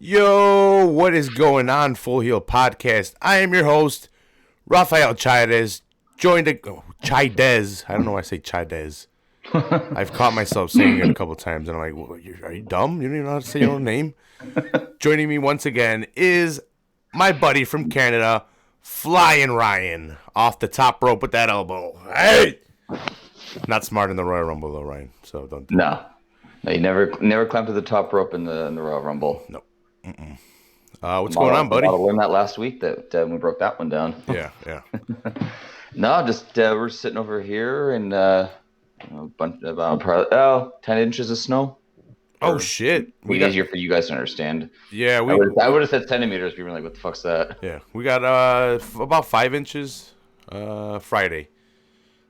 Yo, what is going on, Full Heel Podcast? I am your host, Rafael Chaidez, joined Chaidez. I don't know why I say Chaidez. I've caught myself saying it a couple times, and I'm like, well, are you dumb? You don't even know how to say your own name? Joining me once again is my buddy from Canada, Flyin Ryan, off the top rope with that elbow. Hey! Not smart in the Royal Rumble, though, Ryan, so don't do No, you never climbed to the top rope in the Royal Rumble. Nope. What's going on, buddy? I learned that last week that we broke that one down. Yeah. No, just we're sitting over here and a bunch of 10 inches of snow. Oh shit! Easier for you guys to understand. Yeah, I would have said centimeters. People were like, "What the fuck's that?" Yeah, we got about 5 inches Friday.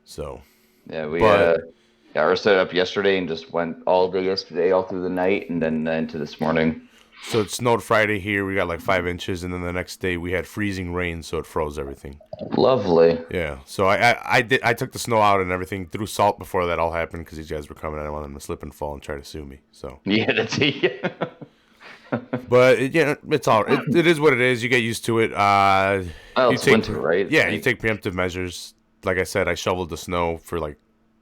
So yeah, we got our set up yesterday and just went all day yesterday, all through the night, and then into this morning. So it snowed Friday here. We got like 5 inches, and then the next day we had freezing rain, so it froze everything. Lovely. Yeah. So I took the snow out and everything, threw salt before that all happened because these guys were coming. I didn't want them to slip and fall and try to sue me. So yeah, that's But it's all. It is what it is. You get used to it. It's winter, right? Yeah, you take preemptive measures. Like I said, I shoveled the snow for like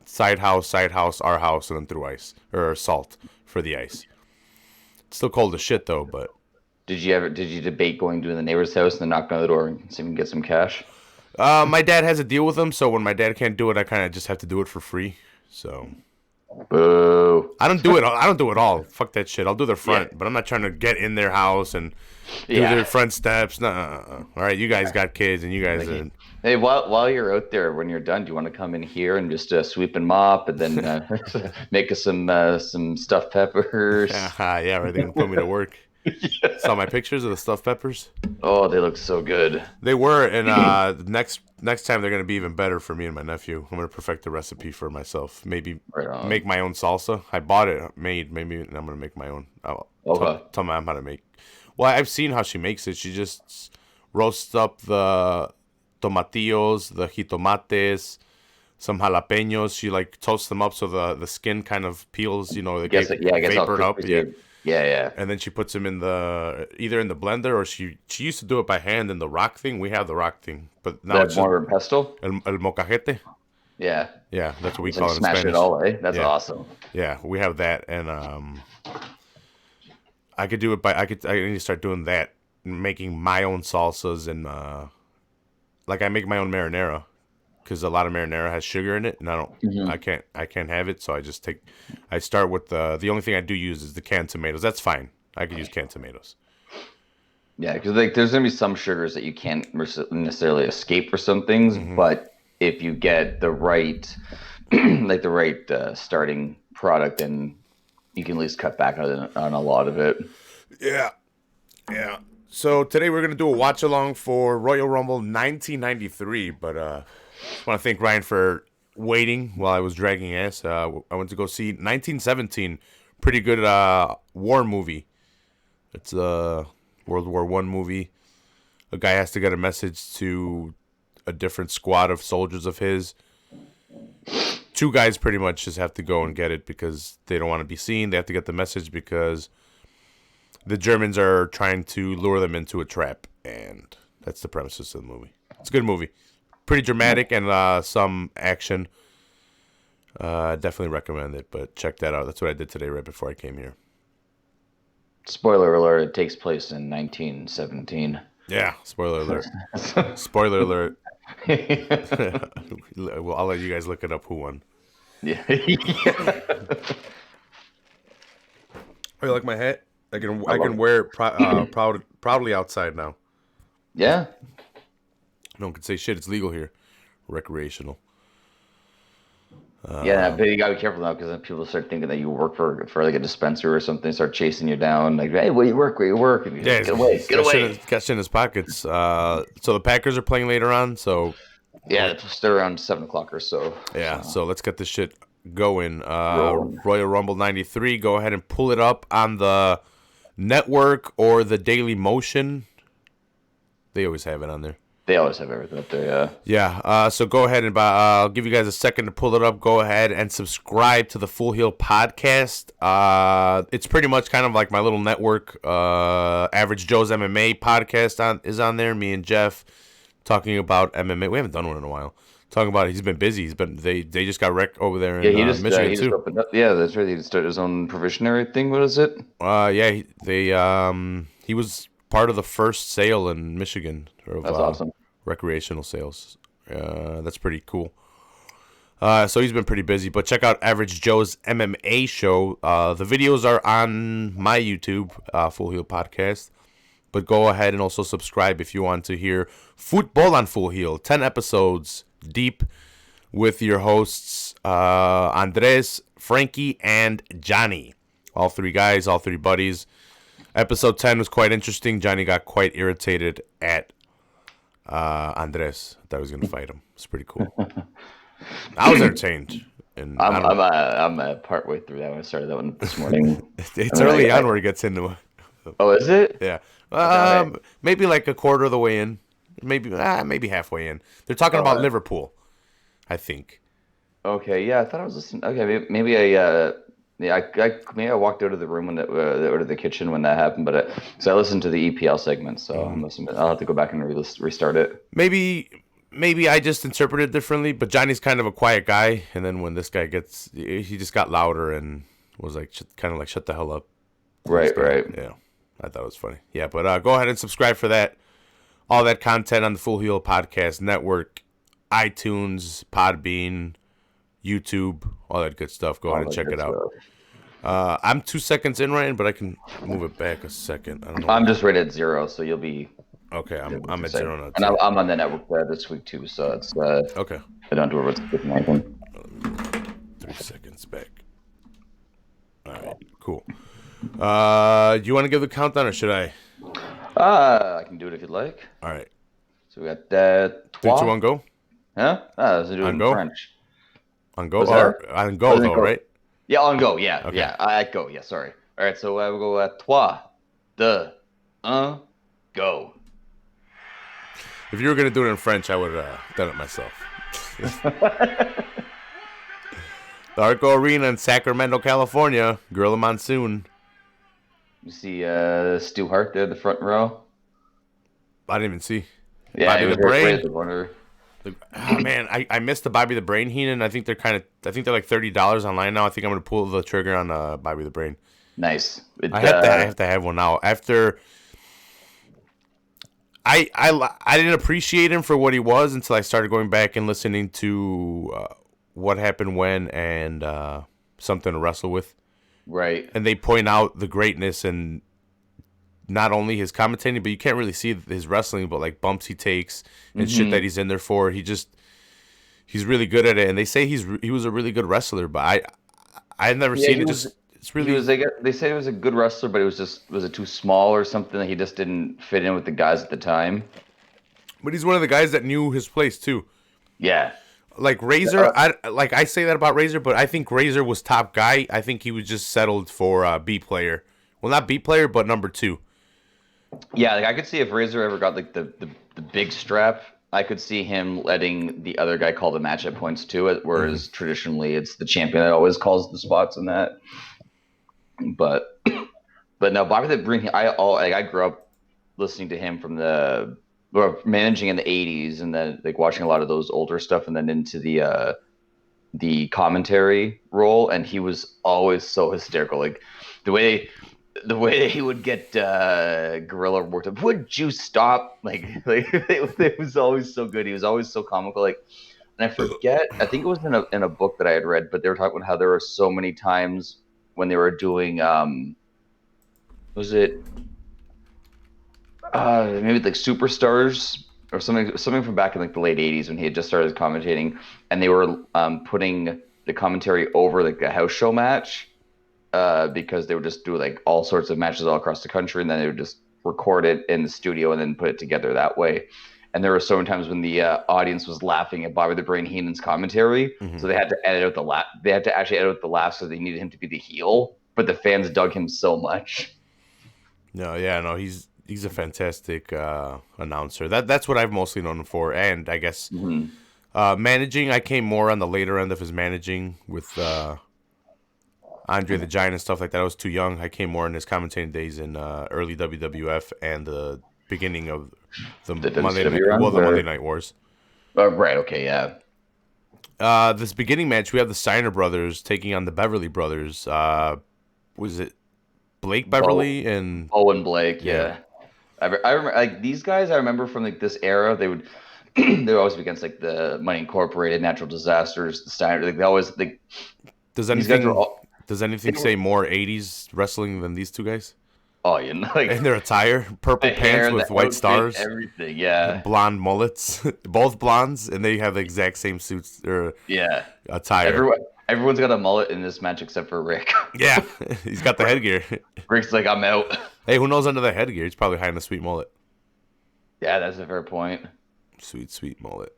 side house, our house, and then threw ice or salt for the ice. It's still cold as shit though, but. Did you debate going to the neighbor's house and then knock on the door and see if you can get some cash? My dad has a deal with him, so when my dad can't do it, I kind of just have to do it for free. So. Boo. I don't do it all. Fuck that shit. I'll do their front, but I'm not trying to get in their house and do their front steps. All right, you guys got kids, and you guys. Hey, while you're out there, when you're done, do you want to come in here and just sweep and mop, and then make us some stuffed peppers? Yeah, right. They're gonna put me to work. Yeah. Saw my pictures of the stuffed peppers. Oh, they look so good. They were, and next time they're gonna be even better for me and my nephew. I'm gonna perfect the recipe for myself. Maybe make my own salsa. I bought it made. Maybe I'm gonna make my own. Tell my mom how to make. Well, I've seen how she makes it. She just roasts up the tomatillos, the jitomates, some jalapenos. She like toasts them up so the skin kind of peels. They get vapored up. Yeah. And then she puts them in either in the blender or she used to do it by hand in the rock thing. We have the rock thing, but now it's more pesto. El molcajete. Yeah, that's what we call it in Spanish. Smash it all, eh? That's awesome. Yeah, we have that, and I could do it I need to start doing that, making my own salsas and like I make my own marinara. Because a lot of marinara has sugar in it, and I can't have it, so I start with the only thing I do use is the canned tomatoes. That's fine. I could use canned tomatoes. Yeah, because there's gonna be some sugars that you can't necessarily escape for some things, but if you get the right, starting product, then you can at least cut back on a lot of it. Yeah. So today we're gonna do a watch along for Royal Rumble 1993, but I want to thank Ryan for waiting while I was dragging ass. I went to go see 1917. Pretty good war movie. It's a World War I movie. A guy has to get a message to a different squad of soldiers of his. Two guys pretty much just have to go and get it because they don't want to be seen. They have to get the message because the Germans are trying to lure them into a trap. And that's the premises of the movie. It's a good movie. Pretty dramatic and some action. Definitely recommend it, but check that out. That's what I did today right before I came here. Spoiler alert, it takes place in 1917. Yeah, spoiler alert. Spoiler alert. Well, I'll let you guys look it up who won. Yeah. Oh, you like my hat? I can wear it proudly outside now. Yeah. No one can say shit. It's legal here. Recreational. But you gotta be careful now because then people start thinking that you work for like a dispenser or something. Start chasing you down, like, hey, where you work? And yeah, get away. Got shit in his pockets. So the Packers are playing later on. So yeah, they're around 7:00 or so. Yeah, so let's get this shit going. Royal Rumble 93. Go ahead and pull it up on the network or the Daily Motion. They always have it on there. They always have everything up there. Yeah. Yeah. So go ahead and I'll give you guys a second to pull it up. Go ahead and subscribe to the Full Heel podcast. It's pretty much kind of like my little network. Average Joe's MMA podcast is on there. Me and Jeff talking about MMA. We haven't done one in a while. Talking about he's been busy. They just got wrecked over there in Michigan he just too. opened up. Yeah, that's right. He started his own provisionary thing. What is it? Yeah. He was part of the first sale in Michigan of That's awesome. recreational sales. That's pretty cool. So he's been pretty busy, but check out Average Joe's MMA show. The videos are on my YouTube, Full Heel Podcast. But go ahead and also subscribe if you want to hear Football on Full Heel. 10 episodes deep with your hosts, Andres, Frankie, and Johnny. All three guys, all three buddies. Episode 10 was quite interesting. Johnny got quite irritated at Andres. I thought he was going to fight him. It's pretty cool. I was entertained. And I'm part way through that one. I started that one this morning. It's early on where he gets into it. Oh, is it? Yeah. Maybe like a quarter of the way in. Maybe halfway in. They're talking about Liverpool, I think. Okay, yeah, I thought I was listening. Okay, maybe I walked out of the room when out of the kitchen when that happened, but so I listened to the EPL segment, so I'll have to go back and restart it. Maybe I just interpreted it differently, but Johnny's kind of a quiet guy, and then when this guy he just got louder and was like kind of like shut the hell up. Right. Yeah, I thought it was funny. Yeah, but go ahead and subscribe for that. All that content on the Full Heel Podcast Network, iTunes, Podbean, YouTube, all that good stuff. Go ahead and check it out. I'm 2 seconds in, Ryan, but I can move it back a second. I don't know. I'm just right at 0, so you'll be okay. I'm at 0 now. And I'm on the network this week too, so it's okay. I don't do it with anything. 3 seconds back. All right, cool. Do you want to give the countdown or should I? I can do it if you'd like. All right. So we got 3, 2, 1, go. Huh? Let's do it in go? French. On go or on go though, right? Yeah, on go. Yeah, okay. Yeah. I go. Yeah, sorry. All right, so we'll go at 3, 2, 1, go. If you were gonna do it in French, I would have done it myself. The Arco Arena in Sacramento, California. Gorilla Monsoon. You see Stu Hart there, the front row. I didn't even see. Yeah, Bobby the Brain. Oh man, I missed the Bobby the Brain Heenan. I think they're like $30 online now. I think I'm gonna pull the trigger on Bobby the Brain. Nice. I have to have one now. After I didn't appreciate him for what he was until I started going back and listening to What Happened When and Something to Wrestle With. Right. And they point out the greatness and not only his commentating, but you can't really see his wrestling, but like bumps he takes and shit that he's in there for. He's really good at it. And they say he was a really good wrestler, but I've never seen it. It's really. They say he was a good wrestler, but was it too small or something that he just didn't fit in with the guys at the time? But he's one of the guys that knew his place too. Yeah. Like Razor, I say that about Razor, but I think Razor was top guy. I think he was just settled for B player. Well, not B player, but number 2. Yeah, like I could see if Razor ever got like the big strap, I could see him letting the other guy call the match at points too. Whereas traditionally it's the champion that always calls the spots in that. But no, Bobby the Brain. I grew up listening to him or managing in the '80s, and then like watching a lot of those older stuff, and then into the commentary role, and he was always so hysterical. Like the way he would get Gorilla worked up. Would you stop? Like it was always so good. He was always so comical. Like, and I forget. I think it was in a book that I had read, but they were talking about how there were so many times when they were doing was it maybe like Superstars or something from back in like the late 80s when he had just started commentating, and they were putting the commentary over like a house show match because they would just do like all sorts of matches all across the country, and then they would just record it in the studio and then put it together that way. And there were so many times when the audience was laughing at Bobby the Brain Heenan's commentary, so they had to edit out the laugh. They had to actually edit out the laughs, so they needed him to be the heel. But the fans dug him so much. No, he's he's a fantastic announcer. That's what I've mostly known him for, and I guess Hmm. managing. I came more on the later end of his managing with Andre the Giant and stuff like that. I was too young. I came more in his commentating days in early WWF and the beginning of The WCW runs, The Monday or Night Wars. right? Okay, yeah. This beginning match, we have the Steiner brothers taking on the Beverly brothers. Was it Blake Bo Beverly and Owen Blake, yeah? yeah. I remember like these guys. I remember from like this era. They would they would always be against like the Money Incorporated, Natural Disasters, the Steiner. Like they always like Does these guys were anything all does they anything were say more '80s wrestling than these two guys? oh you know And like their attire, purple the pants hair, with the white outfit, stars, everything. Yeah, blonde mullets, both blondes, and they have the exact same suits or yeah. attire. Everyone's got a mullet in this match except for Rick. Yeah, he's got the headgear. Rick's like, I'm out. Hey, who knows under the headgear? He's probably hiding a sweet mullet. Yeah, that's a fair point. Sweet, sweet mullet.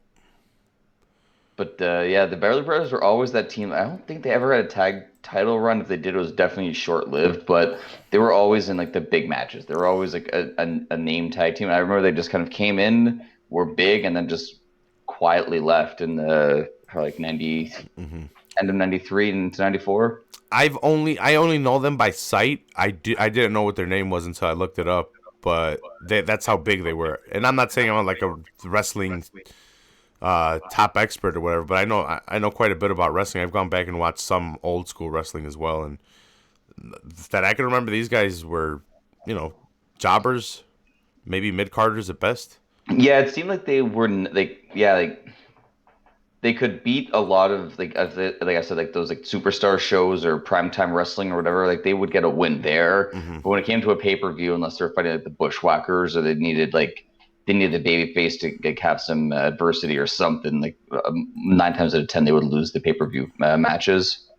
But yeah, the Beverly Brothers were always that team. I don't think they ever had a tag title run. If they did, it was definitely short lived. But they were always in like the big matches. They were always like a name tag team. And I remember they just kind of came in, were big, and then just quietly left in the probably like 90 end of 93 and 94. I only know them by sight. I didn't know what their name was until I looked it up. But that's how big they were. And I'm not saying I'm like a wrestling top expert or whatever, but I know quite a bit about wrestling. I've gone back and watched some old school wrestling as well, and that I can remember these guys were, jobbers, maybe mid carders at best. Yeah, it seemed like they were like yeah like they could beat a lot of like I said like those like superstar shows or primetime wrestling or whatever. Like they would get a win there, Hmm. but when it came to a pay-per-view, unless they're fighting like the Bushwhackers or they needed the baby face to like, have some adversity or something. Like 9 times out of 10, they would lose the pay-per-view matches.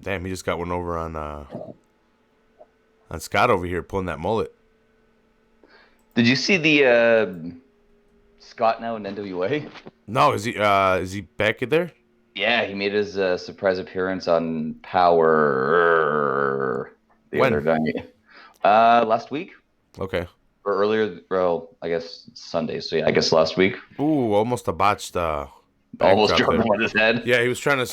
Damn, he just got one over on Scott over here pulling that mullet. Did you see the Scott now in NWA? No, is he back in there? Yeah, he made his surprise appearance on Power the other When? day. Last week Okay. or earlier. Well, I guess Sunday. So yeah, I guess last week. Ooh, almost a botched Almost backdrop dropped there. him on his head. Yeah, he was trying to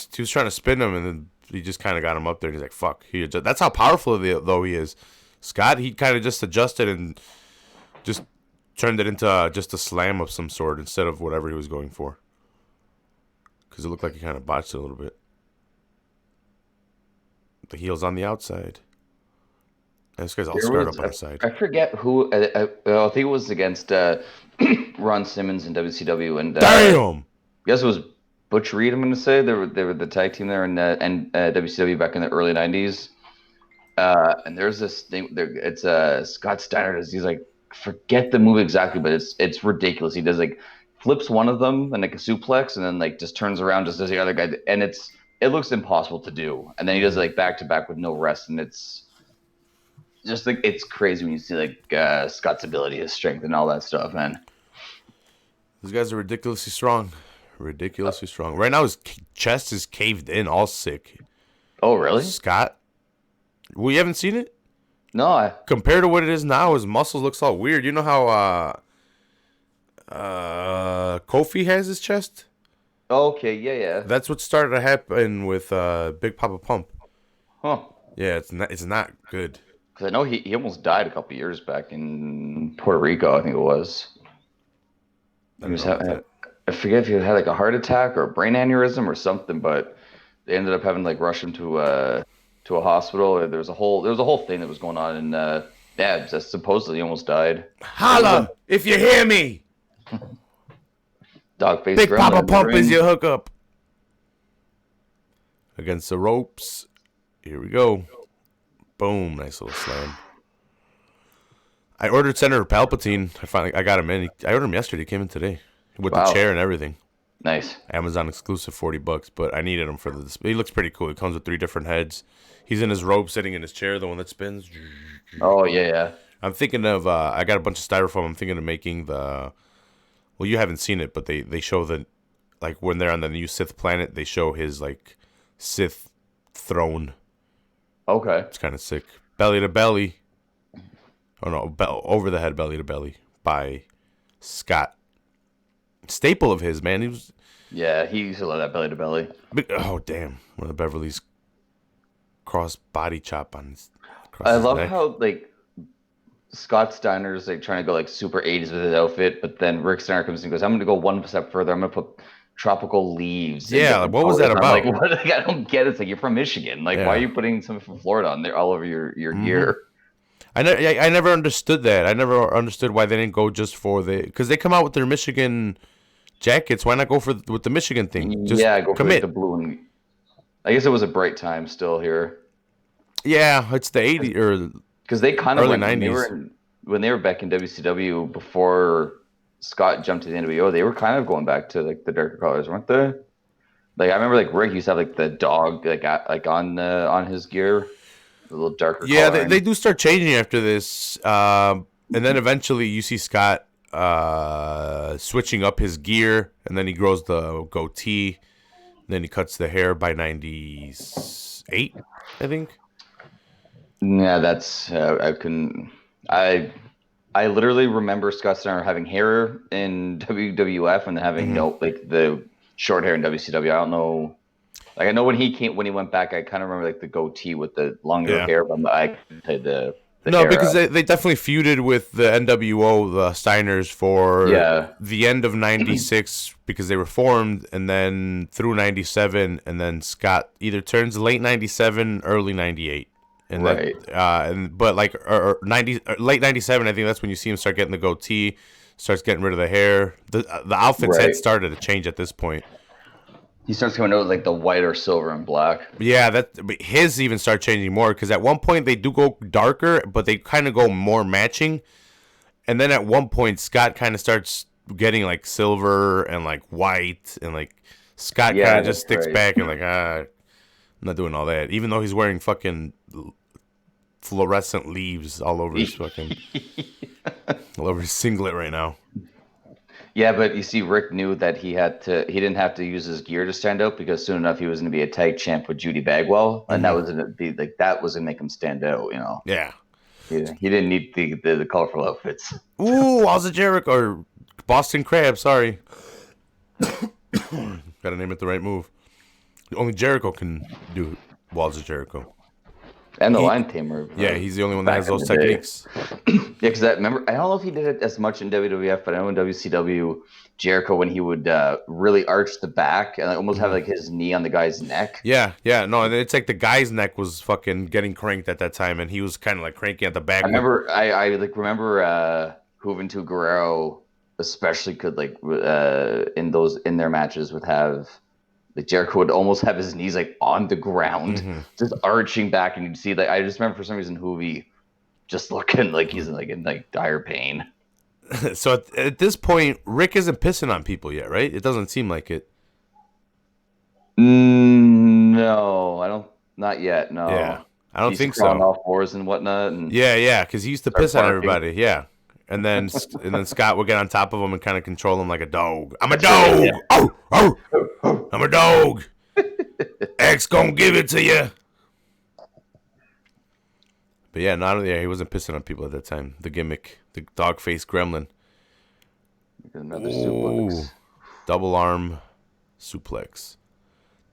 spin him, and then he just kind of got him up there. And he's like, "Fuck!" That's how powerful though he is. Scott, he kind of just adjusted and just turned it into just a slam of some sort instead of whatever he was going for. Because it looked like he kind of botched it a little bit. The heel's on the outside. And this guy's all There squared was up on the side. I forget who. I think it was against Ron Simmons in WCW, and Damn! I guess it was Butch Reed. I'm going to say they were the tag team there in WCW back in the early '90s. And there's this thing. It's Scott Steiner. He's like, forget the move exactly, but it's ridiculous. He does like flips one of them and like a suplex, and then like just turns around, just does the other guy, and it looks impossible to do. And then he does it like back to back with no rest, and it's just like it's crazy when you see like Scott's ability, his strength, and all that stuff, man. These guys are ridiculously strong. Ridiculously strong. Right now his chest is caved in, all sick. Oh, really? Scott, we haven't seen it? No, Compared to what it is now, his muscles looks all weird. You know how Kofi has his chest? okay, yeah, yeah. That's what started to happen with Big Papa Pump. Huh. Yeah, it's not good. Because I know he almost died a couple years back in Puerto Rico, I think it was. I He don't was know about that. I forget if he had like a heart attack or a brain aneurysm or something, but they ended up having to like rush him to a hospital. There was a whole thing that was going on, and yeah, just supposedly he almost died. Holla if you hear me. Dog face Big gremlin Papa in the Pump ring. is your hookup. Against the ropes. Here we go. Boom, nice little slam. I ordered Senator Palpatine. I got him in. I ordered him yesterday. He came in today with the Wow. chair and everything. Nice. Amazon exclusive, $40. But I needed him for the display. He looks pretty cool. He comes with 3 different heads. He's in his robe, sitting in his chair, the one that spins. Oh yeah, yeah. I'm thinking of. I got a bunch of styrofoam. I'm thinking of making the. Well, you haven't seen it, but they show the, like when they're on the new Sith planet, they show his like Sith throne. Okay. It's kind of sick. Belly to belly. Oh no, over the head, belly to belly by Scott. Staple of his, man. He was. Yeah, he used to love that belly to belly. Oh damn! One of the Beverly's cross body chop on across I his love neck. how like Scott Steiner's like trying to go like super 80s with his outfit, but then Rick Steiner comes and goes, "I'm going to go one step further. I'm going to put tropical leaves in Yeah, like, different what was colors." that I'm like, about? what? Like, I don't get it. It's like you're from Michigan. Like, why are Yeah. you putting something from Florida on there all over your gear? I never understood that. I never understood why they didn't go just for because they come out with their Michigan jackets. Why not go for with the Michigan thing? Just Yeah, go for like the commit. blue and I guess it was a bright time still here Yeah, it's the 80s or because they kind of early went '90s. when they were back in WCW before Scott jumped to the NWO. They were kind of going back to like the darker colors, weren't they? Like I remember, like Rick used to have like the dog like on his gear, a little darker Yeah, they coloring. do start changing after this, and then eventually you see Scott switching up his gear, and then he grows the goatee, then he cuts the hair by '98, I think. Yeah, that's I I literally remember Scott Steiner having hair in WWF and having Hmm. no like the short hair in WCW. I don't know. Like I know when he went back, I kind of remember like the goatee with the longer Yeah. hair, but I couldn't tell the No, era. because they definitely feuded with the NWO, the Steiners, for Yeah, the end of '96 because they were formed, and then through '97, and then Scott either turns late '97, early '98, and that right, but like late '97, I think that's when you see him start getting the goatee, starts getting rid of the hair. The outfits had right. started to change at this point. He starts coming out with like the white or silver and black. Yeah, but his even start changing more because at one point they do go darker, but they kind of go more matching. And then at one point, Scott kind of starts getting like silver and like white, and like Scott kind Yeah, of just that's sticks right. back and like, I'm not doing all that. Even though he's wearing fucking fluorescent leaves all over his fucking, all over his singlet right now. Yeah, but you see, Rick knew that he didn't have to use his gear to stand out because soon enough he was going to be a tag champ with Judy Bagwell, and that Hmm. was going to be like that was going to make him stand out. You know, Yeah. he didn't need the colorful outfits. Ooh, Walls of Jericho or Boston Crab. Sorry, gotta name it the right move. Only Jericho can do Walls of Jericho. And the He, line tamer yeah, he's the only one that back has in those the day. techniques. Yeah, because that remember I don't know if he did it as much in WWF, but I know in WCW Jericho when he would really arch the back and almost have Hmm. like his knee on the guy's neck. Yeah, yeah, no, and it's like the guy's neck was fucking getting cranked at that time, and he was kind of like cranking at the I back with. remember I like remember Juventud Guerrero especially could like in their matches would have like Jericho would almost have his knees like on the ground, Hmm. just arching back, and you'd see like I just remember for some reason Hoovy just looking like he's in like dire pain. So at this point, Rick isn't pissing on people yet, right? It doesn't seem like it. No, I don't. Not yet. Yeah, No, I don't he's think crawling so. off floors and whatnot, and Yeah, yeah, because he used to start piss on barking. everybody. Yeah, and then Scott would get on top of him and kind of control him like a dog. I'm a That's right. dog. Yeah. Oh, oh, I'm a dog. X gonna give it to you. But yeah, not yeah, he wasn't pissing on people at that time. The gimmick, the dog face gremlin. Another Ooh, suplex. double arm suplex.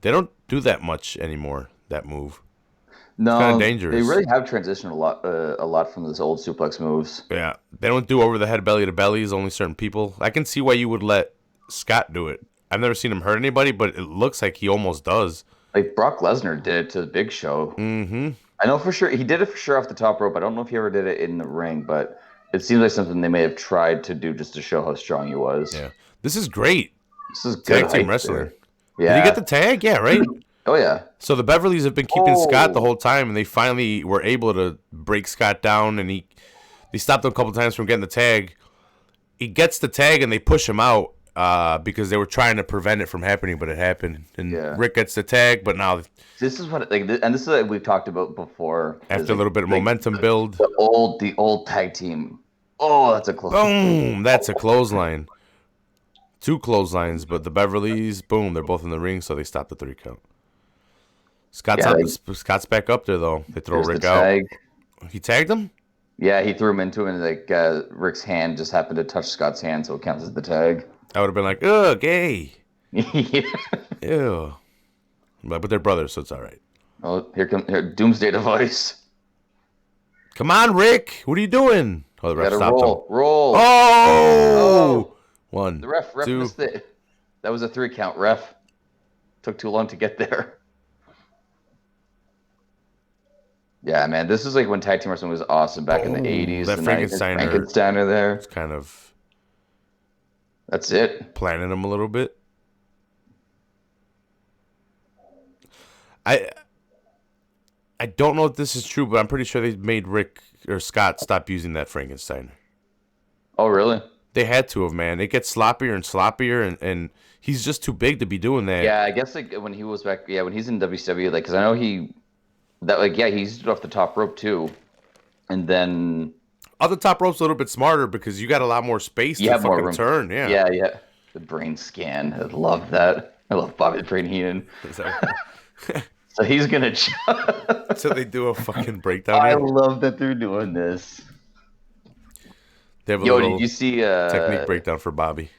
They don't do that much anymore. That move. It's kind of No, they dangerous. really have transitioned a lot from those old suplex moves. Yeah, they don't do over the head belly to bellies. Only certain people. I can see why you would let Scott do it. I've never seen him hurt anybody, but it looks like he almost does. Like Brock Lesnar did it to the Big Show. Mm-hmm. I know for sure he did it for sure off the top rope. I don't know if he ever did it in the ring, but it seems like something they may have tried to do just to show how strong he was. Yeah, this is great This is good tag team height wrestling. there. Did he get Yeah. the tag? Yeah, right. Oh yeah. So the Beverleys have been keeping Scott the Oh. whole time, and they finally were able to break Scott down, and they stopped him a couple times from getting the tag. He gets the tag, and they push him out because they were trying to prevent it from happening, but it happened. And Yeah. Rick gets the tag, but now This is what like, and this is what we've talked about before. after a little bit of momentum build, The old tag team. Oh, that's a close. boom! That's a clothesline. Two clotheslines, but the Beverleys, boom! They're both in the ring, so they stop the 3 count. Yeah, Scott's back up there though. They throw there's the Rick out. tag. He tagged him. Yeah, he threw him into it, and like Rick's hand just happened to touch Scott's hand, so it counts as the tag. I would have been like, ugh, gay. Yeah. Ew. But they're brothers, so it's all right. Oh, here Doomsday Device. Come on, Rick. What are you doing? Oh, the You ref gotta stopped him. roll. Oh! Oh, One, the ref two. missed it. That was a 3 count. Ref took too long to get there. Yeah, man, this is like when tag team wrestling was awesome back in the Oh, 80s, that the 90s. Frankensteiner Frankensteiner is there. kind of That's it. planning him a little bit. I I don't know if this is true, but I'm pretty sure they made Rick or Scott stop using that Frankensteiner. Oh, really? They had to have, man. It gets sloppier and sloppier, and he's just too big to be doing that. Yeah, I guess like when he was back, yeah, when he's in WCW, like, because I know he used it off the top rope too, and then Other top rope's a little bit smarter because you got a lot more space you to have more fucking room. turn. Yeah. Yeah. The brain scan. I love that. I love Bobby the Brain Heenan. So, So he's gonna. so they do a fucking breakdown I here. love that they're doing this. They have a Yo, little did you see? technique breakdown for Bobby.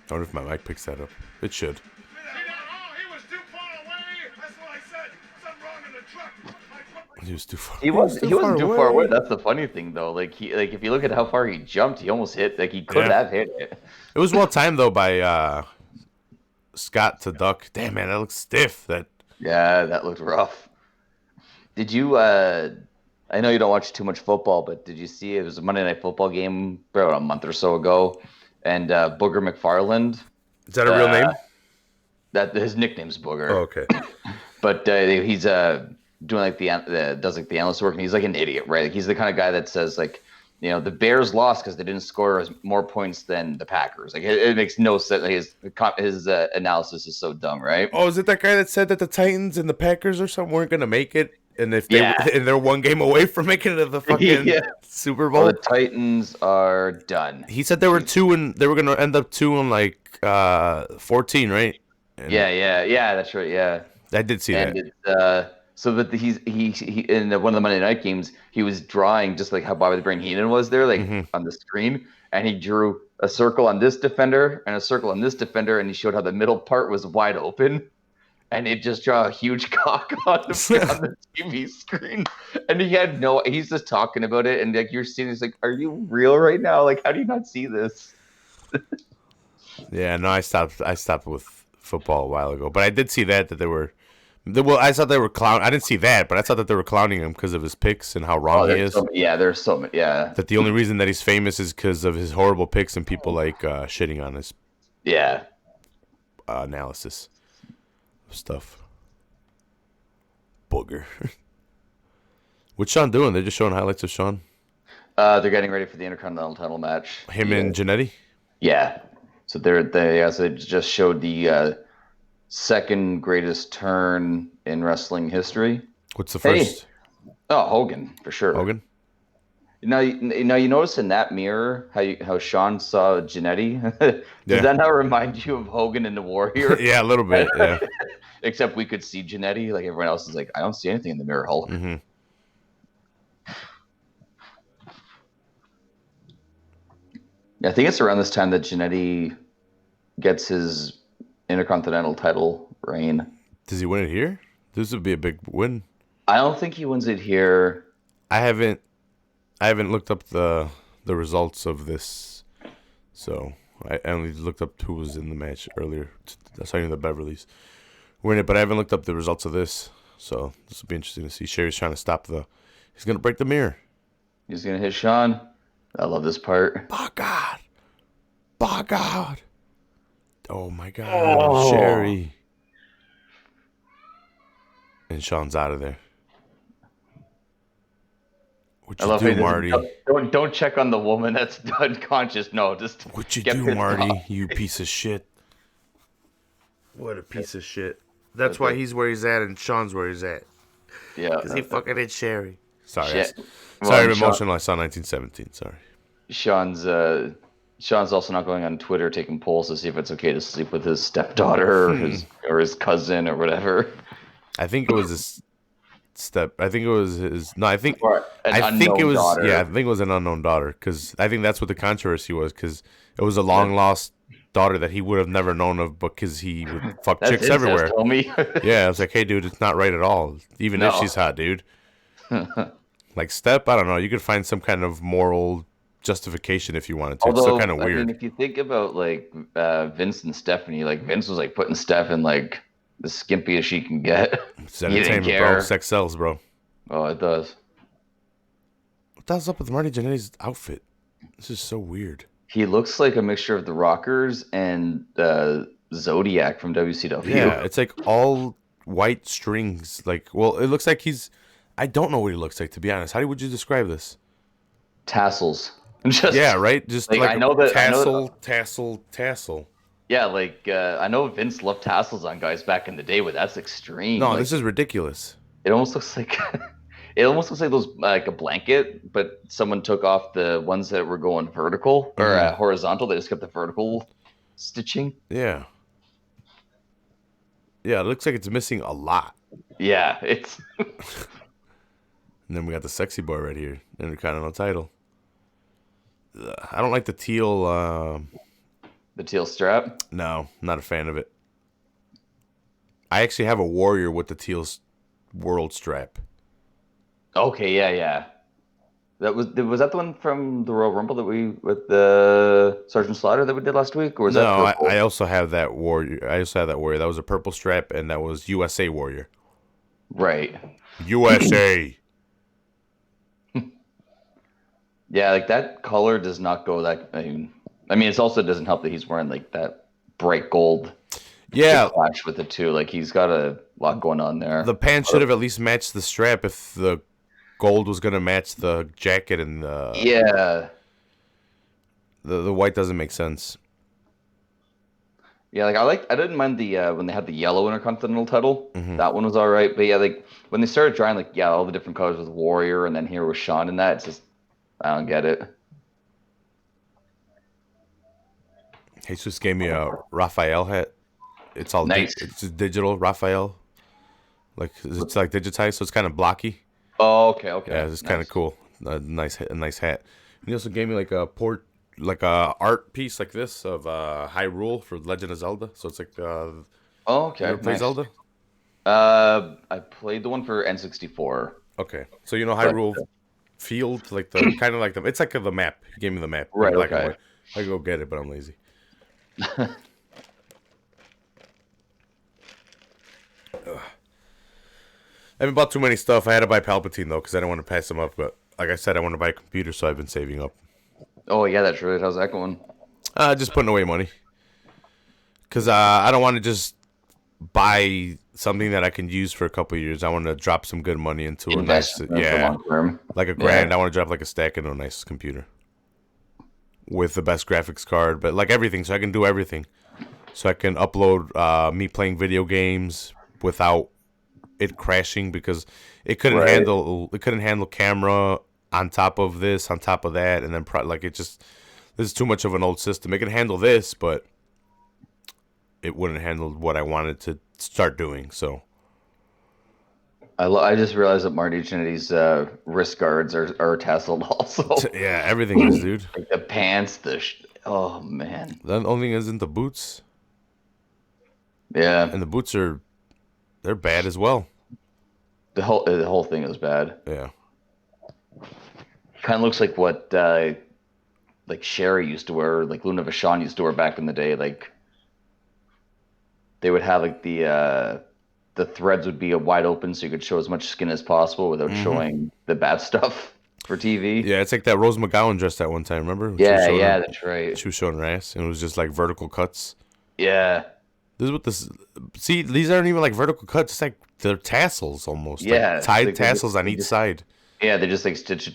I wonder if my mic picks that up. It should. He was too far. He wasn't too far away. away. That's the funny thing, though. Like if you look at how far he jumped, he almost hit. Like he could Yeah. have hit it. It was well timed though by Scott to duck. Damn man, that looks stiff. That Yeah, that looked rough. Did you? I know you don't watch too much football, but did you see it was a Monday Night Football game about a month or so ago, and Booger McFarland. is that a real name? That his nickname's Booger. Oh, okay. But he's doing like does like the analyst work, and he's like an idiot, right? Like, he's the kind of guy that says like, the Bears lost because they didn't score more points than the Packers. Like it makes no sense. His analysis is so dumb, right? Oh, is it that guy that said that the Titans and the Packers or something weren't gonna make it, and if they and they're one game away from making it to the fucking Super Bowl? Well, the Titans are done. He said they were 2 and they were gonna end up 2 and like 14, right? And Yeah, that's right. Yeah, I did see and that. it's so that he in one of the Monday night games, he was drawing just like how Bobby the Brain Heenan was there, like on the screen, and he drew a circle on this defender and a circle on this defender, and he showed how the middle part was wide open, and it just draw a huge cock on the TV screen, and he's just talking about it, and like you're seeing, it's like, are you real right now? Like, how do you not see this? Yeah, no, I stopped with football a while ago, but I did see that they were. Well, I thought they were clown. I didn't see that, but I thought that they were clowning him because of his picks and how wrong he is. There's so many. Yeah. That the only reason that he's famous is because of his horrible picks and people like shitting on his analysis of stuff. Booger. What's Sean doing? They're just showing highlights of Sean. They're getting ready for the Intercontinental title match. Him and Jannetty. Yeah. So they just showed the second greatest turn in wrestling history. What's the first? Oh, Hogan for sure. Hogan. Now you notice in that mirror how Sean saw Jannetty. Does Yeah. that not remind you of Hogan and the Warrior? Yeah, a little bit. Yeah. Except we could see Jannetty. Like everyone else is like, I don't see anything in the mirror, Hulk. Mm-hmm. Yeah, I think it's around this time that Jannetty gets his Intercontinental title reign. Does he win it here? This would be a big win. I don't think he wins it here. I haven't looked up the results of this, so I only looked up who was in the match earlier. That's how you know the Beverleys were in it, but I haven't looked up the results of this, so this will be interesting to see. Sherry's trying to stop he's gonna break the mirror. He's gonna hit Sean. I love this part. By God. By God. Oh my God, Sherry. And Sean's out of there. What you do, Marty? Don't check on the woman that's unconscious. No, just what you do, Marty? You piece of shit. What a piece of shit. That's why he's where he's at and Sean's where he's at. Yeah, because he fucking hit Sherry. Sorry, Shit. sorry, I'm emotional. I saw 1917. Sorry. Sean's Sean's also not going on Twitter taking polls to see if it's okay to sleep with his stepdaughter or his cousin or whatever, I think it was his step. I think it was his. No, or an I think it unknown was. Yeah, I daughter. think it was an unknown daughter because I think that's what the controversy was because it was a long lost daughter that he would have never known of because he would fuck That's chicks incest, everywhere. homie. Yeah, I was like, hey, dude, it's not right at all. Even if No. she's hot, dude. Like step, I don't know. You could find some kind of moral justification if you wanted to. It's still kind Although, of I mean, weird. if you think about like Vince and Stephanie, like Vince was like putting Steph in like the skimpiest she can get. It's He didn't entertainment, bro. care. Sex sells, bro. Oh, it does. What the hell's up with Marty Jannetty's outfit? This is so weird. He looks like a mixture of the Rockers and Zodiac from WCW. Yeah, it's like all white strings. Like, well, it looks like he's. I don't know what he looks like, to be honest. How would you describe this? Tassels. Yeah, Just right. Just like like I a know that I know tassel, tassel, tassel. yeah, like I know Vince loved tassels on guys back in the day, but that's extreme. No, Like this is ridiculous. it almost looks like it almost looks like those like a blanket, but someone took off the ones that were going vertical or Mhm. horizontal. They just kept the vertical stitching. Yeah, yeah. It looks like it's missing a lot. Yeah, it's And then we got the sexy boy right here, Intercontinental title. I don't like the teal. the teal strap. No, not a fan of it. I actually have a warrior with the teal world strap. Okay, yeah, yeah. Was that the one from the Royal Rumble that we with the Sergeant Slaughter that we did last week, or was that No, I purple? also have that warrior. I also have that warrior. That was a purple strap, and that was USA warrior. Right. USA. Yeah, like that color does not go that. I mean, it also doesn't help that he's wearing like that bright gold to Yeah, clash with it too. Like he's got a lot going on there. the pants should have at least matched the strap if the gold was gonna match the jacket, and Yeah, the white doesn't make sense. yeah. Like I didn't mind the when they had the yellow Intercontinental title. Hmm. That one was all right. But yeah, like when they started trying like yeah all the different colors with Warrior and then here was Sean in that. It's just I don't get it. Jesus gave me a Raphael hat. It's all Nice. it's just digital Raphael. Like it's like digitized, so it's kind of blocky. Oh, okay, Yeah, okay, it's kind of nice. cool. A nice hat. And he also gave me like a like a art piece like this of Hyrule for Legend of Zelda. So it's like Oh, you okay, ever play nice. Zelda? I played the one for N64, Okay, so you know but Hyrule Field, like the kind of like the it's like the map. He gave me the map in right, black and okay. white. I could go get it, but I'm lazy. I haven't bought too many stuff. I had to buy Palpatine though because I didn't want to pass him up. But like I said, I want to buy a computer, so I've been saving up. Oh yeah, that's right. How's that going? Just putting away money because I don't want to just buy something that I can use for a couple of years. I want to drop some good money into a nice, Investment for yeah, long term. like a Yeah. grand. I want to drop like a stack into a nice computer with the best graphics card, but like everything, so I can do everything. So I can upload me playing video games without it crashing because Right. it couldn't handle camera on top of this, on top of that, and then like it just this is too much of an old system. It can handle this, but it wouldn't handle what I wanted to start doing. So I just realized that Marty Jannetty's wrist guards are tasseled also. yeah, everything is, dude. Like the pants, oh man, The only thing isn't the boots, yeah. and the boots are they're bad as well. The whole thing is bad. Yeah. Kind of looks like what like Sherry used to wear, like Luna Vachon used to wear back in the day. Like they would have like the threads would be wide open so you could show as much skin as possible without Hmm. showing the bad stuff for TV. Yeah, it's like that Rose McGowan dress that one time. Remember? Yeah, yeah, that's right. She was showing her ass, and it was just like vertical cuts. Yeah, This is what this. See, these aren't even like vertical cuts. It's like they're tassels almost, like yeah. tied Like they just, tassels on they each just side. yeah, they just like stitch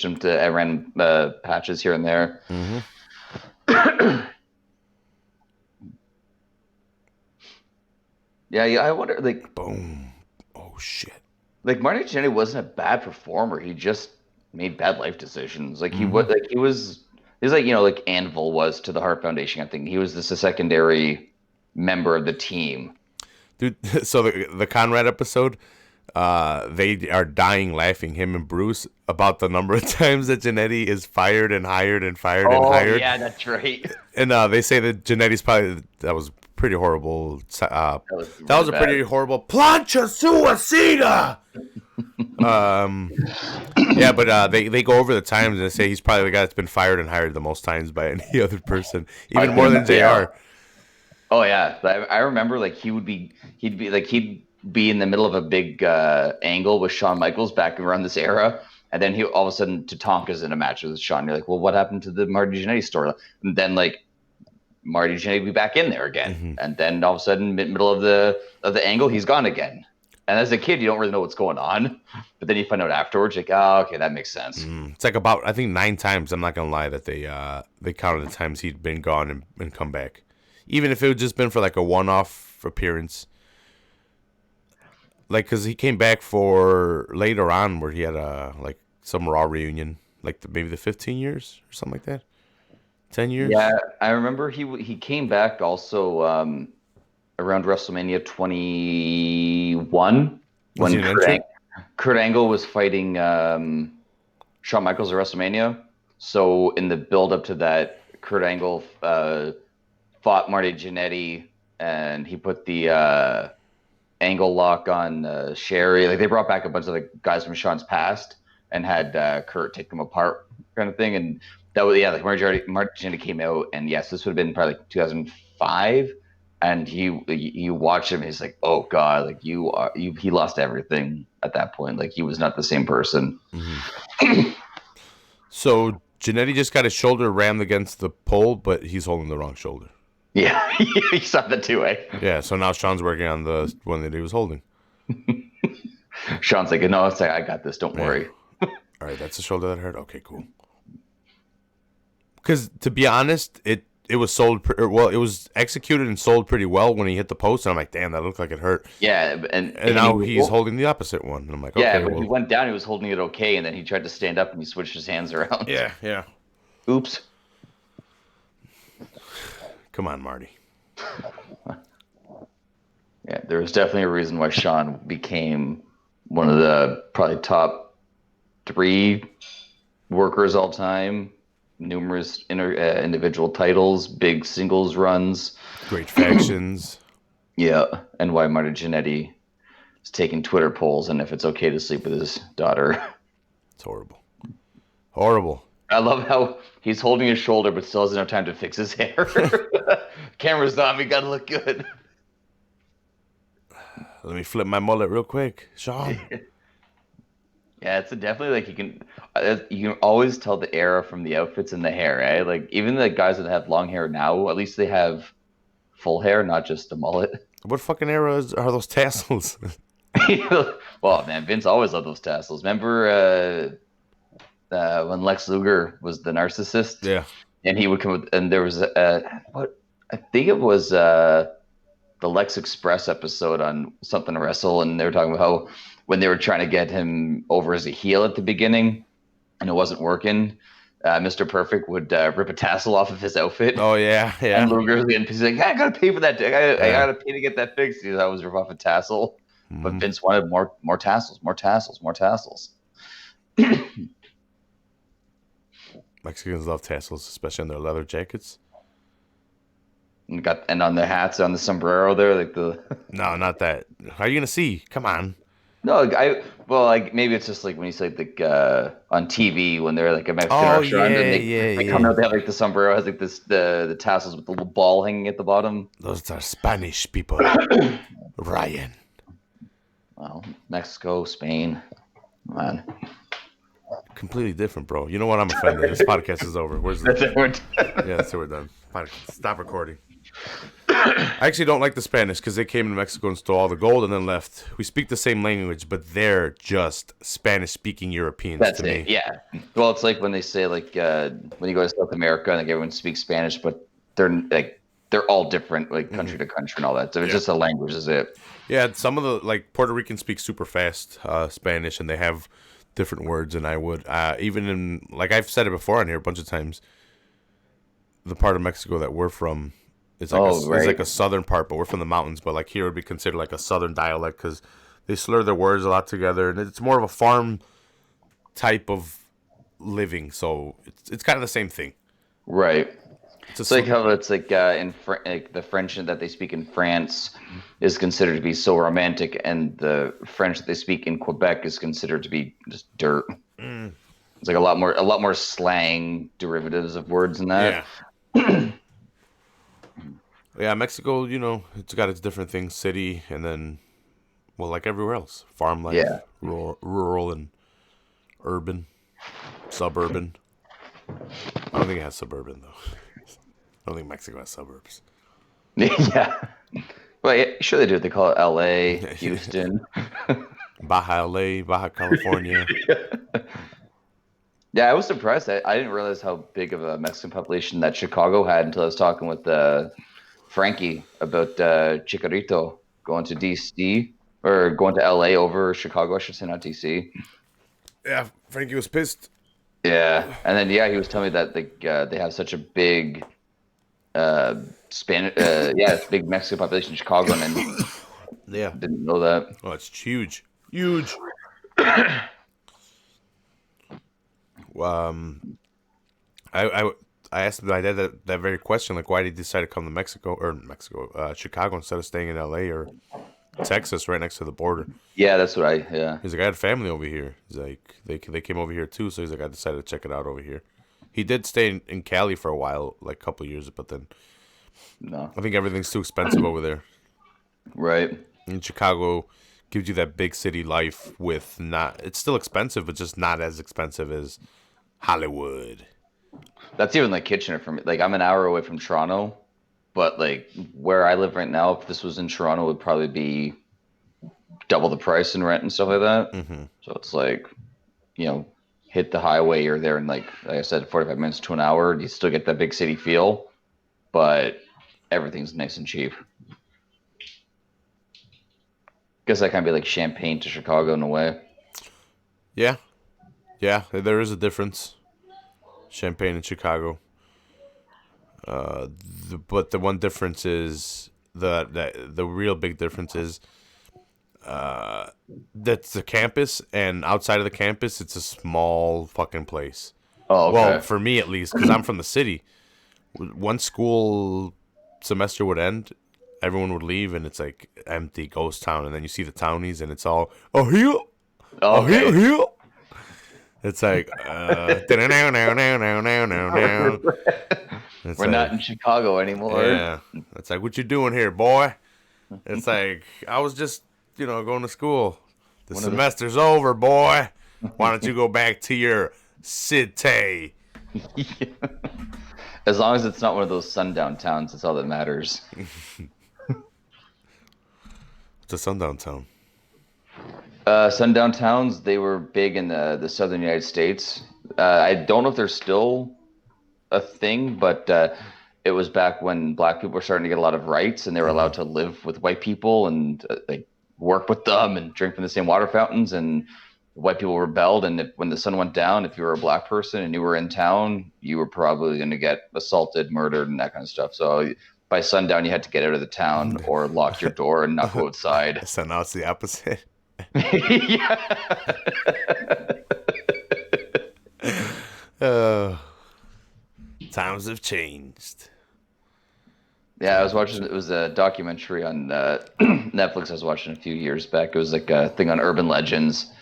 them to random patches here and there. Hmm. Yeah, yeah. I wonder Boom. Oh shit. like Marty Jannetty wasn't a bad performer. He just made bad life decisions. Like he Hmm. was like he was He's like, like Anvil was to the Heart Foundation. I think he was just a secondary member of the team. Dude, so the Conrad episode, they are dying laughing, him and Bruce, about the number of times that Jannetty is fired and hired and fired and Oh hired. yeah, that's right. And they say that Jannetty's probably, that was pretty horrible. That was a bad. pretty horrible plancha suicida. Yeah, but they go over the times and they say he's probably the guy that's been fired and hired the most times by any other person, even more than Yeah. JR. Oh yeah, I remember like he'd be in the middle of a big angle with Shawn Michaels back around this era, and then he all of a sudden Tatanka's in a match with Shawn. You're like, well, what happened to the Marty Jannetty story? And then like Marty Jannetty be back in there again, and then all of a sudden, middle of the angle, he's gone again. And as a kid, you don't really know what's going on, but then you find out afterwards, like, oh, okay, that makes sense. It's like about, I think, 9 times. I'm not gonna lie that they counted the times he'd been gone and come back, even if it had just been for like a one-off appearance. Like, cause he came back for later on where he had like some Raw reunion, like maybe the 15 years or something like that, 10 years. Yeah, I remember he came back also around WrestleMania 21 Was he when an entrant? Kurt Angle was fighting Shawn Michaels at WrestleMania. So in the build up to that, Kurt Angle fought Marty Jannetty, and he put the angle lock on Sherry. Like they brought back a bunch of like guys from Shawn's past and had Kurt take them apart, kind of thing. And that was like Marty Jannetty came out, and yes, this would have been probably like 2005. And you watch him, he's like, oh god, like he lost everything at that point. Like he was not the same person. So Jannetty just got his shoulder rammed against the pole, but he's holding the wrong shoulder. Yeah, you saw that too, eh? Yeah, so now Sean's working on the one that he was holding. Sean's like, no, it's like, I got this, don't worry. All right, that's the shoulder that hurt. Okay, cool. Because to be honest, it was sold it was executed and sold pretty well when he hit the post, and I'm like, damn, that looked like it hurt. Yeah, and now he's holding the opposite one, and I'm like, okay, yeah, but he went down, he was holding it okay, and then he tried to stand up and he switched his hands around. Yeah. Oops. Come on, Marty. Yeah, there was definitely a reason why Sean became one of the probably top 3 workers all time. Numerous individual titles, big singles runs, great factions. Yeah, and why Marty Jannetty is taking Twitter polls and if it's okay to sleep with his daughter. It's horrible. I love how he's holding his shoulder but still doesn't have time to fix his hair. Camera's on, we gotta look good. Let me flip my mullet real quick, Sean. Yeah, it's definitely like you can always tell the era from the outfits and the hair, eh? Like even the guys that have long hair now, at least they have full hair, not just a mullet. What fucking era are those tassels? Well, man, Vince always loved those tassels. Remember when Lex Luger was the narcissist? Yeah. And he would come with, and there was what I think it was the Lex Express episode on Something to Wrestle, and they were talking about how when they were trying to get him over as a heel at the beginning, and it wasn't working, Mr. Perfect would rip a tassel off of his outfit. Oh yeah. And Luger's he's like, I gotta pay for that. I gotta pay to get that fixed. He's always rip off a tassel, but Vince wanted more tassels. Mexicans love tassels, especially on their leather jackets. And on the hats, on the sombrero there, like the. No, not that. How are you gonna see? Come on. No, like maybe it's just like when you say like on TV when they're like a Mexican restaurant and they come out, they have like the sombrero has like this the tassels with the little ball hanging at the bottom. Those are Spanish people, Ryan. Well, Mexico, Spain, man. Completely different, bro. You know what? I'm offended. This podcast is over. Where's the? Yeah, that's it. We're done. Stop recording. I actually don't like the Spanish because they came to Mexico and stole all the gold and then left. We speak the same language, but they're just Spanish-speaking Europeans. That's to it. me. Yeah. Well, it's like when they say like when you go to South America and like everyone speaks Spanish, but they're all different, like country to country and all that. So it's just a language, is it? Yeah, some of the like Puerto Ricans speak super fast Spanish, and they have different words than I would. Even in like I've said it before on here a bunch of times. the part of Mexico that we're from Oh, is right. like a southern part, but we're from the mountains. But like here would be considered like a southern dialect because they slur their words a lot together, and it's more of a farm type of living. So it's kind of the same thing. Right. It's a It's like how it's like like the French that they speak in France is considered to be so romantic, and the French that they speak in Quebec is considered to be just dirt. It's like a lot more slang derivatives of words in that. yeah, yeah. Mexico, it's got its different things, city, and then well, like everywhere else, farm Yeah. life, rural and urban, suburban. I don't think it has suburban though. I don't think Mexico has suburbs. Yeah. Well, yeah, sure they do. They call it L.A., Houston. Baja LA, Baja California. Yeah, I was surprised. I didn't realize how big of a Mexican population that Chicago had until I was talking with Frankie about Chicarito going to DC or going to LA over Chicago, I should say, not DC. Yeah, Frankie was pissed. Yeah, and then yeah, he was telling me that they have such a big big Mexican population in Chicago, and I Yeah. didn't know that. Oh, it's huge. Huge. Um, I, I, I asked my dad that very question, like, why did he decide to come to Chicago instead of staying in LA or Texas right next to the border? Yeah, that's what I yeah. He's like, I had family over here. He's like, they came over here too, so he's like, I decided to check it out over here. He did stay in Cali for a while, like a couple of years, but then No, I think everything's too expensive over there. right. In Chicago gives you that big city life with not it's still expensive, but just not as expensive as Hollywood. That's even like Kitchener for me. Like I'm an hour away from Toronto, but like where I live right now, if this was in Toronto, it would probably be double the price in rent and stuff like that. Mm-hmm. So it's like, you know, hit the highway, you're there in like I said, 45 minutes to an hour. You still get that big city feel, but everything's nice and cheap. Guess that kind of be like Champagne to Chicago in a way. Yeah. Yeah, there is a difference. Champagne in Chicago. But the one difference is the real big difference is that's the campus, and outside of the campus, it's a small fucking place. Oh, Well, okay. for me at least, because I'm from the city. Once school semester would end, everyone would leave, and it's like empty ghost town. And then you see the townies, and it's all Oh, okay. here. It's like it's We're not like in Chicago anymore. yeah. It's like, what you doing here, boy? It's like, I was just going to school. The One of the semester's over, boy. Why don't you go back to your city? As long as it's not one of those sundown towns, that's all that matters. It's a sundown town. Sundown towns, they were big in the southern United States. I don't know if they're still a thing, but it was back when black people were starting to get a lot of rights and they were Hmm. allowed to live with white people and like work with them and drink from the same water fountains. And white people rebelled. And when the sun went down, if you were a black person and you were in town, you were probably going to get assaulted, murdered, and that kind of stuff. So by sundown, you had to get out of the town or lock your door and not go outside. So now it's the opposite. Yeah. Uh, times have changed. Yeah, I was watching. It was a documentary on Netflix. I was watching a few years back. It was like a thing on urban legends,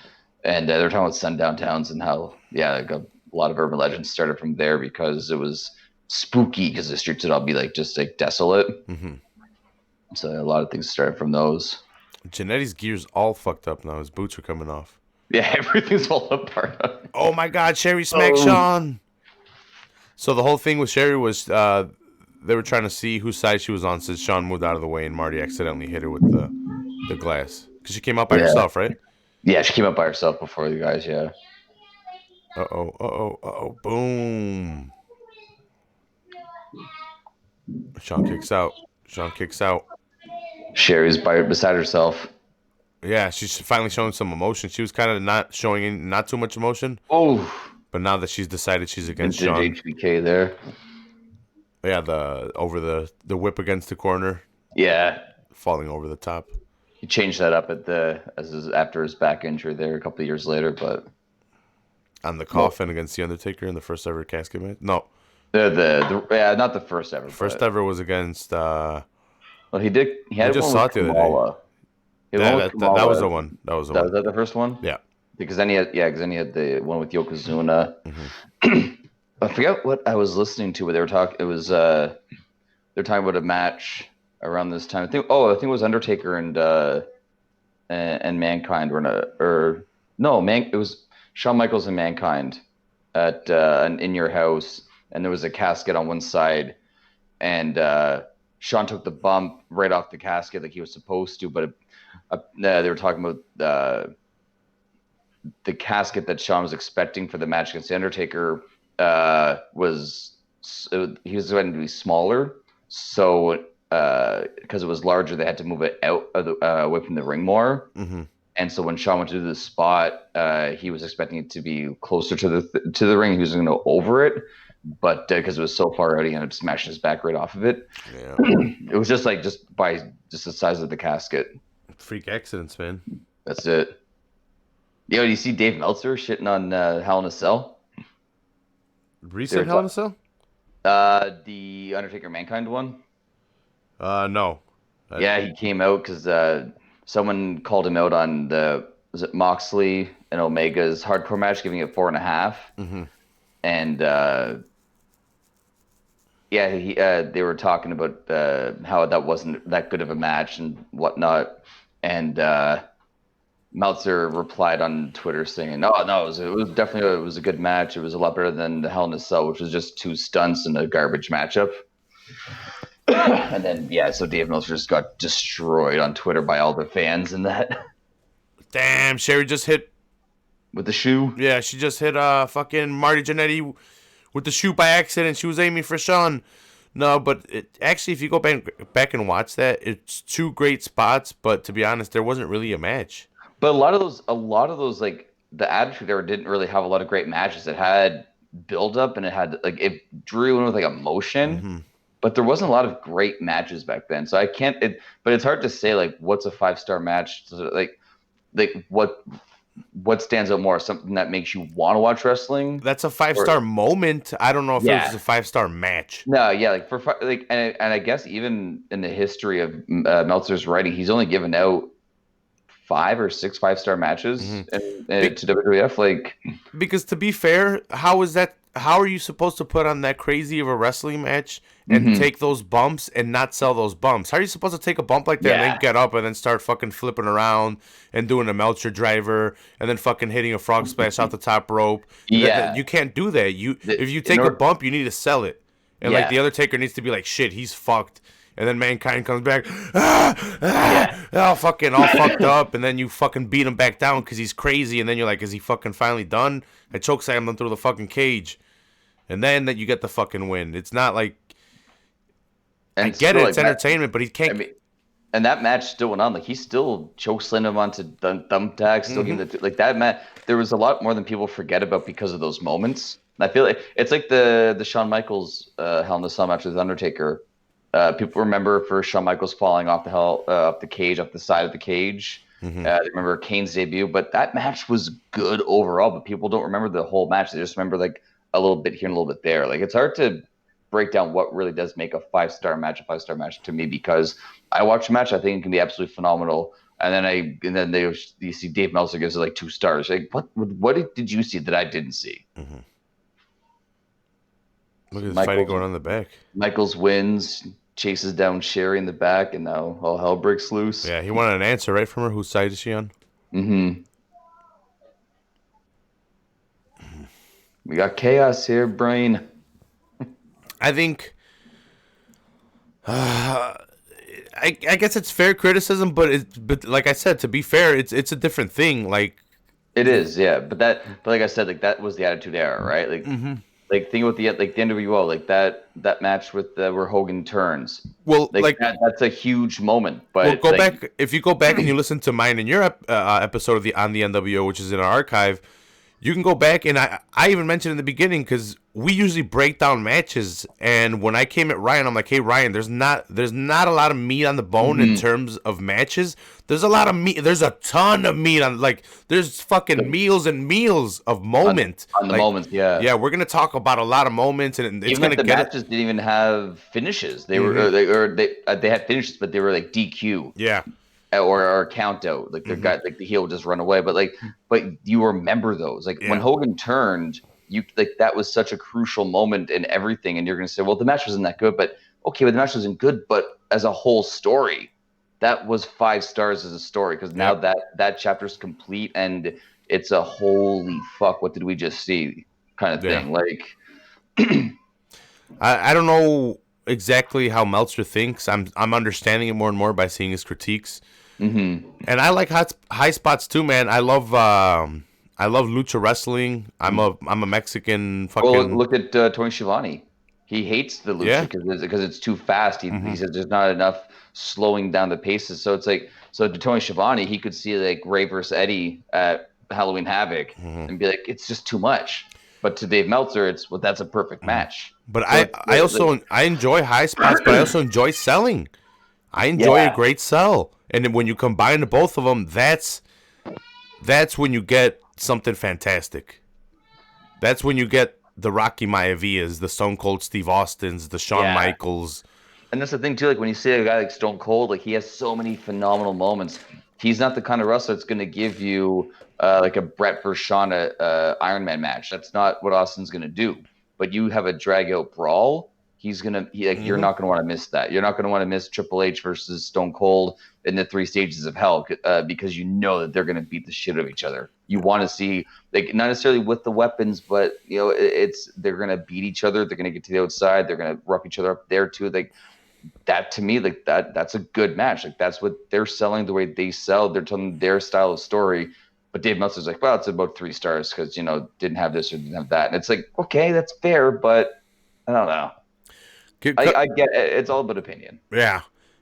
and they were talking about sundown towns and how like a lot of urban legends started from there because it was spooky because the streets would all be like just like desolate. Hmm. So a lot of things started from those. Genetti's gear's all fucked up now. His boots are coming off. Yeah, everything's falling apart. Oh my God, Sherry smacked Oh. Sean. So the whole thing with Sherry was they were trying to see whose side she was on since Sean moved out of the way and Marty accidentally hit her with the glass. Because she came out by Yeah, herself, right? yeah. She came up by herself before you guys. Yeah. Uh-oh. Boom. Sean kicks out. Sherry's beside herself. Yeah, she's finally showing some emotion. She was kind of not showing not too much emotion, Oh, but now that she's decided she's against vintage Sean, HBK there. Yeah, the whip against the corner, Yeah, falling over the top. he changed that up after his back injury there a couple of years later, but On the well, coffin against the Undertaker in the first ever casket match. No, yeah, not the first ever, first but ever was against. well, he We had just one saw with it the other day. Kamala. He had one with That was Kamala. the one. That was the Was one. that the first one? Yeah. Because then he had the one with Yokozuna. Hmm. I forget what I was listening to, but they were talking. It was they're talking about a match around this time. I think it was Undertaker and Mankind were in it was Shawn Michaels and Mankind at an In Your House, and there was a casket on one side, and Shawn took the bump right off the casket like he was supposed to, but they were talking about the casket that Shawn was expecting for the match against the Undertaker he was going to be smaller, so because it was larger, they had to move it out of away from the ring more. Hmm. And so when Shawn went to do the spot, he was expecting it to be closer to the ring. He was going to go over it, but because it was so far out, he ended up smashing his back right off of it. Yeah. It was just by the size of the casket. Freak accidents, man. That's it. Yo, do you see Dave Meltzer shitting on Hell in a Cell? Recent Hell in a Cell? The Undertaker Mankind one. No. Yeah, he came out because someone called him out on was it Moxley and Omega's hardcore match, giving it 4.5. Mm-hmm. And they were talking about how that wasn't that good of a match and whatnot. And Meltzer replied on Twitter saying, "No, no, it was definitely it was a good match. It was a lot better than the Hell in a Cell, which was just two stunts and a garbage matchup." And then so Dave Meltzer just got destroyed on Twitter by all the fans in that Damn, Sherry just hit. with the shoe. Yeah, she just hit fucking Marty Jannetty with the shoe by accident. She was aiming for Shawn. No, but actually, if you go back and watch that, it's two great spots. But to be honest, there wasn't really a match. But a lot of those, like the Attitude Era didn't really have a lot of great matches. It had build up and it had like it drew in with like emotion, Mm-hmm. but there wasn't a lot of great matches back then. So I can't. But it's hard to say like what's a 5-star match. Like what stands out more? Something that makes you want to watch wrestling? That's a 5-star moment. I don't know if it was a 5-star match. No, yeah, like and I guess even in the history of Meltzer's writing, he's only given out 5 or 6 5-star matches to WWF. Like, because to be fair, how is that? How are you supposed to put on that crazy of a wrestling match and take those bumps and not sell those bumps? How are you supposed to take a bump like that and then get up and then start fucking flipping around and doing a Meltzer driver and then fucking hitting a frog splash out the top rope? Yeah, you can't do that. If you take a bump, you need to sell it. And like the Undertaker needs to be like, shit, he's fucked. And then Mankind comes back, all fucking all fucked up, and then you fucking beat him back down because he's crazy, and then you're like, is he fucking finally done? I chokeslammed him through the fucking cage, and then that you get the fucking win. It's not like I get it, it's entertainment, but he can't. I mean, and that match still went on. Like he still chokeslammed him onto thumbtacks. Still giving like that match. There was a lot more than people forget about because of those moments. And I feel like it's like the Shawn Michaels Hell in a Cell match with Undertaker. People remember for Shawn Michaels falling off the cage, off the side of the cage. They remember Kane's debut, but that match was good overall. But people don't remember the whole match; they just remember like a little bit here and a little bit there. Like it's hard to break down what really does make a 5-star match a 5-star match to me, because I watch a match, I think it can be absolutely phenomenal, and then you see Dave Meltzer gives it like 2 stars. Like what did you see that I didn't see? Look at the fighting going on in the back. Michaels wins, chases down Sherry in the back, and now all hell breaks loose. Yeah, he wanted an answer right from her. Whose side is she on? We got chaos here, Brain. I think I guess it's fair criticism, but like I said, to be fair, it's a different thing. Like it is, yeah. But like I said, like that was the Attitude Era, right? Like like think about the NWO, like that match with where Hogan turns. Well, that's a huge moment. But go back, if you go back and you listen to mine and your episode of on the NWO, which is in our archive. You can go back, and I even mentioned in the beginning because we usually break down matches. And when I came at Ryan, I'm like, hey Ryan, there's not a lot of meat on the bone in Mm-hmm. terms of matches. There's a lot of meat. There's a ton of meat on like there's fucking meals and meals of on moment. on the Like moments, yeah. yeah, we're gonna talk about a lot of moments, and it's Even gonna like the get it. matches didn't even have finishes. They were Mm-hmm. they had finishes, but they were like DQ Yeah. or count out. Like the Mm-hmm. guy, like the heel would just run away. But you remember those. Like when Yeah. Hogan turned, you like that was such a crucial moment in everything. And you're gonna say, well, the match wasn't that good, but okay, but the match wasn't good. But as a whole story, that was 5 stars as a story because now Yep. that chapter's complete and it's a holy fuck, what did we just see kind of Yeah. thing. Like I don't know exactly how Meltzer thinks. I'm understanding it more and more by seeing his critiques. mhm. And I like high spots too, man. I love lucha wrestling. I'm a Mexican Well, fucking look at Tony Schiavone. He hates the lucha yeah. because it's too fast. He Hmm. says there's not enough slowing down the paces. So it's like so to Tony Schiavone, he could see like Ray versus Eddie at Halloween Havoc Hmm. and be like, it's just too much. But to Dave Meltzer, it's well, that's a perfect Hmm. match. But So I it's like, also I enjoy high spots, but I also enjoy selling. I enjoy a yeah, great sell, and then when you combine the both of them, that's when you get something fantastic. That's when you get the Rocky Mayavias, the Stone Cold Steve Austins, the Shawn yeah. Michaels. And that's the thing too. Like when you see a guy like Stone Cold, like he has so many phenomenal moments. He's not the kind of wrestler that's going to give you like a Brett versus Shawn Iron Man match. That's not what Austin's going to do. But you have a drag out brawl. Like, you're Hmm. not going to want to miss that. You're not going to want to miss Triple H versus Stone Cold in the 3 stages of hell because you know that they're going to beat the shit out of each other. You want to see like not necessarily with the weapons, but you know it's they're going to beat each other. They're going to get to the outside. They're going to rough each other up there too. Like that to me, like that's a good match. Like that's what they're selling the way they sell. They're telling their style of story. But Dave Meltzer's like, well, it's about 3 stars because didn't have this or didn't have that. And it's like, okay, that's fair, but I don't know. I get it. It's all about opinion. Yeah.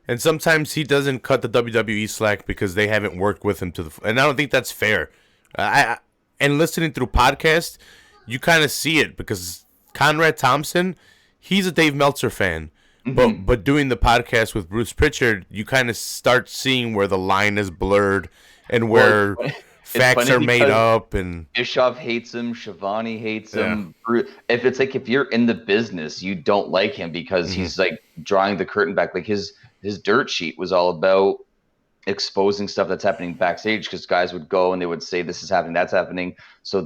And sometimes he doesn't cut the WWE slack because they haven't worked with him to the. And I don't think that's fair. And listening through podcasts, you kind of see it because Conrad Thompson, he's a Dave Meltzer fan, Mm-hmm. but doing the podcast with Bruce Pritchard, you kind of start seeing where the line is blurred and Well, where it's facts funny are made because up and Bischoff hates him, Shivani hates yeah. him. If it's like if you're in the business, you don't like him because Hmm. he's like drawing the curtain back. Like his dirt sheet was all about exposing stuff that's happening backstage because guys would go and they would say this is happening, that's happening. So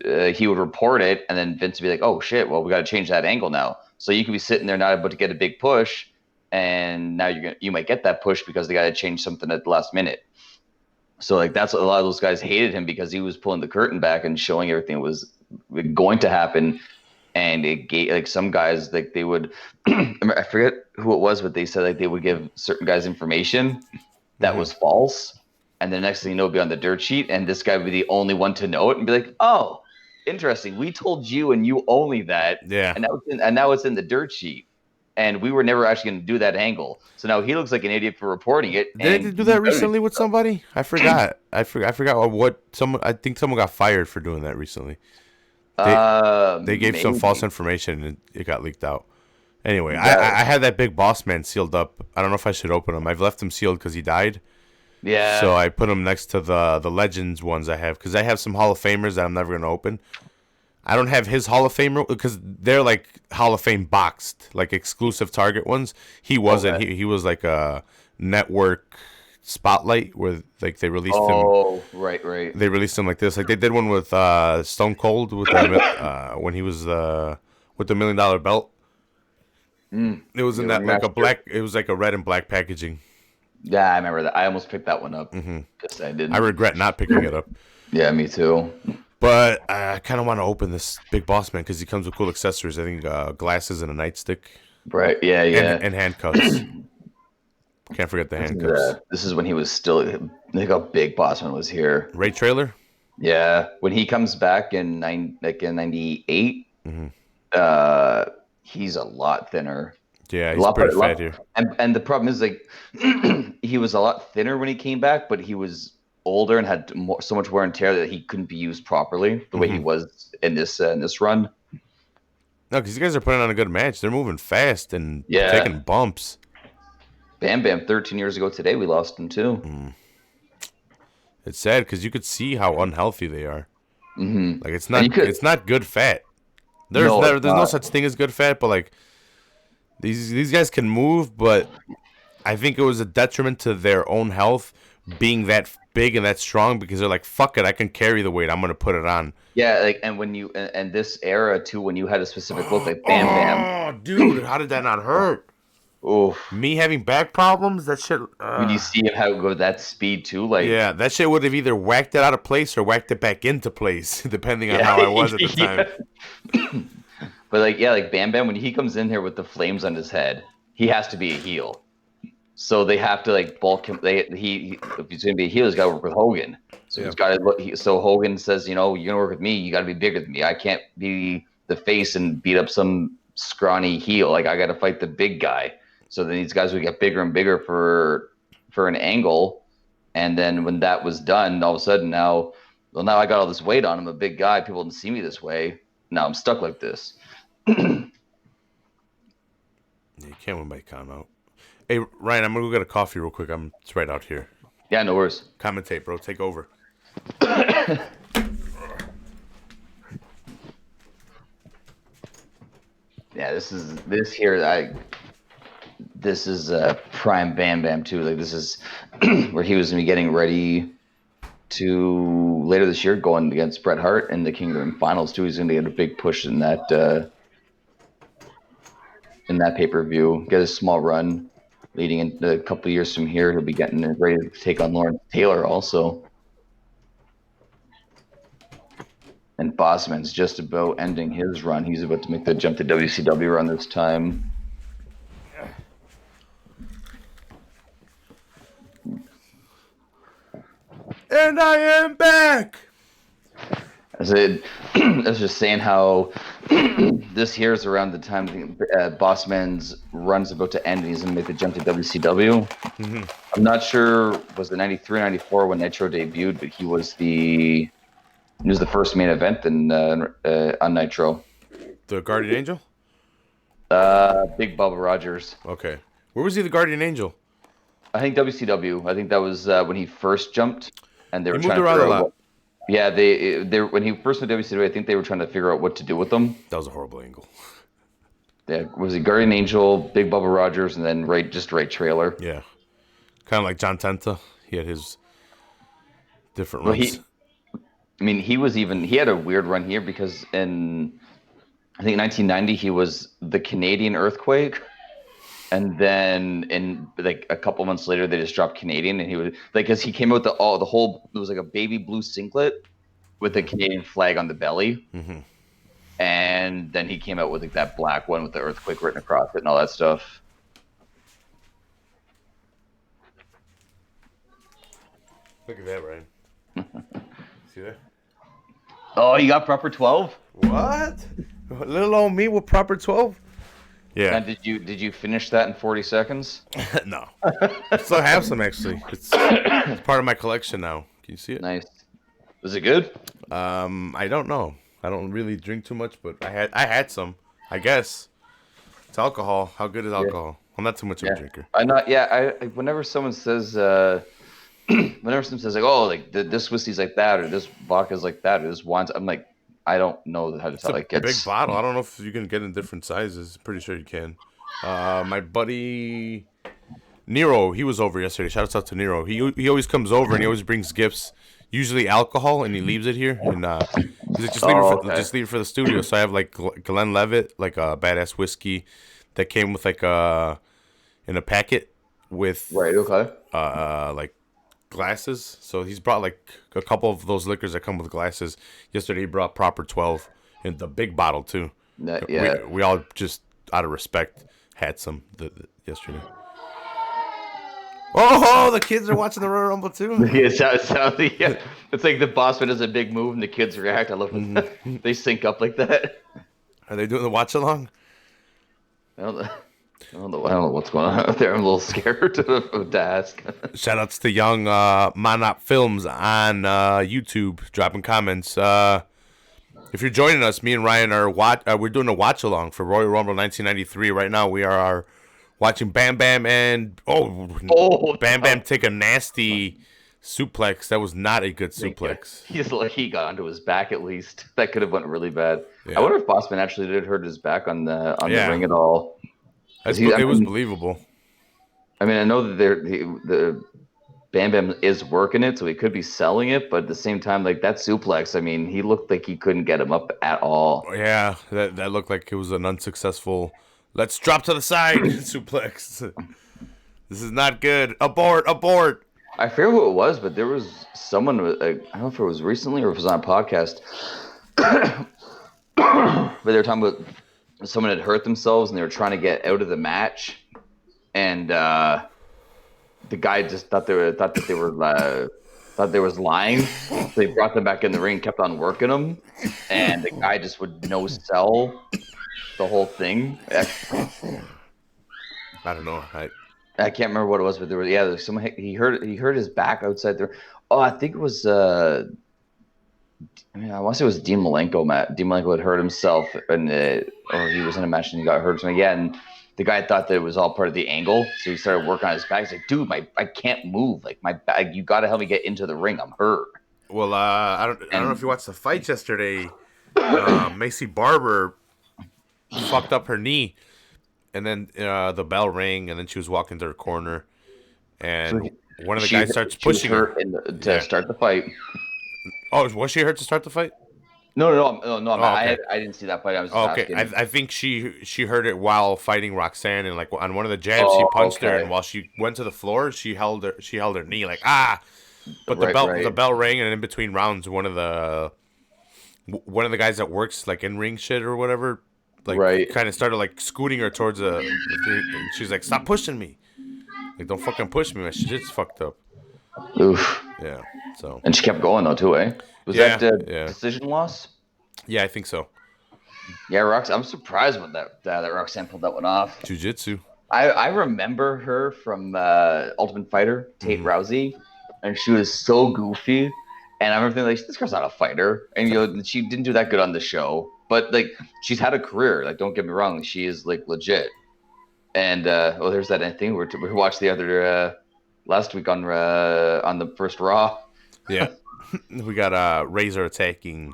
he would report it, and then Vince would be like, "Oh shit, well we got to change that angle now." So you could be sitting there not able to get a big push, and now you might get that push because they got to change something at the last minute. So like that's what a lot of those guys hated him because he was pulling the curtain back and showing everything that was going to happen. And it gave like some guys like they would I forget who it was, but they said like they would give certain guys information that Hmm. was false, and the next thing you know, it'd be on the dirt sheet, and this guy would be the only one to know it and be like, "Oh, interesting. We told you, and you only that, Yeah. and now it's in the dirt sheet, and we were never actually going to do that angle. So now he looks like an idiot for reporting it, Did they and do he's that better than recently with somebody? I forgot. I forgot what someone. I think someone got fired for doing that recently. They they gave some false maybe, information and it got leaked out. Anyway, yeah, I had that big boss man sealed up. I don't know if I should open him. I've left him sealed because he died. So yeah. I put him next to the Legends ones I have because I have some Hall of Famers that I'm never gonna open. I don't have his Hall of Famer because they're like Hall of Fame boxed, like exclusive Target ones. He wasn't. Okay. He was like a network spotlight where like Oh, right, right. they released him like this. Like they did one with Stone Cold with when he was with the $1 million belt. It was The in that like a remaster. black. It was like a red and black packaging. Yeah, I remember that. I almost picked that one up because I I didn't. regret not picking it up, Yeah, me too. but I kind of want to open this big boss man because he comes with cool accessories. I think glasses and a nightstick Right. Yeah, yeah. and handcuffs. Can't forget the handcuffs. This is when he was still. Look how big Bossman was here. Ray trailer. Yeah, when he comes back in '98, Hmm. uh, he's a lot thinner. Yeah, A he's lot, pretty a fat lot, here. and the problem is like he was a lot thinner when he came back, but he was older and had so much wear and tear that he couldn't be used properly the way he was in this run. No, because you guys are putting on a good match. They're moving fast and Yeah. taking bumps. Bam Bam, 13 years ago today, we lost him too. It's sad because you could see how unhealthy they are. Mm-hmm. Like And it's not good fat. no, it's There's no not. such thing as good fat, but like these guys can move, but I think it was a detriment to their own health being that big and that strong because they're like, fuck it, I can carry the weight. I'm gonna put it on. Yeah, like, and when you and this era too, when you had a specific look like Bam Bam, Oh, dude, how did that not hurt? oof. Me having back problems, that shit. When you see him how go that speed too, like Yeah, that shit would have either whacked it out of place or whacked it back into place, depending on yeah, how I was at the time. yeah. But like yeah, like Bam Bam when he comes in here with the flames on his head, he has to be a heel. So they have to like bulk him. If he's gonna be a heel, he's got to work with Hogan. So he's got to look. So Hogan says, you know, you're gonna work with me. You got to be bigger than me. I can't be the face and beat up some scrawny heel. Like I got to fight the big guy. So then these guys would get bigger and bigger for an angle. And then when that was done, all of a sudden now I got all this weight on. I'm a big guy. People didn't see me this way. Now I'm stuck like this. Yeah, you can't win by count out. Hey, Ryan, I'm going to go get a coffee real quick. It's right out here. Yeah, no worries. Commentate, bro. Take over. Yeah, this is prime Bam Bam too. Like this is where he was gonna be getting ready to later this year going against Bret Hart in the Kingdom Finals too. He's gonna get a big push in that pay-per-view. Get a small run leading into a couple of years from here. He'll be getting ready to take on Lawrence Taylor also. And Bossman's just about ending his run. He's about to make the jump to WCW run this time. And I am back! I was just saying how this here is around the time Bossman's run's about to end and he's going to make the jump to WCW. Mm-hmm. I'm not sure, was it 93 or 94 when Nitro debuted, but he was the first main event on Nitro. The Guardian Angel? Big Bubba Rogers. Okay. Where was he the Guardian Angel? I think WCW. I think that was when he first jumped. And they were trying to figure figure out out they when he first went to WCW, I think they were trying to figure out what to do with them. That was a horrible angle. Yeah, was it Guardian Angel, Big Bubba Rogers, and then right trailer? Yeah, kind of like John Tenta. He had his different runs. He had a weird run here because in I think 1990 he was the Canadian Earthquake. And then, in like a couple months later, they just dropped Canadian, and he was like, because he came out with the whole. It was like a baby blue singlet with the Canadian flag on the belly, and then he came out with like that black one with the earthquake written across it and all that stuff. Look at that, Ryan. See that? Oh, you got proper 12? What? Little old me with proper 12? Yeah. And did you finish that in 40 seconds? No. I still have some actually. It's part of my collection now. Can you see it? Nice. Was it good? I don't know. I don't really drink too much, but I had some. I guess it's alcohol. How good is alcohol? Yeah. I'm not too much of a drinker. I'm not. Yeah. Whenever someone says like, oh, like this whiskey's like that, or this vodka's like that, or this wine's, I'm like, I don't know how to tell. It's a big bottle. I don't know if you can get in different sizes. Pretty sure you can. My buddy Nero, he was over yesterday. Shout out to Nero. He always comes over and he always brings gifts. Usually alcohol, and he leaves it here. And he's like, just leave it for the studio. So I have like Glenlivet, like a badass whiskey that came with like in a packet with like glasses. So he's brought like a couple of those liquors that come with glasses. Yesterday he brought proper 12 in the big bottle too. Yeah. We all just out of respect had some yesterday. Oh, the kids are watching the Royal Rumble too. Yeah, it's like the bossman does a big move and the kids react. I love when they sync up like that. Are they doing the watch along? Well, I don't know what's going on out there. I'm a little scared to ask. Shout outs to young Monop Films on YouTube, dropping comments. If you're joining us, me and Ryan are we're doing a watch along for Royal Rumble 1993. Right now, we are watching Bam Bam and Bam Bam take a nasty suplex. That was not a good suplex. He's like he got onto his back at least. That could have went really bad. Yeah. I wonder if Bossman actually did hurt his back on the ring at all. It was believable. I mean, I know that the Bam Bam is working it, so he could be selling it, but at the same time, like that suplex, I mean, he looked like he couldn't get him up at all. Yeah, that looked like it was an unsuccessful. Let's drop to the side suplex. This is not good. Abort! I forget who it was, but there was someone. I don't know if it was recently or if it was on a podcast, but they were talking about someone had hurt themselves and they were trying to get out of the match, and the guy just thought they was lying. So they brought them back in the ring, kept on working them, and the guy just would no sell the whole thing. I don't know. I can't remember what it was, but there was someone he hurt his back outside there. Oh, I think it was I want to say it was Dean Malenko. Dean Malenko had hurt himself, or he was in a match and he got hurt or something. Yeah, and the guy thought that it was all part of the angle, so he started working on his back. He's like, "Dude, I can't move. Like my back, you got to help me get into the ring. I'm hurt." Well, I don't know if you watched the fight yesterday. Macy Barber fucked up her knee, and then the bell rang, and then she was walking to her corner, and one of the guys starts pushing her to start the fight. Oh, was she hurt to start the fight? No. Okay. I didn't see that fight. I was just asking. I think she heard it while fighting Roxanne, and like on one of the jabs, she punched her, and while she went to the floor, she held her knee like But the bell rang, and in between rounds, one of the guys that works like in ring shit or whatever, like kind of started like scooting her towards and she's like, "Stop pushing me! Like don't fucking push me! My shit's fucked up." Oof. Yeah. So. And she kept going though too, eh? Was that a decision loss? Yeah, I think so. Yeah, I'm surprised with that Roxanne pulled that one off. Jiu-jitsu. I remember her from Ultimate Fighter, Tate Rousey, and she was so goofy. And I remember thinking, like, this girl's not a fighter. And she didn't do that good on the show. But like, she's had a career. Like, don't get me wrong, she is like legit. And there's that thing we watched the other last week on the first Raw. Yeah, we got Razor attacking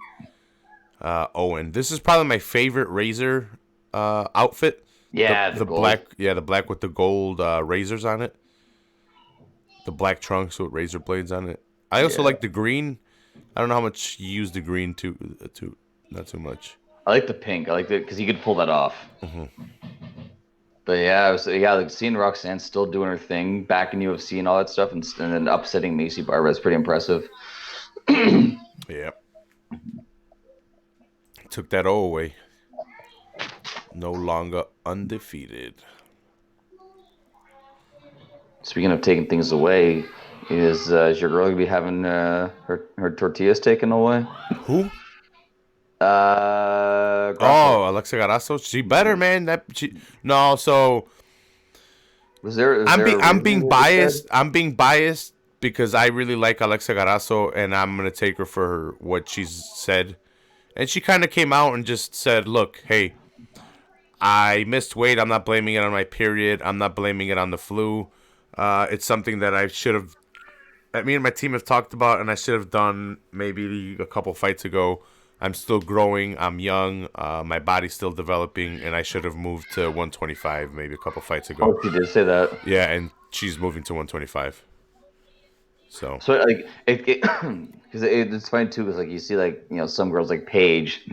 Owen. This is probably my favorite Razor outfit. Yeah, the black. Yeah, the black with the gold razors on it. The black trunks with razor blades on it. I also like the green. I don't know how much you use the green to not too much. I like the pink. I like it because you could pull that off. Mm-hmm. But like seeing Roxanne still doing her thing back in UFC and all that stuff, and then upsetting Macy Barber is pretty impressive. Yeah. Took that O away. No longer undefeated. Speaking of taking things away, is your girl gonna be having her tortillas taken away? Who? Alexa Garasso. She better, man. So I'm being biased. I'm being biased because I really like Alexa Garasso, and I'm gonna take her for what she's said. And she kind of came out and just said, "Look, hey, I missed weight. I'm not blaming it on my period. I'm not blaming it on the flu. It's something that I should have. That me and my team have talked about, and I should have done maybe a couple fights ago. I'm still growing. I'm young. My body's still developing, and I should have moved to 125 maybe a couple fights ago." Oh, she did say that. Yeah, and she's moving to 125. So like because it's funny too, because like you see like some girls like Paige,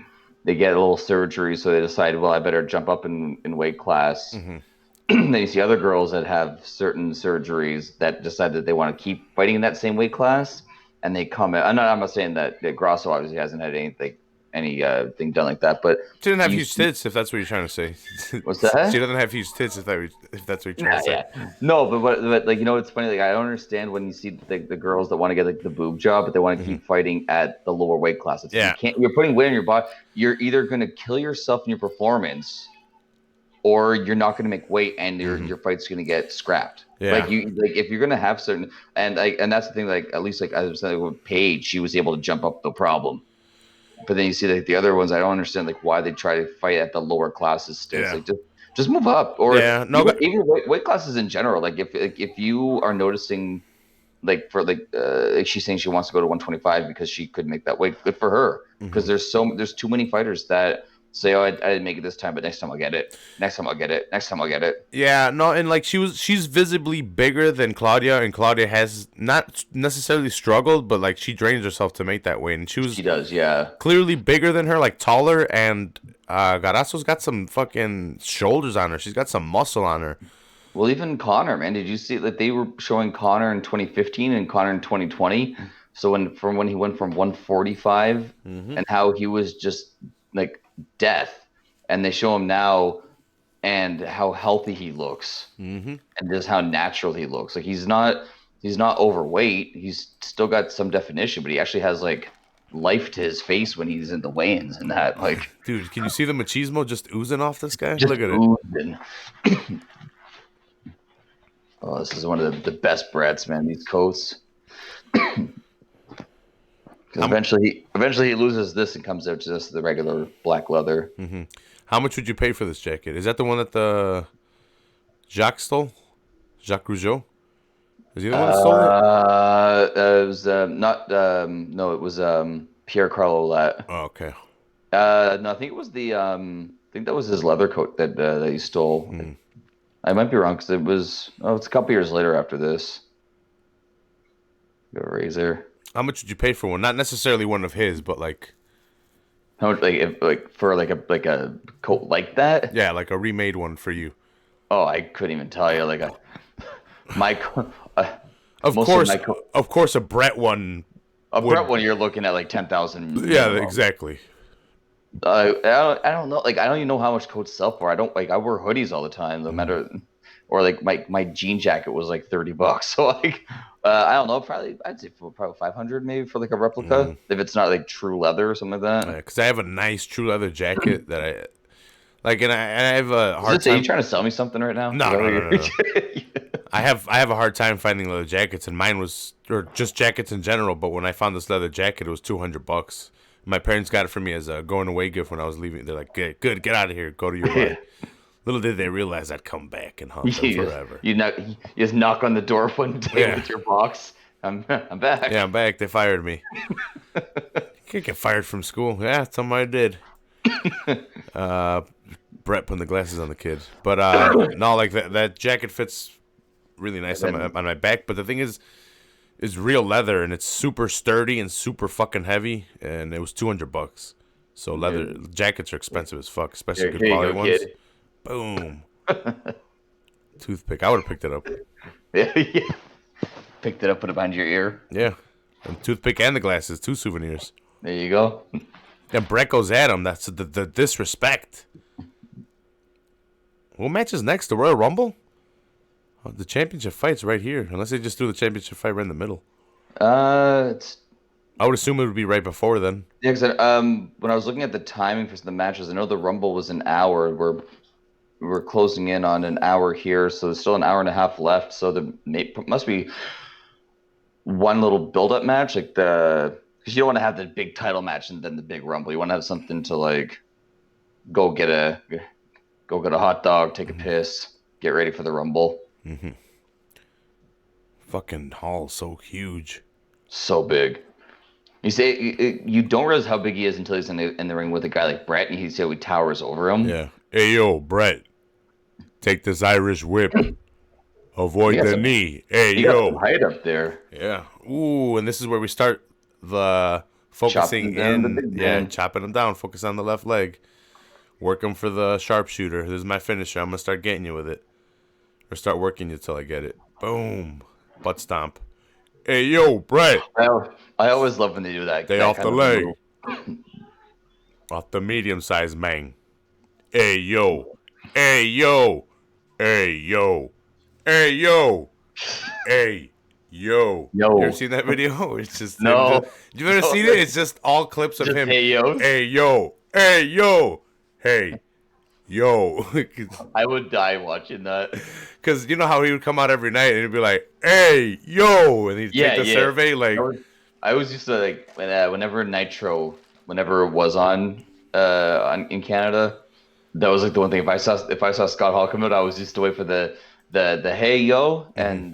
they get a little surgery, so they decide, well, I better jump up in weight class. Mm-hmm. Then you see other girls that have certain surgeries that decide that they want to keep fighting in that same weight class. And they come in. I'm not saying that Grasso obviously hasn't had anything done like that, but she doesn't have huge tits. If that's what you're trying to say. What's that? She doesn't have huge tits. If that's what you're trying to say. Yeah. No, but like it's funny. Like I don't understand when you see the girls that want to get like the boob job, but they want to keep fighting at the lower weight classes. Yeah. You're putting weight on your body. You're either going to kill yourself in your performance, or you're not going to make weight, and your fight's going to get scrapped. Yeah. Like if you're going to have certain, and that's the thing. Like at least like I was saying with Paige, she was able to jump up, no problem. But then you see like the other ones, I don't understand like why they try to fight at the lower classes still. It's Yeah. like just move up, or Yeah, no, even weight classes in general. Like if you are noticing like for like she's saying she wants to go to 125 because she could make that weight, good for her, because there's too many fighters that say, oh, I didn't make it this time, but next time I'll get it, next time I'll get it, next time I'll get it. Yeah, no, and like she's visibly bigger than Claudia, and Claudia has not necessarily struggled, but like she drains herself to make that weight, and she does, yeah, clearly bigger than her, like taller, and Garasso's got some fucking shoulders on her. She's got some muscle on her. Well, even Connor, man, did you see that they were showing Connor in 2015 and Connor in 2020? So when he went from 145 and how he was just like death, and they show him now and how healthy he looks, and just how natural he looks. Like he's not overweight. He's still got some definition, but he actually has like life to his face when he's in the weigh-ins and that. Like, dude, can you see the machismo just oozing off this guy? Just look at oozing. Oh, this is one of the best breads, man. These coats. Eventually he loses this and comes out to just the regular black leather. How much would you pay for this jacket? Is that the one that the Jacques stole? Jacques Rougeau? Is he the one that stole it? It was not. No, it was Pierre Carlo Lat. Oh, okay. No, I think it was the. I think that was his leather coat that he stole. I might be wrong because it was. Oh, it's a couple years later after this. Go razor. How much would you pay for one? Not necessarily one of his, but like. How much, for a coat like that? Yeah, like a remade one for you. Oh, I couldn't even tell you. Like of course, a Brett one. Brett one, you're looking at like 10,000. Yeah, exactly. I don't know. Like I don't even know how much coats sell for. I wear hoodies all the time, no matter. Or like my jean jacket was like $30. So like. I don't know. I'd say probably 500 maybe for like a replica if it's not like true leather or something like that. Because I have a nice true leather jacket that I like, and I have a hard time. Are you trying to sell me something right now? No. I have a hard time finding leather jackets, and mine was, or just jackets in general. But when I found this leather jacket, it was $200. My parents got it for me as a going away gift when I was leaving. They're like, "Good, get out of here, go to your way." Little did they realize I'd come back and haunt them forever. You just knock on the door one day with your box. I'm back. Yeah, I'm back. They fired me. You can't get fired from school. Yeah, something I did. Brett putting the glasses on the kid. But no, like that jacket fits really nice on my back. But the thing is, it's real leather, and it's super sturdy and super fucking heavy. And it was $200. So leather jackets are expensive as fuck, especially good quality ones. Kid. Boom. Toothpick. I would have picked it up. Yeah. Picked it up, put it behind your ear. Yeah. And toothpick and the glasses. 2 souvenirs. There you go. And Brett goes at him. That's the disrespect. What match is next? The Royal Rumble? Oh, the championship fight's right here. Unless they just do the championship fight right in the middle. I would assume it would be right before then. Yeah, because when I was looking at the timing for the matches, I know the Rumble was an hour. We're closing in on an hour here, so there's still an hour and a half left. So there must be one little build-up match, like because you don't want to have the big title match and then the big Rumble. You want to have something to like go get a hot dog, take a piss, get ready for the Rumble. Fucking hall so huge, so big. You say you don't realize how big he is until he's in the ring with a guy like Brett, and he towers over him. Yeah. Hey yo, Brett. Take this Irish whip. Avoid the knee. Hey, yo. Got height up there. Yeah. Ooh, and this is where we start the focusing in. Chopping them down. Focus on the left leg. Work them for the sharpshooter. This is my finisher. I'm going to start getting you with it. Or start working you till I get it. Boom. Butt stomp. Hey, yo, Brett. I always love when they do that. They off the leg. Off the medium-sized man. Hey, yo. Hey, yo. Hey, yo. Hey, yo. Hey, yo. You ever seen that video? It's just no. You ever seen it? It's just all clips of him. Hey, yo. Hey, yo. Hey, yo. Hey, yo. I would die watching that. Because you know how he would come out every night and he'd be like, hey, yo. And he'd take Yeah, the yeah. survey. I Like, was, I was used to like whenever Nitro, whenever it was in Canada, that was like the one thing. If I saw Scott Hall come out, I was used to wait for the hey yo and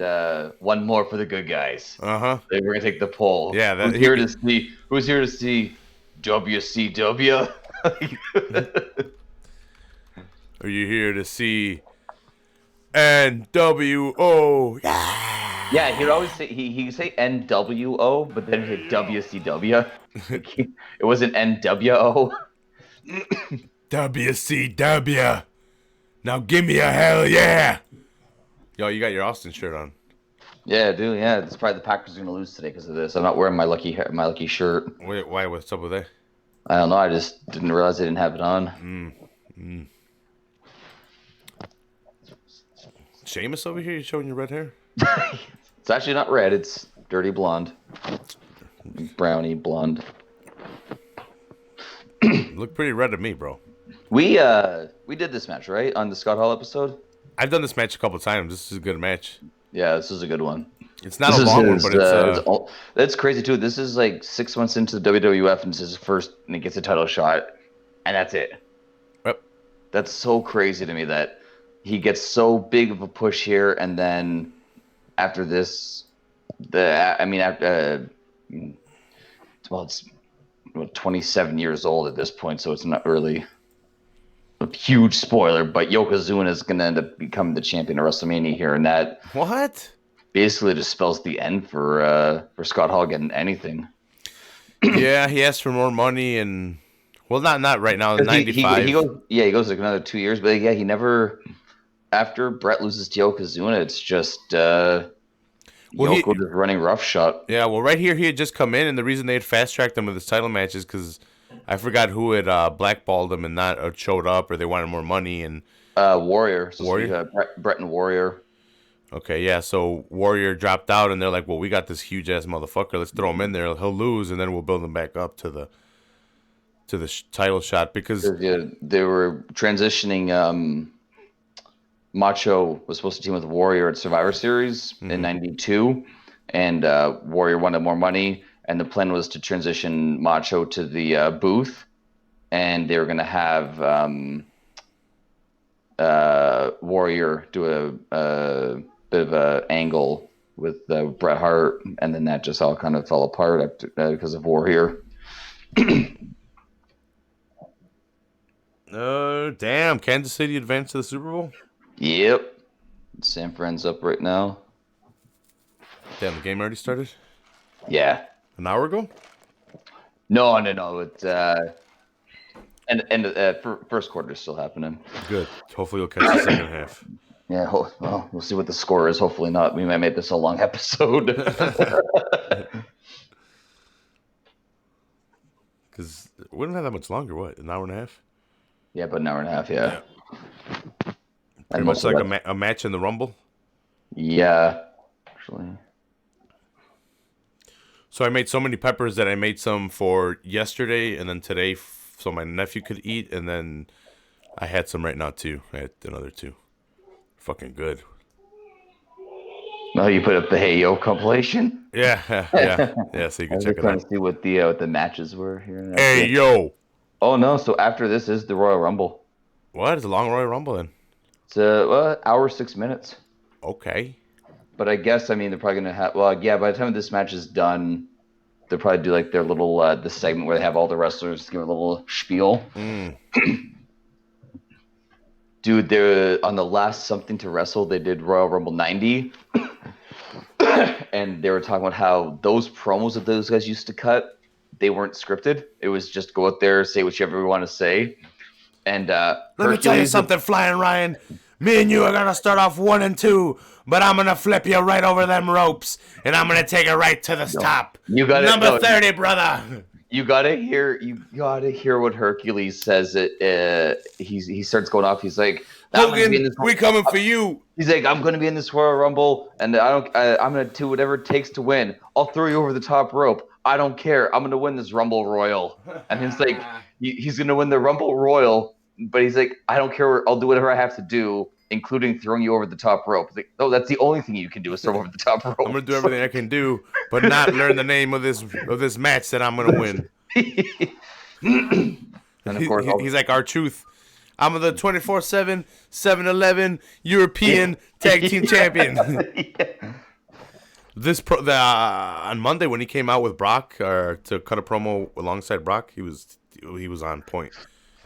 one more for the good guys. uh huh. They were gonna take the poll. Yeah, that Who's he here could. to see? Who's here to see WCW? Are you here to see NWO? Yeah. Yeah, he'd always say he'd say NWO, but then he'd WCW. Like, it wasn't NWO. WCW. Now give me a hell yeah. Yo, you got your Austin shirt on. Yeah, dude. Yeah, it's probably the Packers are gonna lose today because of this. I'm not wearing my lucky shirt. Wait, why? What's up with that? I don't know. I just didn't realize I didn't have it on. Seamus over here? You showing your red hair? It's actually not red. It's dirty blonde, brownie blonde. You look pretty red to me, bro. We did this match right on the Scott Hall episode. I've done this match a couple times. This is a good match. Yeah, this is a good one. It's not a long one, but it's that's crazy too. This is like 6 months into the WWF, and this is his first, and he gets a title shot, and that's it. Yep. That's so crazy to me that he gets so big of a push here, and then after this, after it's 27 years old at this point, so it's not really a huge spoiler. But Yokozuna is going to end up becoming the champion of WrestleMania here, and that what? Basically just spells the end for Scott Hall getting anything. Yeah, he asked for more money and not right now. 95. He goes like another 2 years, but yeah, he never. After Brett loses to Yokozuna, it's just Yoko just running roughshod. Yeah, well, right here he had just come in, and the reason they had fast tracked him with his title match is because I forgot who had blackballed him and not showed up, or they wanted more money and Warrior. So Warrior, Brett and Warrior. Okay, yeah, so Warrior dropped out, and they're like, well, we got this huge-ass motherfucker. Let's throw him in there. He'll lose, and then we'll build him back up to the title shot because... Yeah, they were transitioning... Macho was supposed to team with Warrior at Survivor Series in '92, and Warrior wanted more money, and the plan was to transition Macho to the booth, and they were going to have Warrior do a bit of a angle with Bret Hart, and then that just all kind of fell apart because of Warrior. Damn! Kansas City advanced to the Super Bowl. Yep, San Fran's up right now. Damn, the game already started. Yeah, an hour ago. No. It's first quarter is still happening. Good. Hopefully, you'll catch the second half. Yeah, well, we'll see what the score is. Hopefully not. We might make this a long episode. Because we don't have that much longer. What, an hour and a half? Yeah, but an hour and a half, yeah. Pretty much like a match in the Rumble? Yeah, actually. So I made so many peppers that I made some for yesterday and then today so my nephew could eat, and then I had some right now too. I had another 2. Fucking good. Oh, you put up the Hey Yo compilation? Yeah, so you can check it out. I was trying to see what the matches were here. Hey Yo! Oh no, so after this is the Royal Rumble. What? It's a long Royal Rumble then? It's hour 6 minutes. Okay. But I guess, they're probably going to have... Well, yeah, by the time this match is done, they'll probably do like their little... the segment where they have all the wrestlers give a little spiel. Dude, they're on the last Something to Wrestle, they did Royal Rumble 90. And they were talking about how those promos that those guys used to cut, they weren't scripted. It was just go out there, say whatever you want to say. And let me tell you something, Flyin Ryan. Me and you are gonna start off 1 and 2, but I'm gonna flip you right over them ropes, and I'm gonna take it right to the top. You got number 30, brother. You gotta hear what Hercules says. He starts going off. He's like, Hogan, we coming for you. He's like, I'm gonna be in this Royal Rumble, and I'm gonna do whatever it takes to win. I'll throw you over the top rope. I don't care. I'm gonna win this Rumble Royal. And he's like, he's gonna win the Rumble Royal but he's like, I don't care. I'll do whatever I have to do, including throwing you over the top rope. It's like, oh, that's the only thing you can do is throw over the top rope. I'm gonna do everything I can do, but not learn the name of this match that I'm gonna win. And of course, He's like R-Truth. I'm the 24/7 7-Eleven European Tag Team Champion. yeah. On Monday when he came out with Brock to cut a promo alongside Brock, he was on point.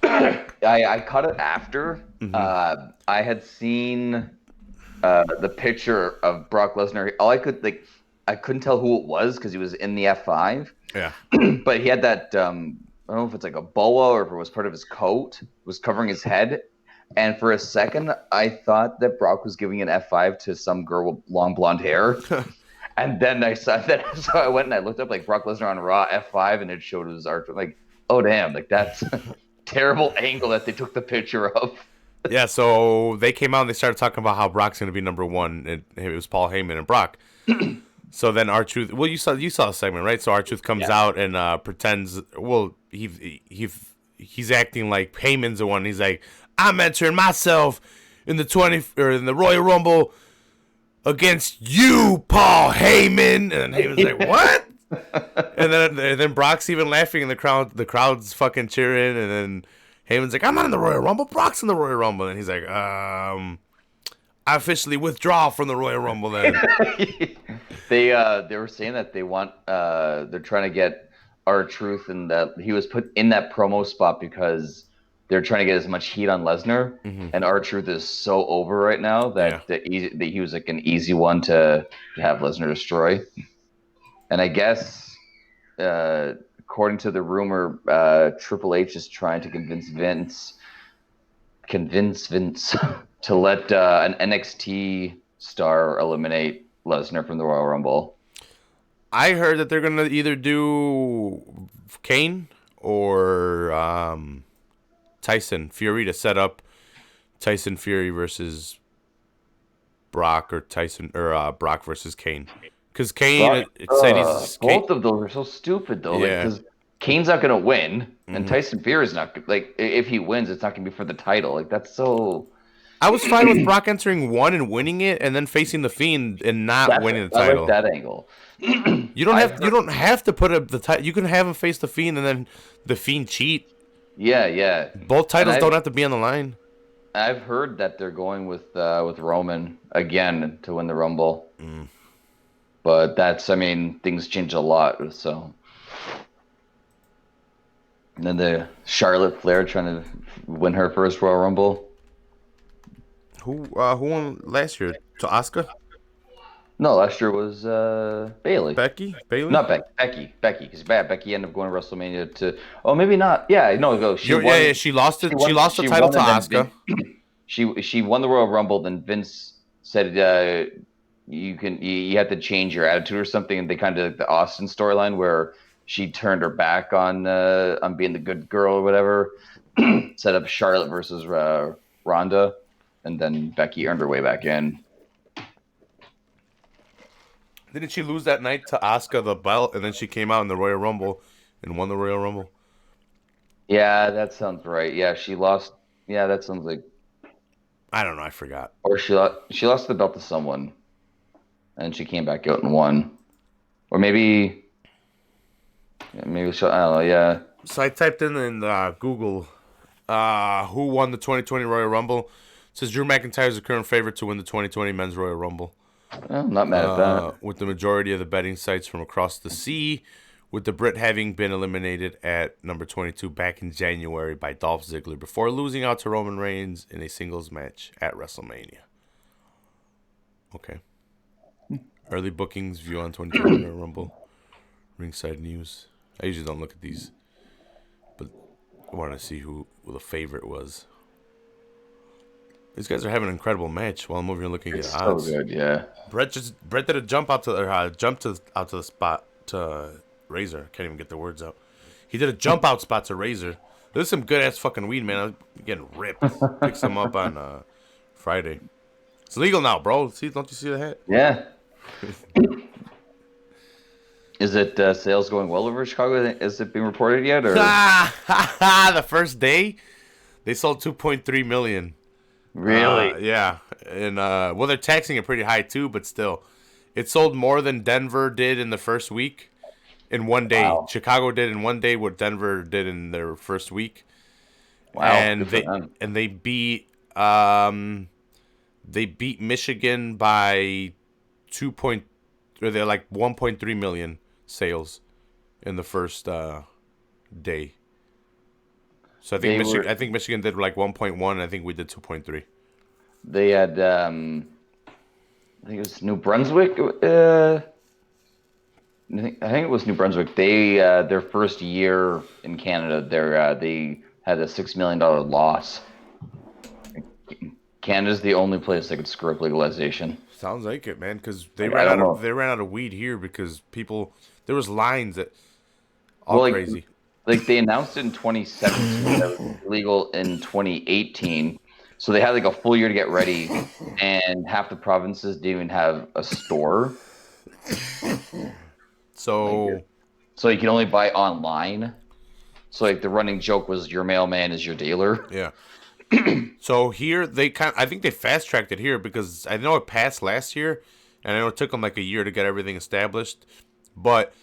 I cut it after. I had seen the picture of Brock Lesnar. All I couldn't tell who it was because he was in the F5. Yeah. But he had that, I don't know if it's like a boa or if it was part of his coat, was covering his head. And for a second, I thought that Brock was giving an F5 to some girl with long blonde hair. And then I saw that, so I went and I looked up like Brock Lesnar on Raw F5, and it showed his art. Like, oh damn, like that's a terrible angle that they took the picture of. Yeah, so they came out and they started talking about how Brock's going to be number one, and it was Paul Heyman and Brock. So then R-Truth, well, you saw the segment, right? So R-Truth comes out and pretends, well, he's acting like Heyman's the one. He's like, I'm entering myself in the Royal Rumble against you, Paul Heyman. And Heyman's like, what? and then Brock's even laughing, and the crowd's fucking cheering, and then Heyman's like, I'm not in the Royal Rumble. Brock's in the Royal Rumble. And he's like, I officially withdraw from the Royal Rumble then. They were saying that they want they're trying to get R-Truth, and that he was put in that promo spot because they're trying to get as much heat on Lesnar, and R-Truth is so over right now that he was like an easy one to have Lesnar destroy. And I guess according to the rumor, Triple H is trying to convince Vince to let an NXT star eliminate Lesnar from the Royal Rumble. I heard that they're going to either do Kane or Tyson Fury to set up Tyson Fury versus Brock, or Brock versus Kane. Because Kane, both of those are so stupid though. Yeah. Because Kane's not gonna win, and Tyson Fury's not like, if he wins, it's not gonna be for the title. Like, that's so. I was fine with Brock entering one and winning it, and then facing the Fiend and not winning the title. I like that angle. You don't have to put the title. You can have him face the Fiend and then the Fiend cheat. Yeah. Both titles don't have to be on the line. I've heard that they're going with Roman again to win the Rumble. But things change a lot. So, and then the Charlotte Flair trying to win her first Royal Rumble. Who won last year? To Asuka? No, last year was Bayley. Bayley? Not Becky. Because Becky ended up going to WrestleMania to. Oh, maybe not. Yeah, no, go. She lost it. She lost the title to Asuka. She won the Royal Rumble. Then Vince said, you have to change your attitude or something, and they kind of, like the Austin storyline where she turned her back on being the good girl or whatever. Set up Charlotte versus Ronda, and then Becky earned her way back in. Didn't she lose that night to Asuka the belt, and then she came out in the Royal Rumble and won the Royal Rumble? Yeah, that sounds right. Yeah, she lost. Yeah, that sounds like. I don't know. I forgot. Or she lost the belt to someone, and she came back out and won. Or maybe she. I don't know. Yeah. So I typed in Google, who won the 2020 Royal Rumble. It says Drew McIntyre is the current favorite to win the 2020 Men's Royal Rumble. I'm not mad at that. With the majority of the betting sites from across the sea, with the Brit having been eliminated at number 22 back in January by Dolph Ziggler before losing out to Roman Reigns in a singles match at WrestleMania. Okay. Early bookings, view on 2020 Royal Rumble, ringside news. I usually don't look at these, but I want to see who the favorite was. These guys are having an incredible match while I'm over here looking at odds. So good, yeah. Brett did a jump out to the spot to Razor. Can't even get the words out. He did a jump out spot to Razor. There's some good ass fucking weed, man. I'm getting ripped. Pick some up on Friday. It's legal now, bro. See, don't you see the hat? Yeah. Is it sales going well over Chicago? Is it being reported yet? Or the first day, They sold 2.3 million. Really? Yeah, and well, they're taxing it pretty high too, but still, it sold more than Denver did in the first week in one day. Wow. Chicago did in one day what Denver did in their first week, Wow. and Good for them. they um they beat Michigan by 2 point, or they're like 1.3 million sales in the first day. So They were. I think Michigan did like 1.1. I think we did 2.3. They had. I think it was New Brunswick. I think it was New Brunswick. They their first year in Canada, they had a $6 million loss. Canada's the only place that could screw up legalization. Sounds like it, man. Because Like I don't know. they ran out of weed here because people there was lines that all Well, crazy. like they announced it in 2017 that it was legal in 2018. So they had like a full year to get ready, and half the provinces didn't even have a store. Like, So so you can only buy online. So like the running joke was your mailman is your dealer. yeah. So here I think they fast tracked it here because I know it passed last year, and I know it took them like a year to get everything established, but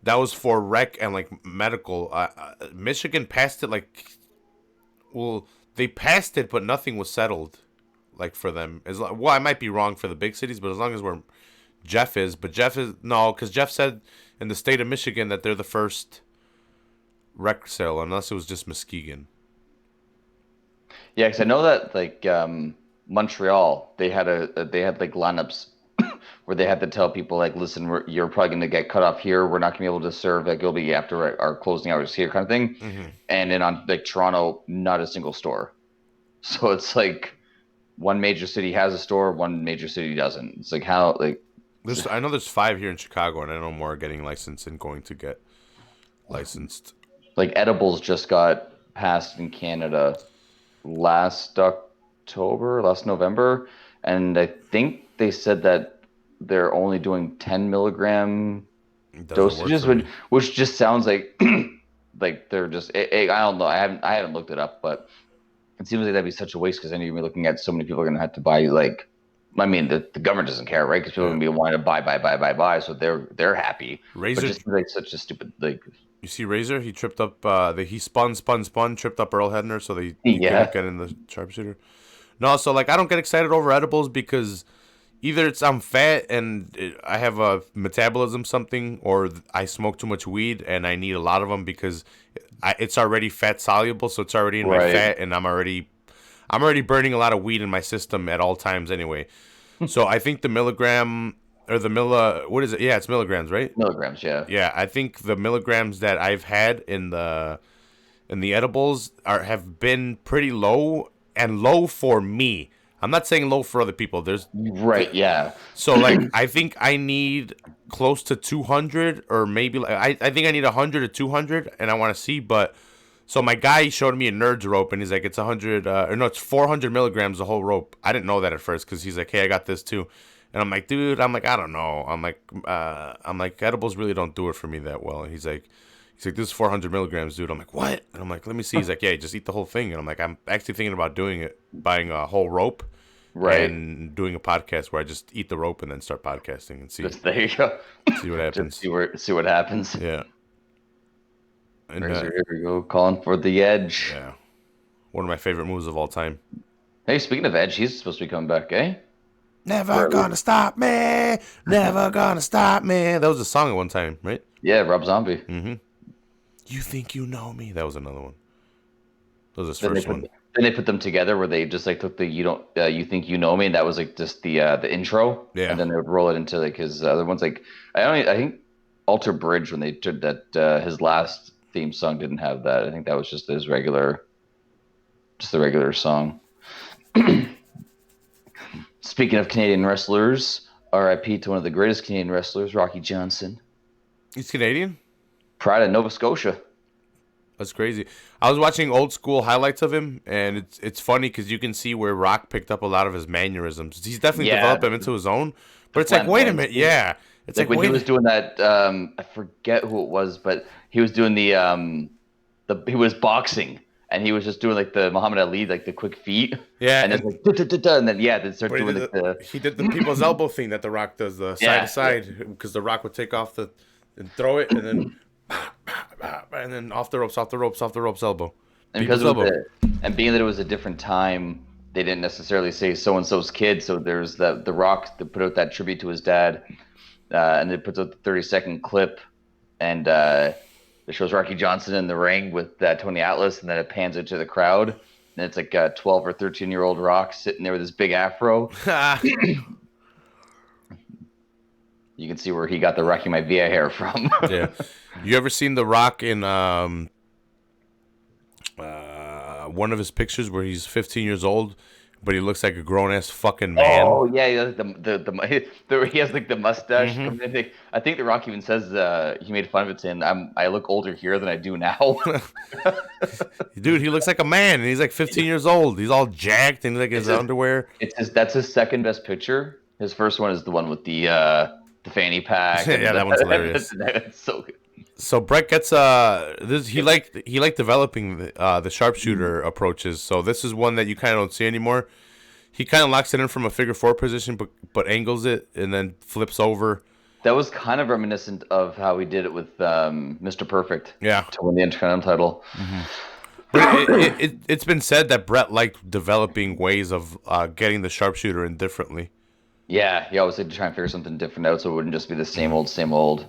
that was for rec and like medical. Michigan passed it like, well, they passed it, but nothing was settled, like for them. Well, I might be wrong for the big cities, but as long as we're Jeff is, but Jeff is no, because Jeff said in the state of Michigan that they're the first rec sale, unless it was just Muskegon. Yeah, because I know that like Montreal, they had like lineups where they had to tell people like, listen, you're probably going to get cut off here. We're not going to be able to serve. Like you'll be after our closing hours here, kind of thing. Mm-hmm. And then on like Toronto, not a single store. So it's like one major city has a store, one major city doesn't. It's like how like I know there's 5 here in Chicago, and I know more are getting licensed and going to get licensed. like edibles just got passed in Canada last November, and I think they said that they're only doing 10 milligram It doesn't work dosages, for me. which just sounds like like they're just I don't know. I haven't looked it up, but it seems like that'd be such a waste because then you're gonna be looking at so many people are gonna have to buy like. I mean, the government doesn't care, right? Because people are Yeah. gonna be wanting to buy, so they're happy. But Razor, just like such a stupid like you see Razor? He tripped up. He spun, tripped up Earl Hebner, so he couldn't yeah. get in the sharpshooter. No, so like I don't get excited over edibles because either it's I'm fat and I have a metabolism something, or I smoke too much weed and I need a lot of them because it's already fat soluble, so it's already in my Right. fat, and I'm already burning a lot of weed in my system at all times anyway. So I think the milligram or the what is it? Yeah, it's milligrams, right? Milligrams, yeah. Yeah, I think the milligrams that I've had in the edibles have been pretty low, and low for me. I'm not saying low for other people. Right, yeah. So like I think I need close to 200, or maybe like I think I need 100 to 200, and I want to see. But so my guy showed me a nerd's rope, and he's like, it's 100 or no, it's 400 milligrams the whole rope. I didn't know that at first because he's like, hey, I got this too. And I'm like, dude, I don't know. I'm like, edibles really don't do it for me that well. And he's like, this is 400 milligrams, dude. I'm like, what? And I'm like, let me see. He's like, yeah, just eat the whole thing. And I'm like, I'm actually thinking about doing it, buying a whole rope, Right. and doing a podcast where I just eat the rope and then start podcasting and Just there you go. see what Just happens. see what happens. Yeah. And Razor, here we go, calling for the edge. yeah, one of my favorite moves of all time. Hey, speaking of edge, he's supposed to be coming back, eh? Never gonna stop me. Never gonna stop me. That was a song at one time, right? Yeah, Rob Zombie. Mm-hmm. You think you know me? That was another one. That was his Then first one. then they put them together where they just like took the you don't you think you know me, and that was like just the intro. Yeah. And then they would roll it into like his other ones. Like I think Alter Bridge, when they did that his last theme song didn't have that. I think that was just his regular, just the regular song. Speaking of Canadian wrestlers, R.I.P. to one of the greatest Canadian wrestlers, Rocky Johnson. He's Canadian? Pride of Nova Scotia. That's crazy. I was watching old school highlights of him, and it's funny because you can see where Rock picked up a lot of his mannerisms. He's definitely developed them into his own. But it's like, wait a minute, yeah. It's like when he was doing that, I forget who it was, but he was doing he was boxing, and he was just doing like the Muhammad Ali, like the quick feet, Yeah, and it's like da, da, da, da, and then they start but doing like the he did the people's elbow thing that The Rock does, the side to yeah, yeah. side, because The Rock would take off and throw it, and then off the ropes, off the ropes, off the ropes, elbow, And because people's it was elbow. and being that it was a different time, they didn't necessarily say so and so's kid. So there's the Rock that put out that tribute to his dad, and it puts out the 30-second clip, and it shows Rocky Johnson in the ring with Tony Atlas, and then it pans it to the crowd, and it's like a 12 or 13-year-old Rock sitting there with his big afro. You can see where he got the Rocky Maivia hair from. Yeah, you ever seen The Rock in one of his pictures where he's 15 years old, but he looks like a grown ass fucking man? Oh yeah, yeah, he has like the mustache coming in. I think The Rock even says he made fun of it saying I look older here than I do now. Dude, he looks like a man, and he's like 15 years old. He's all jacked and like his underwear. That's his second best picture. His first one is the one with the fanny pack. Yeah, that one's hilarious. That's so good. So Brett gets he liked developing the sharpshooter approaches. So this is one that you kind of don't see anymore. He kind of locks it in from a figure four position, but angles it and then flips over. That was kind of reminiscent of how he did it with Mr. Perfect. Yeah, to win the Intercontinental title. But it's been said that Brett liked developing ways of getting the sharpshooter in differently. Yeah, he always had to try and figure something different out so it wouldn't just be the same old, same old.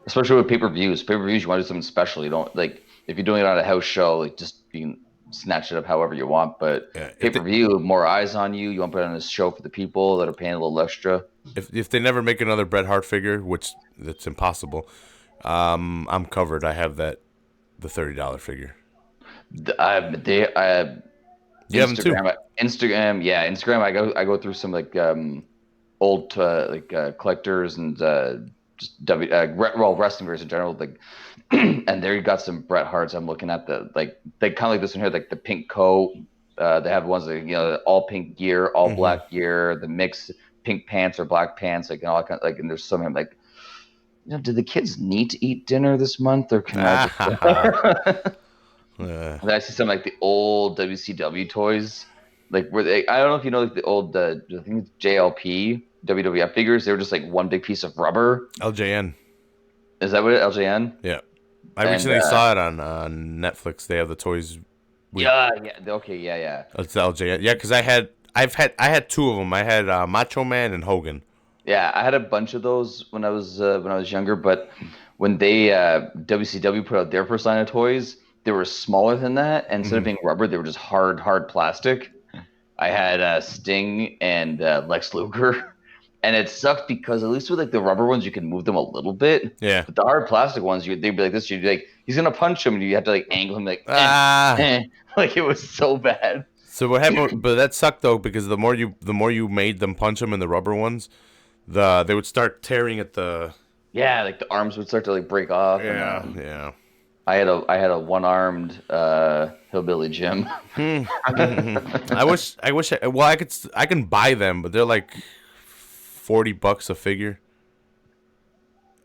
Especially with pay-per-views. Pay-per-views, you want to do something special. You don't, like, if you're doing it on a house show, like, just you can snatch it up however you want. But Yeah, pay-per-view, more eyes on you. You want to put it on a show for the people that are paying a little extra. If they never make another Bret Hart figure, which that's impossible, I'm covered. I have the $30 figure. You have them too. Instagram, yeah, Instagram. I go through some like old collectors and just wrestling figures in general. Like, and there you got some Bret Harts. I'm looking at they kind of like this one here, like the pink coat. They have ones that all pink gear, all black gear, the mix pink pants or black pants, like and all kind of, like. And there's some like, did the kids need to eat dinner this month or can I? And I see some like the old WCW toys, like where I don't know if you know like the old I think it's JLP WWF figures. They were just like one big piece of rubber. LJN. Is that what LJN? Yeah, I recently saw it on Netflix. They have the toys. Yeah. Okay. Yeah. It's the LJN. Yeah, because I had two of them. I had Macho Man and Hogan. Yeah, I had a bunch of those when I was younger. But when they WCW put out their first line of toys, they were smaller than that, and instead of being rubber, they were just hard plastic. I had Sting and Lex Luger, and it sucked because at least with like the rubber ones, you can move them a little bit. Yeah. But the hard plastic ones, they'd be like this. You'd be like, he's gonna punch him, and you have to like angle him like, like it was so bad. So what happened? But that sucked though, because the more you made them punch them in the rubber ones, they would start tearing at the. Yeah, like the arms would start to like break off. Yeah, and, yeah. I had a one-armed hillbilly Jim. I wish. I can buy them, but they're like $40 a figure.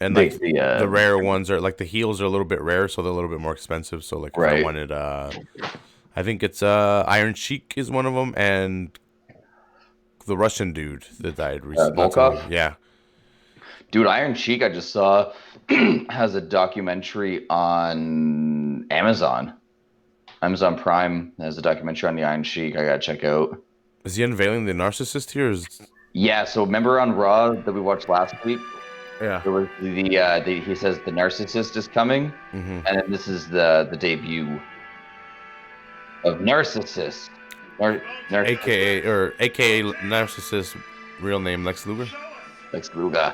And like the rare ones are like the heels are a little bit rare, so they're a little bit more expensive. So like if I wanted, I think it's Iron Sheik is one of them, and the Russian dude that died recently. Volkov? Yeah. Dude, Iron Sheik, I just saw, has a documentary on Amazon. Amazon Prime has a documentary on the Iron Sheik. I gotta check out. Is he unveiling the narcissist here? Yeah. So remember on Raw that we watched last week? Yeah. There was he says the narcissist is coming, and then this is the debut of narcissist. AKA narcissist, real name Lex Luger. Lex Luger.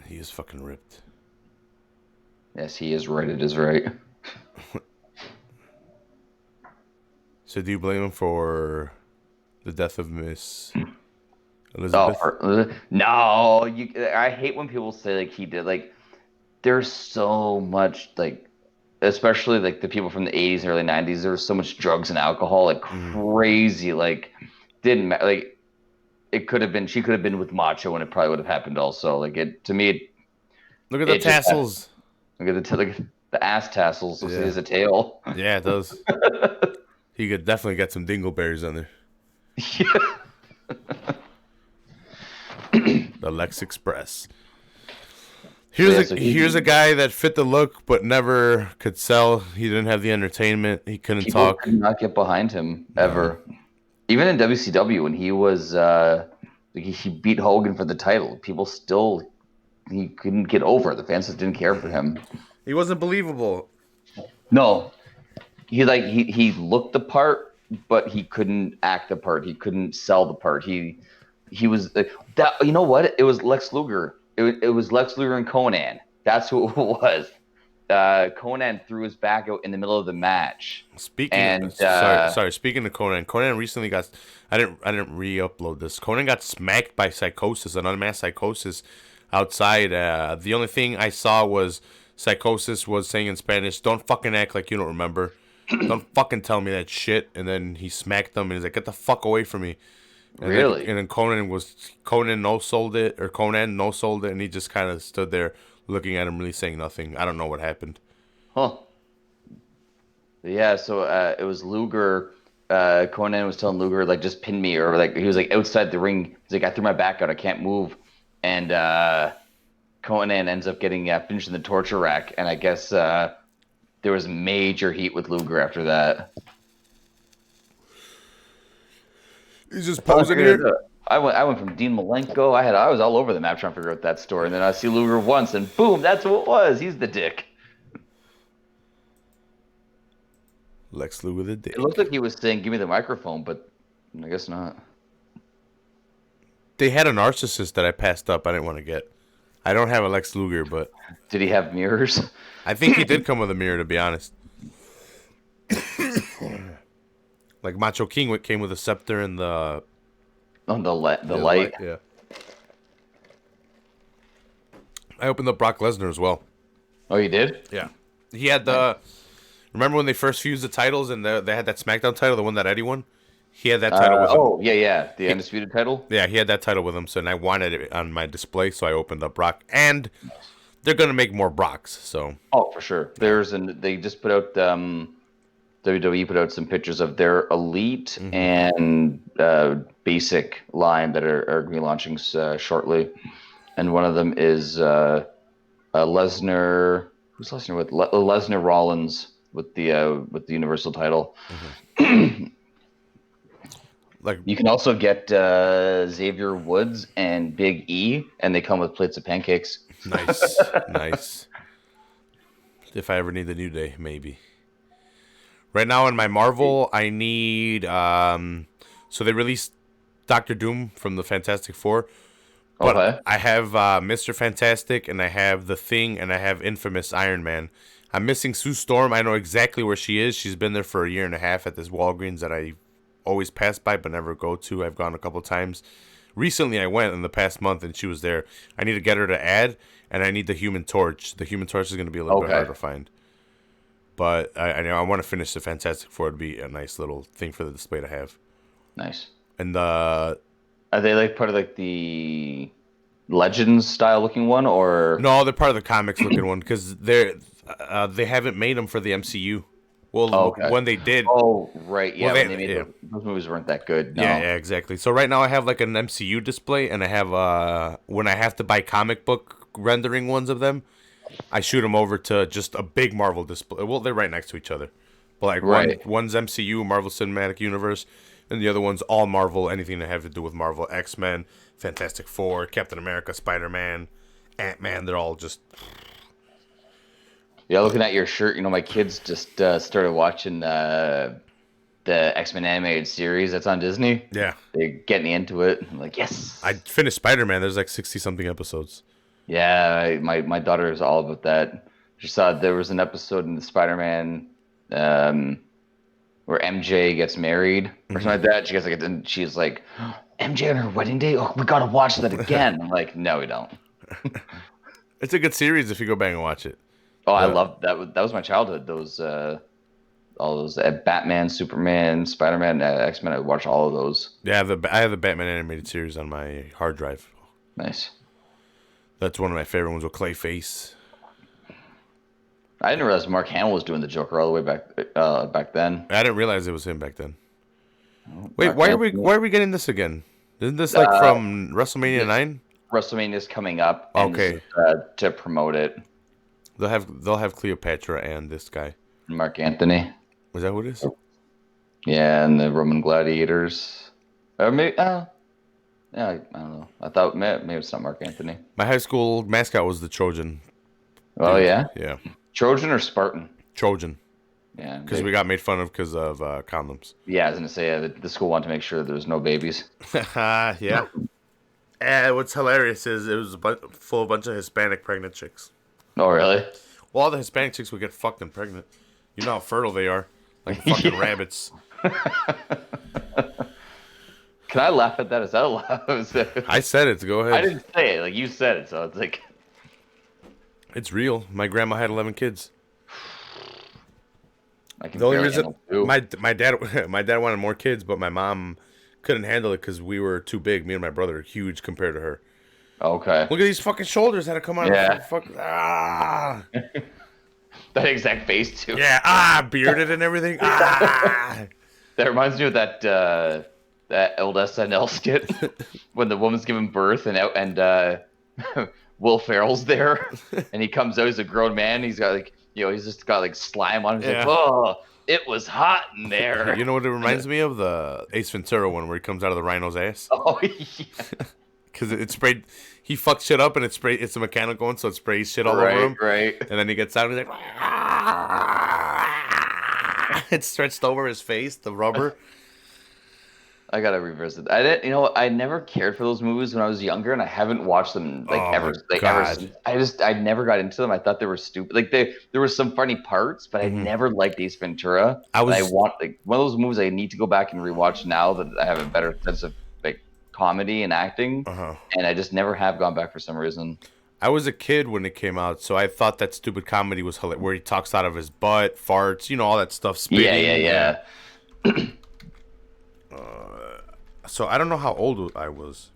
He is fucking ripped. Yes, he is right. It is right. So do you blame him for the death of Miss Elizabeth? No, I hate when people say like he did. Like, there's so much like, especially like the people from the 80s and early 90s. There was so much drugs and alcohol, like crazy. Like, didn't matter. Like, it could have been. She could have been with Macho, and it probably would have happened also. Like, it to me. Look at the tassels. Look at the ass tassels. Looks like he Yeah. has a tail. Yeah, it does. He could definitely get some dingleberries on there. Yeah. The Lex Express. But Here's yeah, a so here's a he guy that fit the look but never could sell. He didn't have the entertainment. He couldn't people talk. could not get behind him No. ever. Even in WCW when he was he beat Hogan for the title, people still he couldn't get over. The fans just didn't care for him. He wasn't believable. No, he looked the part, but he couldn't act the part. He couldn't sell the part. He was that. You know what? It was Lex Luger. It was Lex Luger and Conan. That's who it was. Conan threw his back out in the middle of the match, and Sorry. Speaking of Conan recently got. I didn't re-upload this. Conan got smacked by Psychosis, an unmasked Psychosis, outside. The only thing I saw was Psychosis was saying in Spanish, "Don't fucking act like you don't remember. Don't fucking tell me that shit." And then he smacked them, and he's like, "Get the fuck away from me." really, And then Conan no sold it, and he just kind of stood there looking at him, really saying nothing. I don't know what happened. huh? Yeah. So it was Luger. Conan was telling Luger like just pin me, or like he was like outside the ring. He's like I threw my back out. I can't move, and Conan ends up getting finished in the torture rack. And I guess there was major heat with Luger after that. He's just Trying to posing figure it here. out. I went from Dean Malenko. I was all over the map trying to figure out that story, and then I see Luger once, and boom, that's who it was. He's the dick. Lex Luger the dick. It looked like he was saying, "Give me the microphone," but I guess not. They had a narcissist that I passed up. I didn't want to get. I don't have a Lex Luger, but Did he have mirrors? I think he did come with a mirror. To be honest, like Macho King came with a scepter and the On the yeah, light. Yeah. I opened up Brock Lesnar as well. Oh, you did? Yeah. He had the. Remember when they first fused the titles and they had that SmackDown title, the one that Eddie won? He had that title with him. Oh, yeah, the undisputed title. Yeah, he had that title with him, so and I wanted it on my display, so I opened up Brock. And they're gonna make more Brocks, so Oh, for sure. They just put out WWE put out some pictures of their elite and basic line that are going to be launching shortly, and one of them is Lesnar. Who's Lesnar with? Lesnar Rollins with the Universal title. like You can also get Xavier Woods and Big E, and they come with plates of pancakes. nice, nice. If I ever need the New Day, maybe. Right now in my Marvel, I need so they released Doctor Doom from the Fantastic Four. But Okay. I have Mr. Fantastic, and I have The Thing, and I have Infamous Iron Man. I'm missing Sue Storm. I know exactly where she is. She's been there for a year and a half at this Walgreens that I always pass by but never go to. I've gone a couple times. Recently, I went in the past month, and she was there. I need to get her to add, and I need the Human Torch. The Human Torch is going to be a little bit Okay. harder to find. But I know I want to finish the Fantastic Four to be a nice little thing for the display to have. Nice. And the Are they like part of like the Legends style looking one, or no, they're part of the comics looking one because they haven't made them for the MCU. Well, Oh, okay. when they did, Oh, right, yeah. Well, when they- they made yeah. those movies weren't that good. No. yeah, exactly. So right now I have like an MCU display, and I have when I have to buy comic book rendering ones of them, I shoot them over to just a big Marvel display. Well, they're right next to each other, but like Right. one's MCU, Marvel Cinematic Universe, and the other one's all Marvel, anything that have to do with Marvel, X-Men, Fantastic Four, Captain America, Spider-Man, Ant-Man. They're all just Yeah, looking at your shirt, my kids just started watching the X-Men animated series that's on Disney. yeah. They're getting into it. I'm like, yes. I finished Spider-Man. There's like 60 something episodes. Yeah, my daughter is all about that. She saw there was an episode in the Spider-Man where MJ gets married or something like that. She gets like, and she's like, MJ on her wedding day. Oh, we gotta watch that again. I'm like, no, we don't. It's a good series if you go back and watch it. Oh, I Yeah. love that. That was my childhood. Those all those Batman, Superman, Spider-Man, X-Men. I watched all of those. Yeah, I have the Batman animated series on my hard drive. Nice. That's one of my favorite ones with Clayface. I didn't realize Mark Hamill was doing the Joker all the way back then. I didn't realize it was him back then. Oh, Wait, Mark Hamill. why are we getting this again? Isn't this like Uh, from WrestleMania this 9? WrestleMania is coming up, and this Okay. is, to promote it. They'll have Cleopatra and this guy. Mark Anthony. Is that who it is? Yeah, and the Roman gladiators. Or maybe, yeah, I don't know. I thought maybe it's not Mark Anthony. My high school mascot was the Trojan. Oh, Dude. yeah? Yeah. Trojan or Spartan? Trojan. Yeah. Because we got made fun of because of condoms. Yeah, I was going to say, the school wanted to make sure there was no babies. Yeah. And what's hilarious is it was full of a bunch of Hispanic pregnant chicks. Oh, really? Well, all the Hispanic chicks would get fucking pregnant. You know how fertile they are. Like fucking rabbits. Can I laugh at that? Is that allowed? I said it. Go ahead. I didn't say it. Like, you said it, so it's like... It's real. My grandma had 11 kids. I can The only barely reason handle two. my dad wanted more kids, but my mom couldn't handle it because we were too big. Me and my brother are huge compared to her. Okay. Look at these fucking shoulders had to come out. Yeah. Of the fucking, ah. That exact face, too. Yeah. Bearded and everything. That reminds me of that old SNL skit when the woman's giving birth and Will Ferrell's there and he comes out. He's a grown man. He's got he's just got like slime on him. He's Yeah. like, oh, it was hot in there. You know what it reminds me of? The Ace Ventura one where he comes out of the rhino's ass. Oh yeah. Because it sprayed. He fucks shit up and it sprayed. It's a mechanical one, so it sprays shit all over him. Right. And then he gets out and he's like, it's stretched over his face, the rubber. I gotta revisit. I didn't. I never cared for those movies when I was younger, and I haven't watched them ever. Ever since. I never got into them. I thought they were stupid. Like there were some funny parts, but I never liked Ace Ventura. I want one of those movies I need to go back and rewatch now that I have a better sense of like comedy and acting. And I just never have gone back for some reason. I was a kid when it came out, so I thought that stupid comedy was hilarious, where he talks out of his butt, farts, all that stuff. Spitting. Yeah. So I don't know how old I was.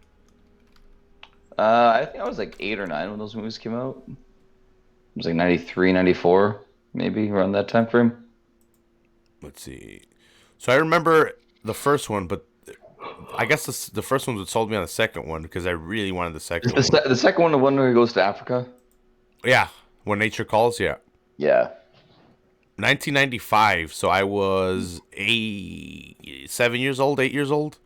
I think I was like 8 or 9 when those movies came out. It was like 93, 94, maybe around that time frame. Let's see. So I remember the first one, but I guess the first one sold me on the second one because I really wanted the second one. The second one, the one where he goes to Africa? Yeah. When Nature Calls, yeah. Yeah. 1995, so I was 7 years old, 8 years old.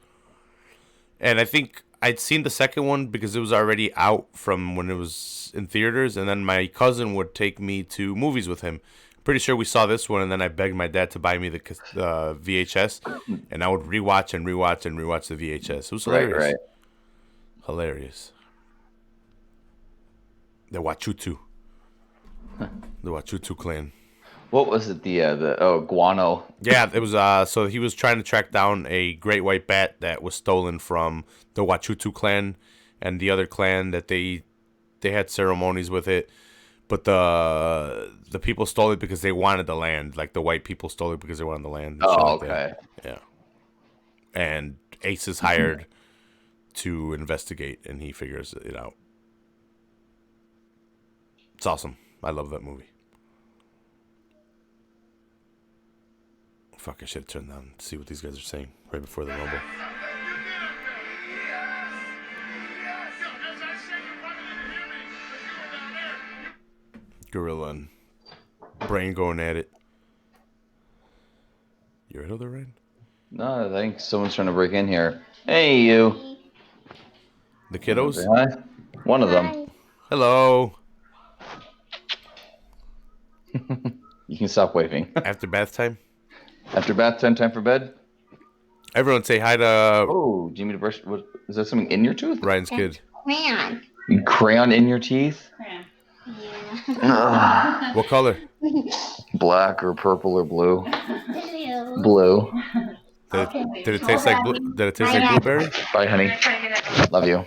And I think I'd seen the second one because it was already out from when it was in theaters, and then my cousin would take me to movies with him. Pretty sure we saw this one, and then I begged my dad to buy me the VHS, and I would rewatch the VHS. It was hilarious. Right. Hilarious. The Wachutu. The Wachutu clan. What was it? Guano. Yeah, it was. So he was trying to track down a great white bat that was stolen from the Wachutu clan and the other clan that they had ceremonies with it, but the people stole it because they wanted the land. Like the white people stole it because they wanted the land. Okay. Yeah. And Ace is hired to investigate, and he figures it out. It's awesome. I love that movie. Fuck, I should have turned down to see what these guys are saying right before the Rumble. Gorilla and Brain going at it. You right over there, Ryan? No, I think someone's trying to break in here. Hey, you. The kiddos? Hi. One of them. Hello. You can stop waving. After bath time? After bath time, time for bed? Everyone say hi to Oh, do you need to brush? What, is that something in your tooth? Ryan's kid. Crayon. Crayon in your teeth? Crayon. Ugh. What color? Black or purple or blue? Yeah. Blue. Did it taste like did it taste like blueberry? Bye, honey. Love you.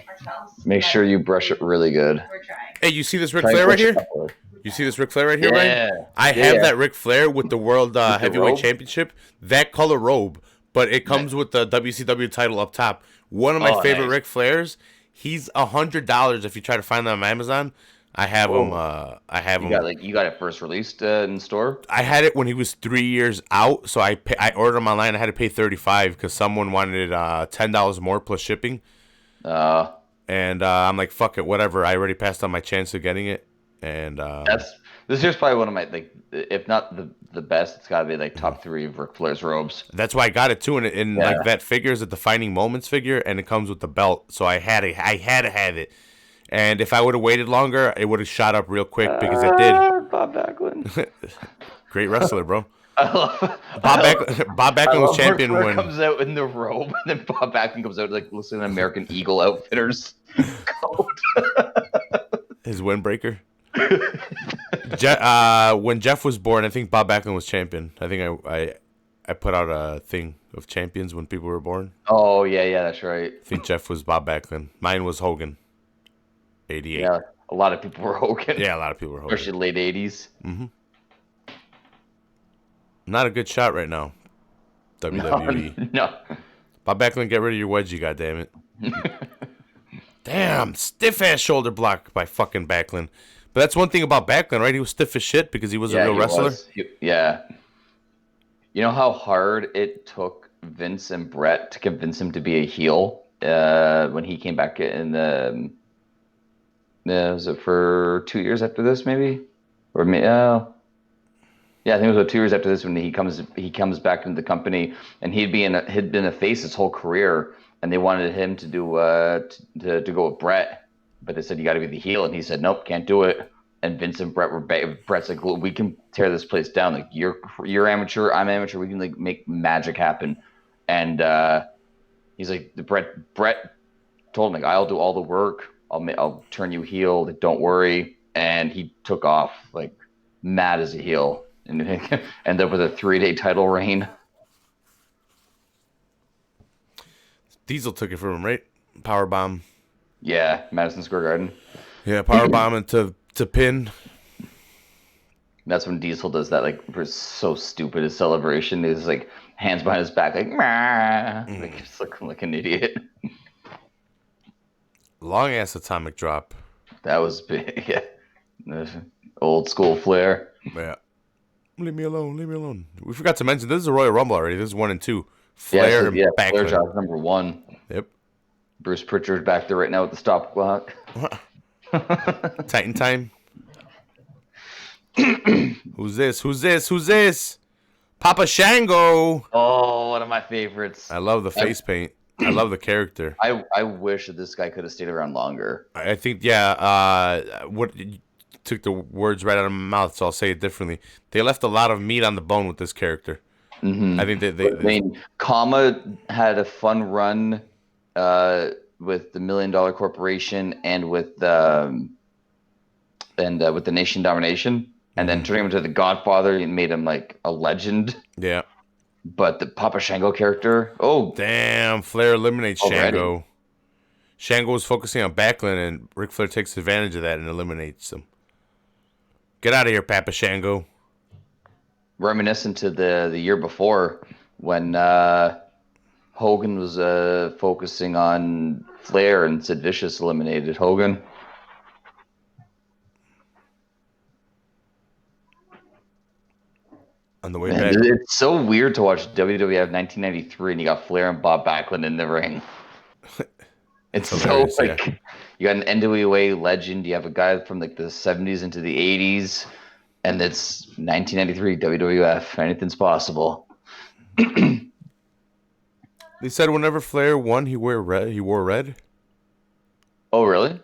Make sure you brush it really good. We're trying. Hey, you see this Ric Try and Flair right brush it here? properly. You see this Ric Flair right here, Yeah. Ryan? I have Yeah. that Ric Flair with the World Heavyweight robe? Championship. That color robe, but it comes with the WCW title up top. One of my favorite nice. Ric Flairs. He's $100 if you try to find them on Amazon. I have Oh. him. I have him. You got it first released in store. I had it when he was 3 years out, so I ordered him online. I had to pay $35 because someone wanted $10 more plus shipping, Uh, and I'm like, fuck it, whatever. I already passed on my chance of getting it, and this is probably one of my if not the best, it's got to be like top 3 of Ric Flair's robes. that's why I got it too. And Yeah. like that figure is a defining moments figure, and it comes with the belt, so I had to have it. And if I would have waited longer, it would have shot up real quick because it did. Bob Backlund. Great wrestler, bro. I love, Bob Backlund was champion Ric Flair when comes out in the robe, and then Bob Backlund comes out like looks like an American Eagle Outfitters coat. his windbreaker. When Jeff was born, I think Bob Backlund was champion. I think I put out a thing of champions when people were born. Oh yeah, that's right. I think Jeff was Bob Backlund. Mine was Hogan. 88. Yeah, a lot of people were Hogan. Yeah, a lot of people were Hogan. Especially late 80s. Not a good shot right now. WWE. No. Bob Backlund, get rid of your wedgie, goddammit. Damn, stiff ass shoulder block by fucking Backlund. But that's one thing about Backlund, right? He was stiff as shit because he was a real wrestler. Yeah. You know how hard it took Vince and Brett to convince him to be a heel when he came back in the. Was it for 2 years after this, maybe? Or yeah, I think it was about 2 years after this when he comes back into the company, and he'd been a face his whole career, and they wanted him to do to go with Brett, but they said you got to be the heel, and he said nope, can't do it. And Vince and Brett Brett's like, we can tear this place down. Like you're amateur, I'm amateur. We can like make magic happen. And he's like, Brett told him like, I'll do all the work. I'll turn you heel. Like, don't worry. And he took off like mad as a heel, and ended up with a 3-day title reign. Diesel took it from him, right? Powerbomb. Yeah, Madison Square Garden. Yeah, powerbomb into pin. That's when Diesel does that, like, for so stupid his celebration. He's like hands behind his back, like, like he's looking like an idiot. Long ass atomic drop. That was big. Yeah. Old school Flair. Yeah. Leave me alone. We forgot to mention this is a Royal Rumble already. This is 1 and 2. Flair and Flair Backlund. job number 1. Yep. Bruce Pritchard back there right now with the stop clock. Titan time. Who's this? Papa Shango. Oh, one of my favorites. I love the face paint. I love the character. I wish that this guy could have stayed around longer. I think, yeah, what you took the words right out of my mouth, so I'll say it differently. They left a lot of meat on the bone with this character. Mm-hmm. I think I mean, Kama had a fun run with the $1 Million Corporation and with the Nation Domination, and then turning him into the Godfather and made him like a legend. Yeah. But the Papa Shango character, oh damn! Flair eliminates already. Shango. Shango was focusing on Backlund, and Ric Flair takes advantage of that and eliminates him. Get out of here, Papa Shango. Reminiscent to the year before when Hogan was focusing on Flair and Sid Vicious eliminated Hogan. On the way back. It's so weird to watch WWF 1993 and you got Flair and Bob Backlund in the ring. It's so like you got an NWA legend, you have a guy from like the 70s into the 80s, and it's 1993 WWF. Anything's possible. They said whenever Flair won, he wore red. Oh, really?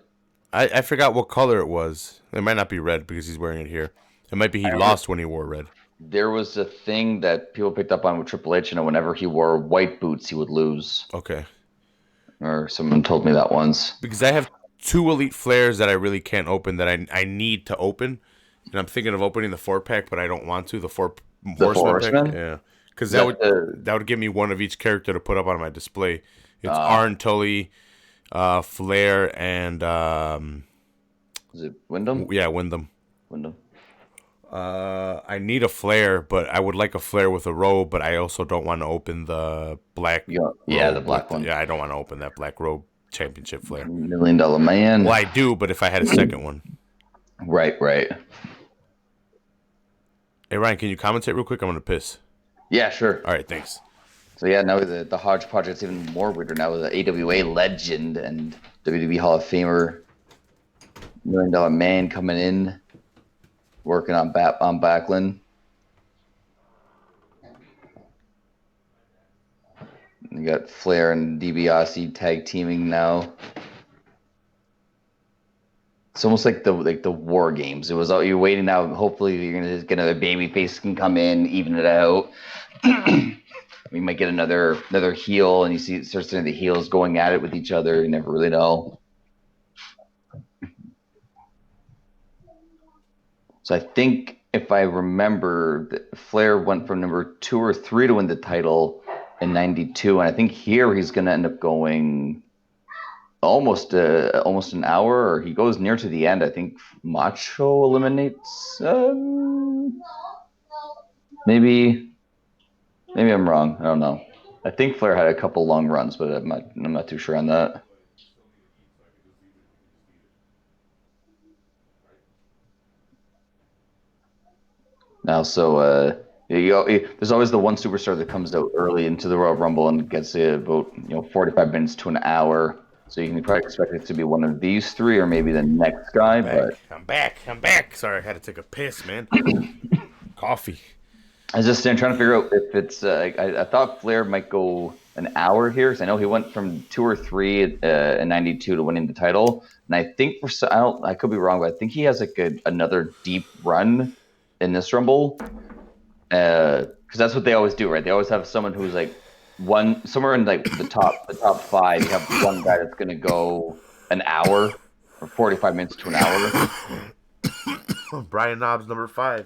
I forgot what color it was. It might not be red because he's wearing it here. It might be he lost when he wore red. There was a thing that people picked up on with Triple H, and whenever he wore white boots, he would lose. Okay. Or someone told me that once. Because I have 2 Elite Flairs that I really can't open that I need to open. And I'm thinking of opening the 4-pack, but I don't want to. The 4 Horsemen pack? Yeah. Because that would give me one of each character to put up on my display. It's Arn, Tully, Flair, and... is it Wyndham? Yeah, Wyndham. Wyndham. I need a Flair, but I would like a Flair with a robe, but I also don't want to open the black robe. The black one. Yeah, I don't want to open that black robe championship Flair. $1 Million Man. Well, I do, but if I had a second one. Right, right. Hey, Ryan, can you commentate real quick? I'm going to piss. Yeah, sure. All right, thanks. So yeah, now the Hodge project's even more weirder now with the AWA legend and WWE Hall of Famer $1 million man coming in, working on Backlund. You got Flair and DiBiase tag teaming now. It's almost like the War Games. It was you're waiting now. Hopefully, you're gonna get another baby face can come in, even it out. We might get another heel, and you see starts seeing the heels going at it with each other. You never really know. So I think if I remember, Flair went from number 2 or 3 to win the title in '92, and I think here he's going to end up going almost an hour, or he goes near to the end. I think Macho eliminates. Maybe I'm wrong. I don't know. I think Flair had a couple long runs, but I'm not too sure on that. Now, so there's always the one superstar that comes out early into the Royal Rumble and gets about 45 minutes to an hour. So you can probably expect it to be one of these three, or maybe the next guy. I'm back. Sorry, I had to take a piss, man. Coffee. I was just trying to figure out if it's. I thought Flair might go an hour here, because I know he went from 2 or 3 in '92 to winning the title, and I think I could be wrong, but I think he has like another deep run in this Rumble, because that's what they always do, right? They always have someone who's like somewhere in like the top 5. You have one guy that's going to go an hour or 45 minutes to an hour. Brian Knobbs, number 5.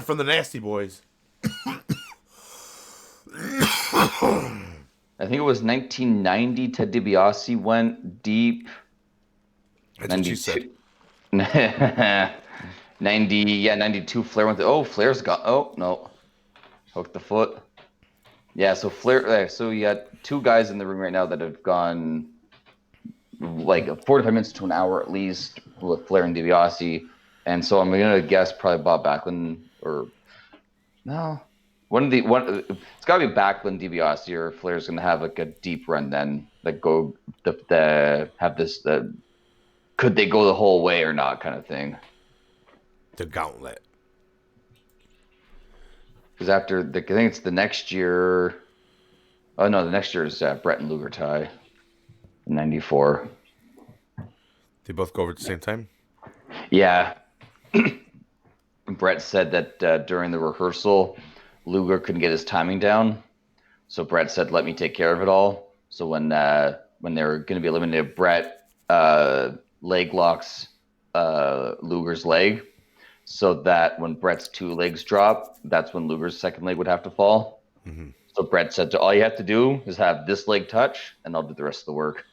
From the Nasty Boys. I think it was 1990. Ted DiBiase went deep. That's what she said. 92. Flair went. Flair's got. Oh no, hooked the foot. Yeah, so Flair. So you got 2 guys in the ring right now that have gone like 45 minutes to an hour at least with Flair and DiBiase, and so I'm gonna guess probably Bob Backlund or no. It's got to be Backlund, DiBiase, or Flair's gonna have like a deep run then. Like go have this could they go the whole way or not kind of thing. The gauntlet. Because after I think it's the next year. Oh no, the next year is Brett and Luger tie in '94. They both go over at the same time? Yeah. Brett said that during the rehearsal, Luger couldn't get his timing down. So Brett said, let me take care of it all. So when they were going to be eliminated, Brett leg locks Luger's leg, so that when Brett's 2 legs drop, that's when Luger's second leg would have to fall. Mm-hmm. So Brett said, all you have to do is have this leg touch, and I'll do the rest of the work.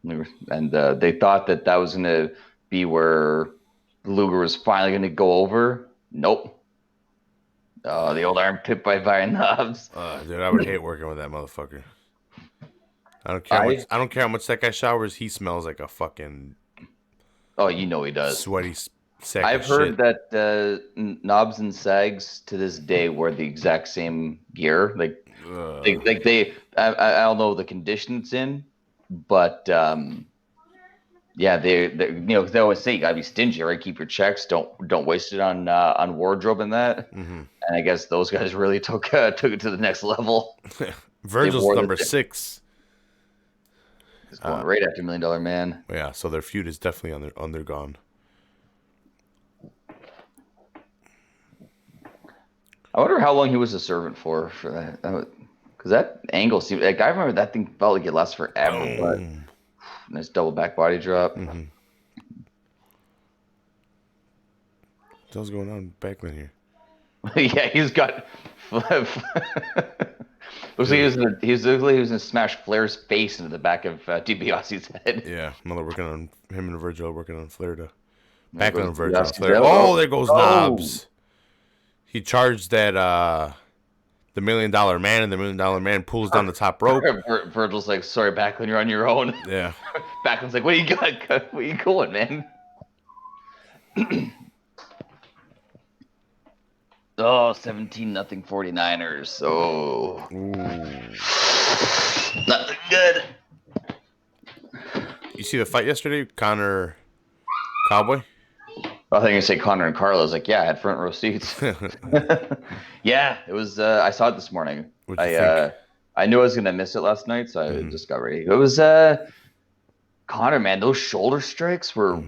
And they thought that was going to be where Luger was finally going to go over. Nope. Oh, the old armpit by Brian Knobbs. Dude, I would hate working with that motherfucker. I don't care how much that guy showers. He smells like a fucking. Oh, you know he does. Sweaty sack. I've heard that Knobs and Sags to this day wear the exact same gear. Like they I don't know the condition it's in, but yeah, they always say you gotta be stingy, right? Keep your checks. Don't waste it on wardrobe and that. Mm-hmm. And I guess those guys really took it to the next level. Virgil's number 6. He's going right after $1 Million Man. Yeah, so their feud is definitely undergone. I wonder how long he was a servant for that. Because that angle seemed like I remember that thing felt like it lasted forever. But nice double back body drop. Mm-hmm. What's going on back in here? Yeah, he's got. Looks like he was gonna smash Flair's face into the back of DiBiase's head. Yeah, another working on him and Virgil working on Flair to back on Virgil. Flair. Oh, there goes Knobbs. He charged that the $1 Million Man, and the $1 Million Man pulls down the top rope. Virgil's like, sorry, Backlund, you're on your own. Yeah. Backlund's like, what do you got? Where you going, man? Oh, 17-0 49ers. Oh. Nothing good. You see the fight yesterday? Connor Cowboy? I think you say Connor and Carlos. Like, yeah, I had front row seats. Yeah, it was. I saw it this morning. What'd you think? I knew I was gonna miss it last night, so I just got ready. It was Connor, man. Those shoulder strikes were.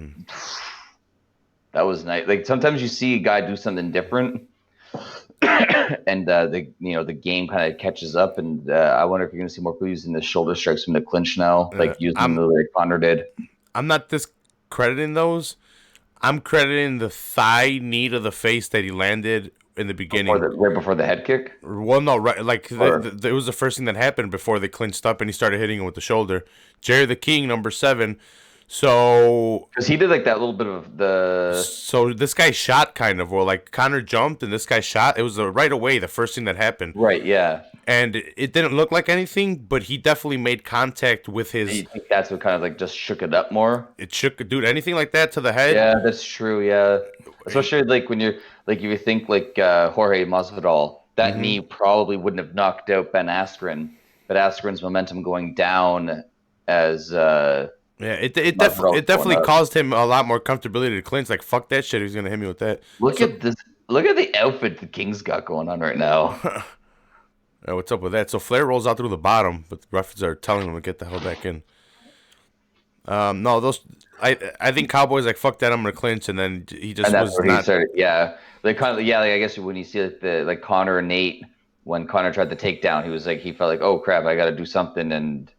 That was nice. Like sometimes you see a guy do something different, and the game kind of catches up. And I wonder if you're gonna see more people using the shoulder strikes from the clinch now, like using them the way Connor did. I'm not discrediting those. I'm crediting the thigh knee to the face that he landed in the beginning. Right before the head kick? Well, no, right. Like, it was the first thing that happened before they clinched up and he started hitting him with the shoulder. Jerry the King, number 7. So. Because he did, like, that little bit of the. So this guy shot kind of, or like Connor jumped and this guy shot. It was right away, the first thing that happened. Right, yeah. And it didn't look like anything, but he definitely made contact with his. You think that's what kind of like just shook it up more? It shook, dude. Anything like that to the head? Yeah, that's true. Yeah, especially like when you're like if you think like Jorge Masvidal, that knee probably wouldn't have knocked out Ben Askren, but Askren's momentum going down as yeah, it definitely caused him a lot more comfortability to clinch. Like fuck that shit, he's gonna hit me with that. Look at this. Look at the outfit the King's got going on right now. What's up with that? So Flair rolls out through the bottom, but the refs are telling him to get the hell back in. No, those I think Cowboy's like fuck that, I'm gonna clinch, and then he just was not. He started, yeah, like kind of, yeah, like I guess when you see like Connor and Nate, when Connor tried the takedown, he was like he felt like oh crap, I got to do something, and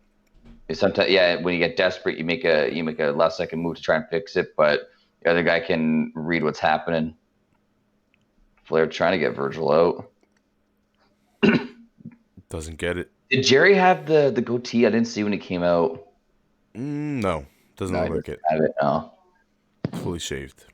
sometimes when you get desperate, you make a last second move to try and fix it, but the other guy can read what's happening. Flair trying to get Virgil out. Doesn't get it. Did Jerry have the goatee? I didn't see when he came out. No, doesn't look like it. Have it now. Fully shaved.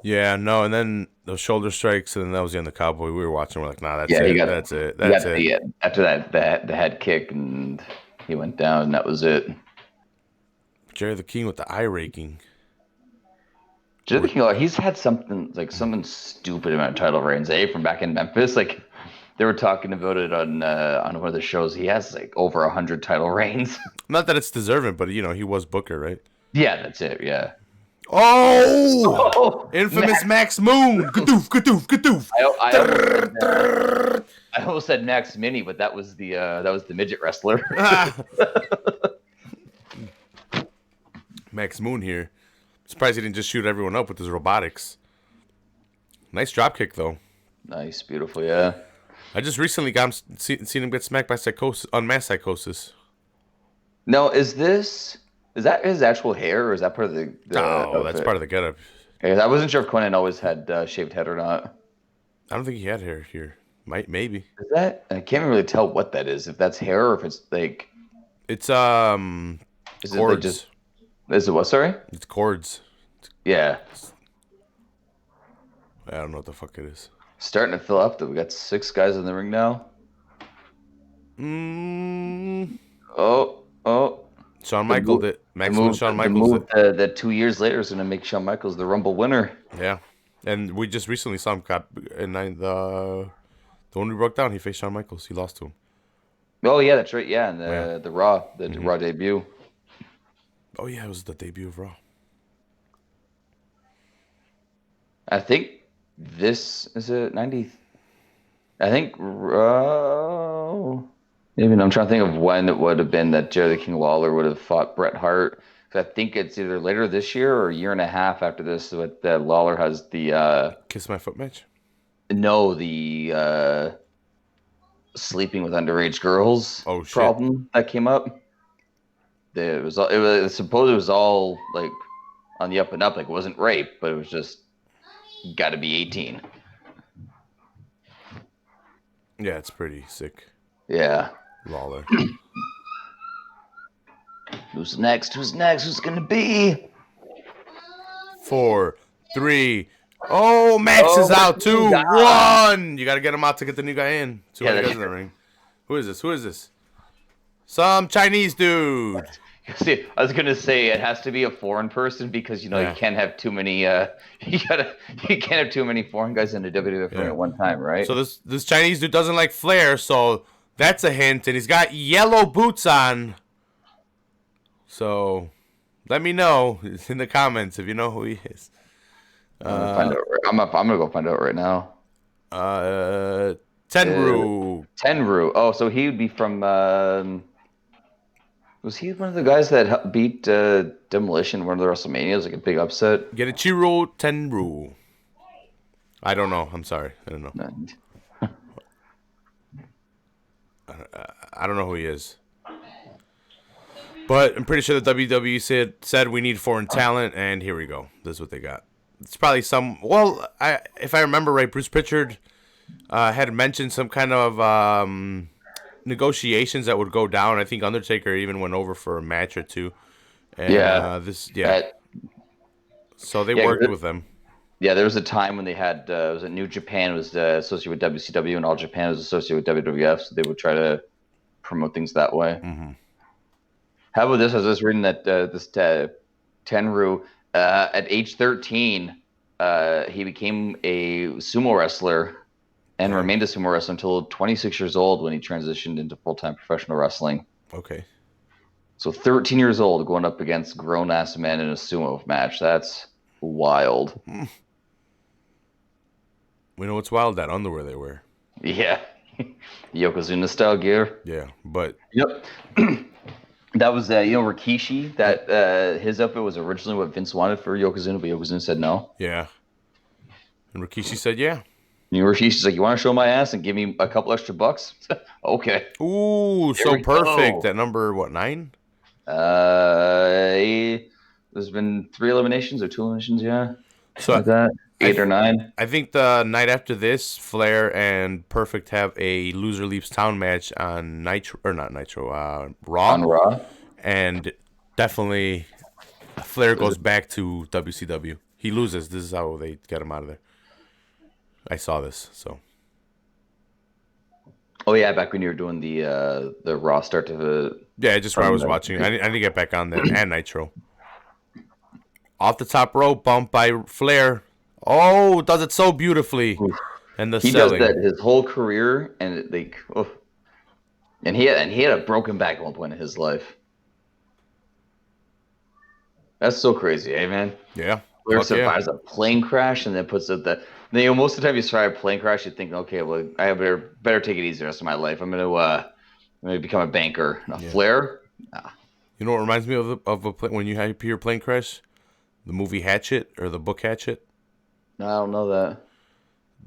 Yeah, no, and then those shoulder strikes, and then that was the end of the Cowboy. We were watching. We're like, nah, that's it. That's it. That's it. Yeah, after that, the head kick, and he went down, and that was it. Jerry the King with the eye raking. Jerry the King, he's had something stupid amount of title reigns, from back in Memphis. Like they were talking about it on one of the shows. He has like over 100 title reigns. Not that it's deserving, but he was Booker, right? Yeah, that's it. Yeah. Oh, infamous Max Moon. Gadoof, gadoof, gadoof. I almost said Max Mini, but that was the midget wrestler. Max Moon here. Surprised he didn't just shoot everyone up with his robotics. Nice drop kick though. Nice, beautiful, yeah. I just recently seen him get smacked by unmasked psychosis. No, is that his actual hair, or is that part of the no, that's part of the getup. I wasn't sure if Conan always had shaved head or not. I don't think he had hair here. Maybe. Is that? I can't really tell what that is. If that's hair or if it's like. It's Is cords. Is it what? Sorry. It's cords. Yeah. I don't know what the fuck it is. Starting to fill up. We got 6 guys in the ring now. Oh. Shawn Michaels did. Maximum Shawn Michaels did. That 2 years later is going to make Shawn Michaels the Rumble winner. Yeah. And we just recently saw him the one we broke down, he faced Shawn Michaels. He lost to him. Oh, yeah, that's right. Yeah, and the Raw, Raw debut. Oh, yeah, it was the debut of Raw. I think this is a 90. I think maybe I'm trying to think of when it would have been that Jerry the King Lawler would have fought Bret Hart. I think it's either later this year or a year and a half after this that Lawler has the Kiss My Foot match. No, the sleeping with underage girls problem that came up. It was supposed it was all like on the up and up, like it wasn't rape, but it was just got to be 18. Yeah, it's pretty sick. Yeah. Lawler. Who's next? Who's it gonna be? 4, 3. Oh, Max is out. 2, 1. You gotta get him out to get the new guy in. 2 other guys in the ring. Who is this? Some Chinese dude. See, I was gonna say it has to be a foreign person because you Yeah. can't have too many. You can't have too many foreign guys in the WWF ring Yeah. at one time, right? So this Chinese dude doesn't like Flair, so that's a hint. And he's got yellow boots on. So let me know in the comments if you know who he is. I'm gonna find out. I'm gonna go find out right now. Uh, Uh, Tenru. Tenru. Oh, so he would be from. Was he one of the guys that beat Demolition in one of the WrestleManias, like a big upset? Genichiro Tenru. I don't know. I'm sorry. I don't know. I don't know who he is. But I'm pretty sure the WWE said we need foreign talent, and here we go. This is what they got. It's probably some. Well, if I remember right, Bruce Pritchard had mentioned some kind of negotiations that would go down. I think Undertaker even went over for a match or two, and Yeah. That- so they yeah, 'cause worked with them. yeah. There was a time when they had was it New Japan was associated with WCW and All Japan was associated with WWF, so they would try to promote things that way. Mm-hmm. How about this? I was just reading that this Tenru at age 13, he became a sumo wrestler and remained a sumo wrestler until 26 years old when he transitioned into full-time professional wrestling. Okay. So 13 years old going up against grown-ass men in a sumo match. That's wild. We know what's wild, that underwear they wear. Yeah. Yokozuna style gear. Yeah, but Yep. That was Rikishi. That his outfit was originally what Vince wanted for Yokozuna, but Yokozuna said no. yeah. And Rikishi said, yeah. And Rikishi's like, "You want to show my ass and give me a couple extra bucks?" Okay. Ooh, There so we perfect. go. That number, what, 9? There's been 3 eliminations or 2 eliminations, yeah, So like that. I 8 or 9. I think the night after this, Flair and Perfect have a loser leaves town match on Nitro, or not Nitro, Raw, On Raw. and definitely Flair goes back to WCW. He loses. This is how they get him out of there. I saw this, so Oh yeah, back when you were doing the Raw start to the. yeah, just where I was watching. I didn't get back on that and Nitro. Off the top rope, bump by Flair. Oh, does it so beautifully, and the He selling. does that his whole career, and and he had a broken back at one point in his life. That's so crazy, eh, man? Yeah, Flair fuck yeah. survives a plane crash and then puts it the. Most of the time you survive a plane crash, you think, okay, well, I better take it easy the rest of my life. I'm gonna become a banker. A Flair. You know what reminds me of when you hear plane crash? The movie Hatchet or the book Hatchet. No, I don't know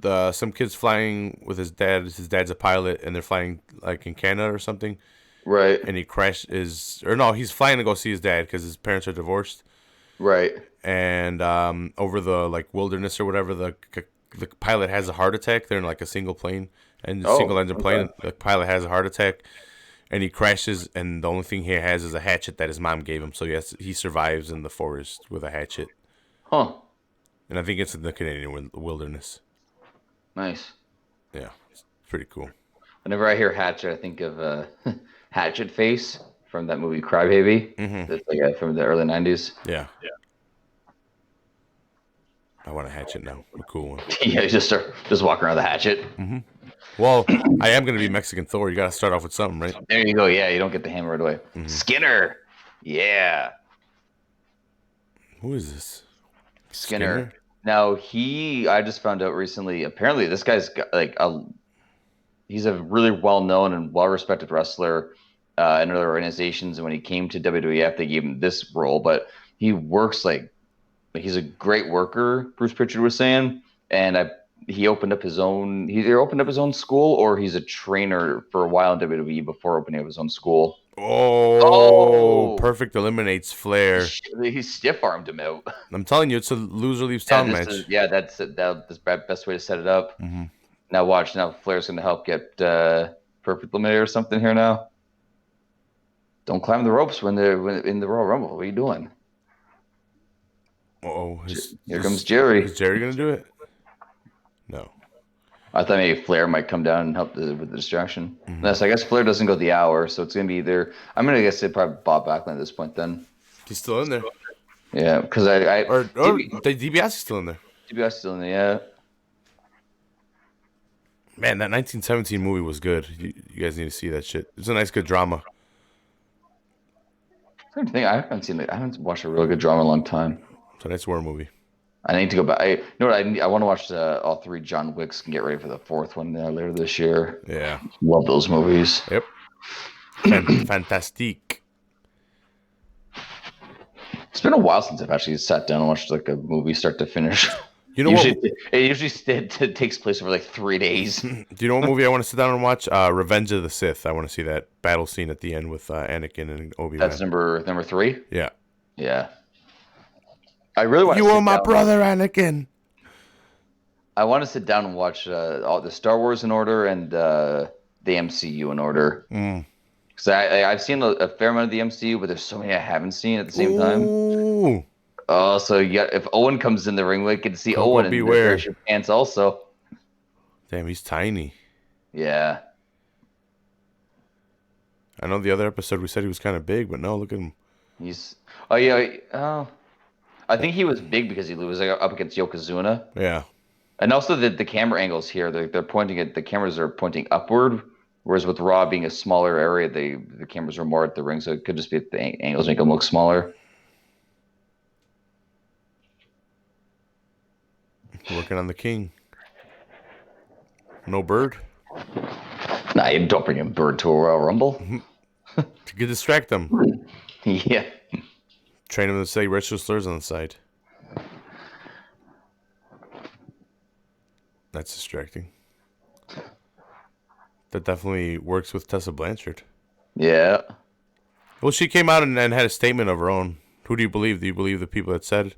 that. Some kid's flying with his dad. His dad's a pilot, and they're flying like in Canada or something. Right. And he crashes, or no, he's flying to go see his dad because his parents are divorced. Right. And over the like wilderness or whatever, the pilot has a heart attack. They're in like a single plane and single engine plane. The pilot has a heart attack, and he crashes. And the only thing he has is a hatchet that his mom gave him. So yes, he survives in the forest with a hatchet. Huh. And I think it's in the Canadian wilderness. Nice. Yeah, it's pretty cool. Whenever I hear Hatchet, I think of Hatchet Face from that movie Crybaby. Mm-hmm. That's like from the early 90s. Yeah. I want a hatchet now. A cool one. Yeah, you just walking around the hatchet. Mm-hmm. Well, I am going to be Mexican Thor. You got to start off with something, right? There you go. Yeah, you don't get the hammer right away. Mm-hmm. Skinner. Yeah. Who is this? Skinner. Now I just found out recently. Apparently, this guy's got he's a really well-known and well-respected wrestler in other organizations. And when he came to WWF, they gave him this role. But he works like he's a great worker. Bruce Pritchard was saying, and he opened up his own. He either opened up his own school or he's a trainer for a while in WWE before opening up his own school. Oh, Perfect eliminates Flair. He stiff-armed him out. I'm telling you, it's a loser leaves town match. That's the best way to set it up. Mm-hmm. Now watch. Now Flair's going to help get Perfect eliminated or something here now. Don't climb the ropes when they're in the Royal Rumble. What are you doing? Oh, here comes Jerry. Is Jerry going to do it? No. I thought maybe Flair might come down and help with the distraction. Mm-hmm. Yes, I guess Flair doesn't go the hour, so it's gonna be either. I'm gonna guess it probably Bob Backlund at this point then. He's still in there. Yeah, because I Or DiBiase's still in there. DiBiase still in there. Yeah. Man, that 1917 movie was good. You guys need to see that shit. It's a nice, good drama. I'm trying to think. I haven't seen it. I haven't watched a really good drama in a long time. It's a nice war movie. I need to go back. You know what? I want to watch all three John Wicks and get ready for the fourth one later this year. Yeah. Love those movies. Yep. Fantastique. It's been a while since I've actually sat down and watched like a movie start to finish. You know usually, what? It usually takes place over like 3 days. Do you know what movie I want to sit down and watch? Revenge of the Sith. I want to see that battle scene at the end with Anakin and Obi-Wan. That's number 3? Yeah. Yeah. I really want You are my brother, Anakin. I want to sit down and watch all the Star Wars in order and the MCU in order. Because I've seen a fair amount of the MCU, but there's so many I haven't seen at the same time. Ooh. Oh, so if Owen comes in the ring, we get to see Coco Owen and beware. your pants also. Damn, he's tiny. Yeah. I know the other episode we said he was kind of big, but no, look at him. He's. Oh yeah. Oh, I think he was big because he was like, up against Yokozuna. Yeah. And also the camera angles here, they're pointing at the cameras are pointing upward, whereas with Raw being a smaller area, the cameras are more at the ring, so it could just be the angles make them look smaller. Working on the king. No bird? Nah, you don't bring a bird to a Royal Rumble. To distract them. Yeah. Train them to say racial slurs on the side. That's distracting. That definitely works with Tessa Blanchard. Yeah. Well, she came out and had a statement of her own. Who do you believe? Do you believe the people that said it?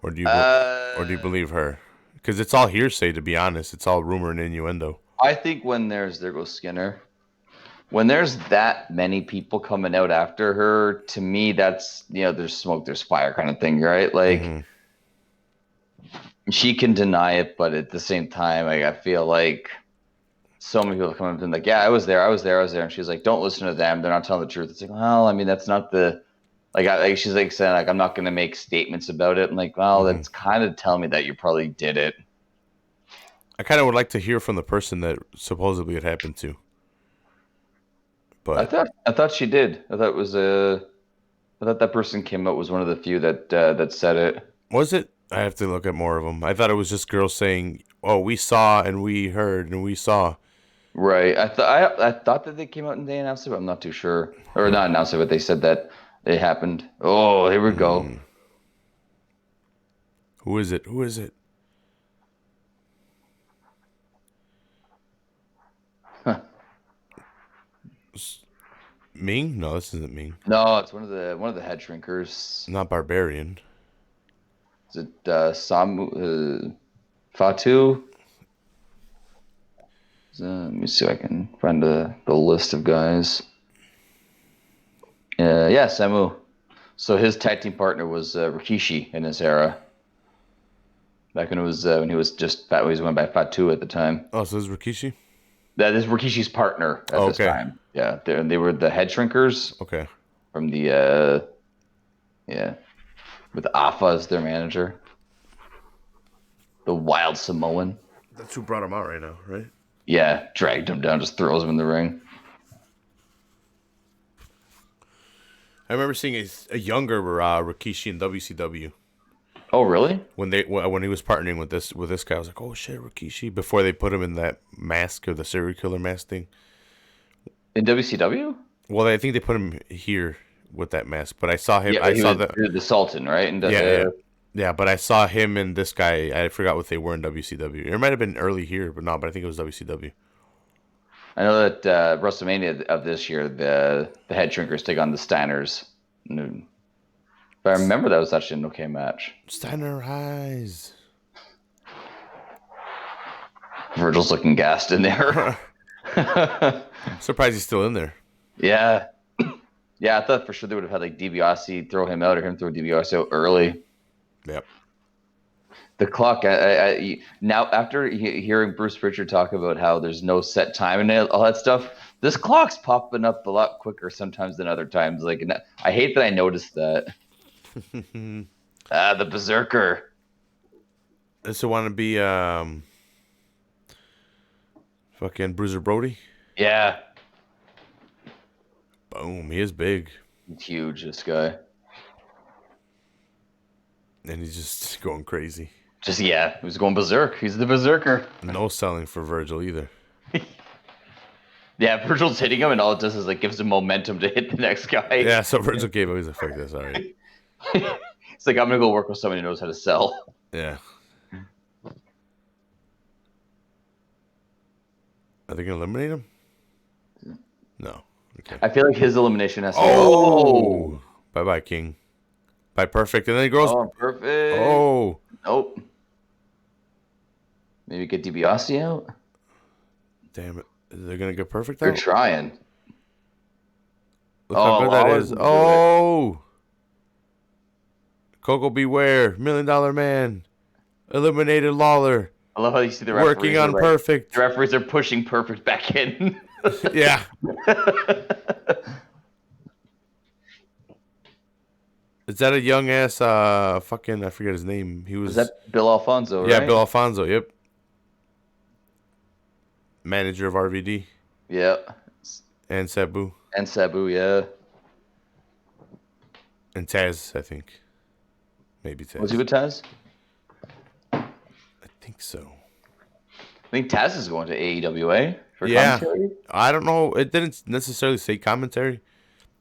Or do you believe her? Because it's all hearsay, to be honest. It's all rumor and innuendo. I think when there goes Skinner. When there's that many people coming out after her, to me, that's, there's smoke, there's fire kind of thing, right? Like, she can deny it, but at the same time, I feel like so many people come up and like, yeah, I was there. And she's like, don't listen to them. They're not telling the truth. It's like, well, I mean, that's not the... she's like saying, like, I'm not going to make statements about it. I'm like, well, that's kind of telling me that you probably did it. I kind of would like to hear from the person that supposedly it happened to. But I thought she did. I thought that person came out was one of the few that said it. Was it? I have to look at more of them. I thought it was just girls saying, "Oh, we saw and we heard and we saw." Right. I thought that they came out and they announced it, but I'm not too sure. Or not announced it, but they said that it happened. Oh, here we go. Who is it? Huh. Ming? No, this isn't Ming. No, it's one of the head shrinkers. Not Barbarian. Is it Samu Fatu? Let me see if I can find the list of guys. Yeah, Samu. So his tag team partner was Rikishi in this era. Back when he was just fat, he was going by Fatu at the time. Oh, so this is Rikishi? That is Rikishi's partner at this time. Yeah, they were the head shrinkers. Okay. From the with Afa as their manager. The Wild Samoan. That's who brought him out right now, right? Yeah, dragged him down, just throws him in the ring. I remember seeing a younger Rikishi in WCW. Oh, really? When he was partnering with this guy, I was like, oh shit, Rikishi. Before they put him in that mask or the serial killer mask thing. In WCW? Well, I think they put him here with that mask, but I saw him. Yeah, I saw the Sultan, right? And yeah. But I saw him and this guy. I forgot what they were in WCW. It might have been early here, but I think it was WCW. I know that WrestleMania of this year, the head shrinkers take on the Steiners. But I remember that was actually an okay match. Steiner Rise. Virgil's looking gassed in there. Surprised he's still in there. Yeah. Yeah, I thought for sure they would have had like DiBiase throw him out or him throw DiBiase out early. Yep. The clock. Now, after hearing Bruce Pritchard talk about how there's no set time and all that stuff, this clock's popping up a lot quicker sometimes than other times. Like, and I hate that I noticed that. The Berserker. Does it want to be fucking Bruiser Brody? Yeah, Boom, he is big. he's huge. This guy. And he's just going crazy. He was going berserk. He's the Berserker. No selling for Virgil either. Yeah, Virgil's hitting him, and all it does is like gives him momentum to hit the next guy. Yeah, so Virgil gave him. He's like, fuck this, all right. It's like, I'm gonna go work with somebody who knows how to sell. Yeah. Are they gonna eliminate him? No. Okay. I feel like his elimination has to. Oh! Bye-bye, King. Bye, perfect. And then he goes. Oh, perfect. Oh! Nope. Maybe get DiBiase out. Damn it. They're gonna get perfect They're out? trying. Look how good that Lawler's is. gonna do Oh! Coco Beware, $1 Million Man, eliminated Lawler, I love how you see the referees working on are like- perfect. The referees are pushing perfect back in. Yeah. Is that a young ass fucking I forget his name. He was Is that Bill Alfonso, yeah, right? Bill Alfonso, yep. Manager of RVD Yeah. and Sabu And Sabu, yeah. and Taz, I think. Maybe Taz. Was he with Taz? I think so. I think Taz is going to AEWA for Yeah. commentary. I don't know. It didn't necessarily say commentary.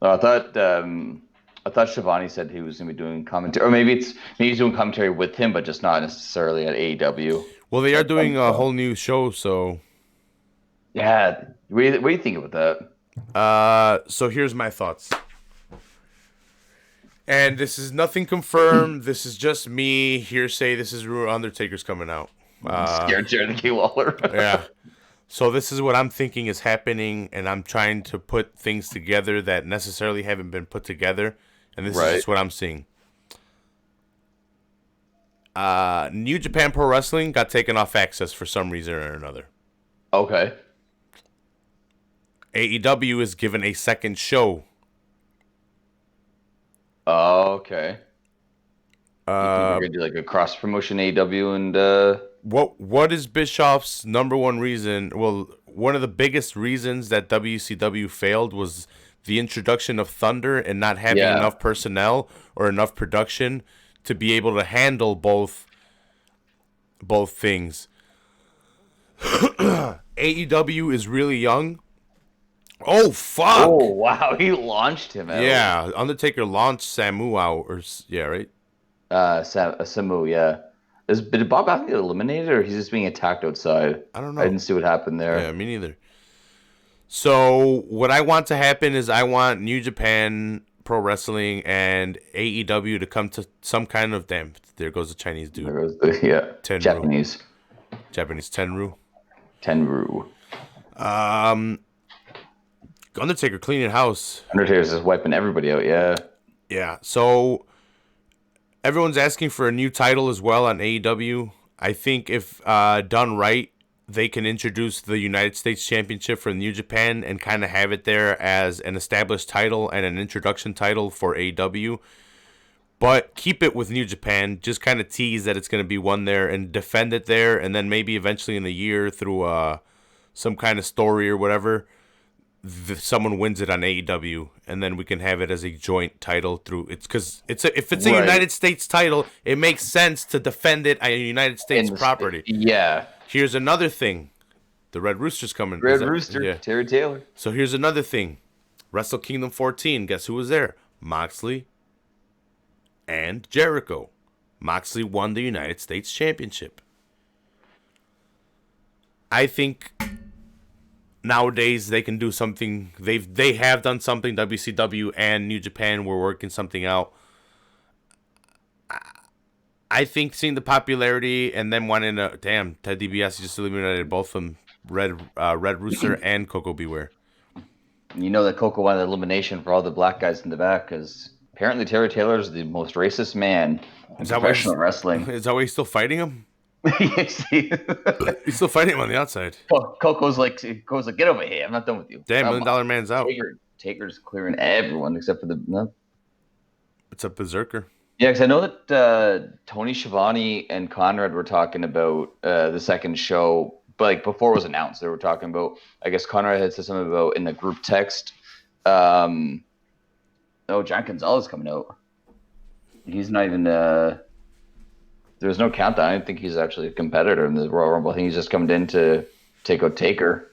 I thought Shivani said he was going to be doing commentary, or maybe he's doing commentary with him, but just not necessarily at AEW. Well, they are doing a whole new show, so Yeah, what do you think about that? so here's my thoughts. And this is nothing confirmed. This is just me hearsay. This is rumor Undertaker's coming out. Scared Jared K. Lawler. Yeah. So this is what I'm thinking is happening, and I'm trying to put things together that necessarily haven't been put together, and this is just what I'm seeing. New Japan Pro Wrestling got taken off Access for some reason or another. Okay. AEW is given a second show. Okay. We're gonna do like a cross promotion AEW and What is Bischoff's number one reason? Well, one of the biggest reasons that WCW failed was the introduction of Thunder and not having enough personnel or enough production to be able to handle both things. AEW is really young. Oh fuck! oh wow, he launched him out. Yeah, Undertaker launched Samu out, right? Samu, yeah. Did Bob Backlund get eliminated, or he's just being attacked outside? I don't know. I didn't see what happened there. Yeah, me neither. So what I want to happen is I want New Japan Pro Wrestling and AEW to come to some kind of there goes the Chinese dude. There goes the Tenru. Japanese Tenru. Tenru. Undertaker cleaning house. Undertaker's just wiping everybody out. Yeah. Yeah. So everyone's asking for a new title as well on AEW. I think if done right, they can introduce the United States Championship for New Japan and kind of have it there as an established title and an introduction title for AEW. But keep it with New Japan. Just kind of tease that it's going to be one there and defend it there. And then maybe eventually in the year through some kind of story or whatever, someone wins it on AEW, and then we can have it as a joint title through. It's because if it's a United States title, it makes sense to defend it on a United States property. Yeah. Here's another thing: the Red Rooster's coming. Red Rooster, Terry Taylor. So here's another thing: Wrestle Kingdom 14. Guess who was there? Moxley and Jericho. Moxley won the United States Championship. I think nowadays they can do something. They have done something. WCW and New Japan were working something out. I think seeing the popularity and then wanting to Ted DiBiase just eliminated both of them, Red Rooster and Coco Beware. You know that Coco wanted elimination for all the black guys in the back because apparently Terry Taylor is the most racist man in professional wrestling. Is that why he's still fighting him? Yes, He's still fighting him on the outside. Coco's like, get over here. I'm not done with you. Damn, Come $1 million on. man's out. Taker's clearing everyone except for the no. It's a berserker. Yeah, because I know that Tony Schiavone and Conrad were talking about the second show, but like before it was announced, they were talking about. I guess Conrad had said something about in the group text. John Gonzalez coming out. He's not even. There's no countdown. I don't think he's actually a competitor in the Royal Rumble. I think he's just coming in to take out Taker.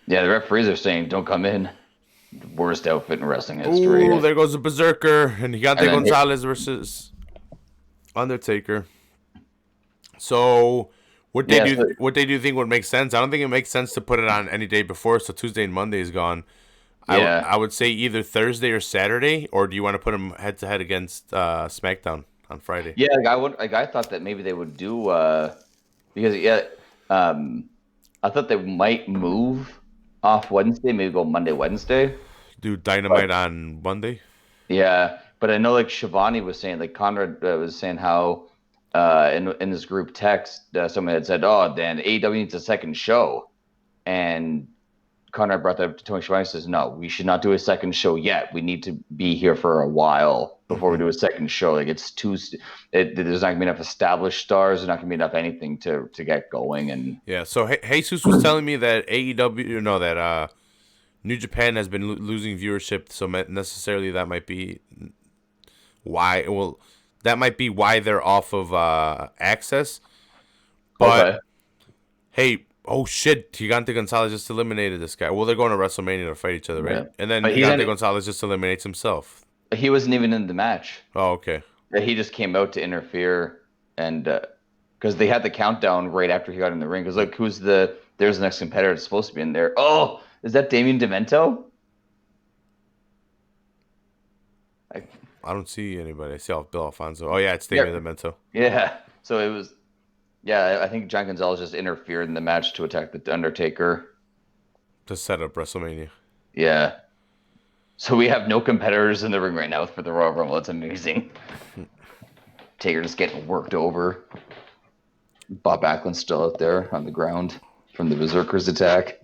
Yeah, the referees are saying don't come in. Worst outfit in wrestling history. Ooh, there goes the berserker, and Gigante Gonzalez versus Undertaker. So, what day do you think would make sense? I don't think it makes sense to put it on any day before. So Tuesday and Monday is gone. Yeah. I would say either Thursday or Saturday, or do you want to put them head to head against SmackDown on Friday? Yeah, I thought that maybe they would do because I thought they might move off Wednesday, maybe go Monday, Wednesday. Do Dynamite on Monday? Yeah, but I know like Shivani was saying, like Conrad was saying how in this group text someone had said, "Oh, Dan, AEW needs a second show," and Conrad brought that up to Tony Schiavone and says, "No, we should not do a second show yet. We need to be here for a while before we do a second show. Like it's there's not gonna be enough established stars. There's not gonna be enough anything to get going." And yeah, so Jesus was telling me that that New Japan has been losing viewership, so necessarily that might be why. Well, that might be why they're off of Access. But okay. Hey. Oh shit! Gigante Gonzalez just eliminated this guy. Well, they're going to WrestleMania to fight each other, right? Yeah. And then Gigante Gonzalez just eliminates himself. He wasn't even in the match. Oh, okay. He just came out to interfere, and because they had the countdown right after he got in the ring. Because like, there's the next competitor that's supposed to be in there. Oh, is that Damien Demento? I don't see anybody. I see Bill Alfonso. Oh yeah, it's Damien Demento. Yeah. So it was. Yeah, I think John Gonzalez just interfered in the match to attack the Undertaker. To set up WrestleMania. Yeah. So we have no competitors in the ring right now for the Royal Rumble. It's amazing. Taker just getting worked over. Bob Backlund's still out there on the ground from the Berserker's attack.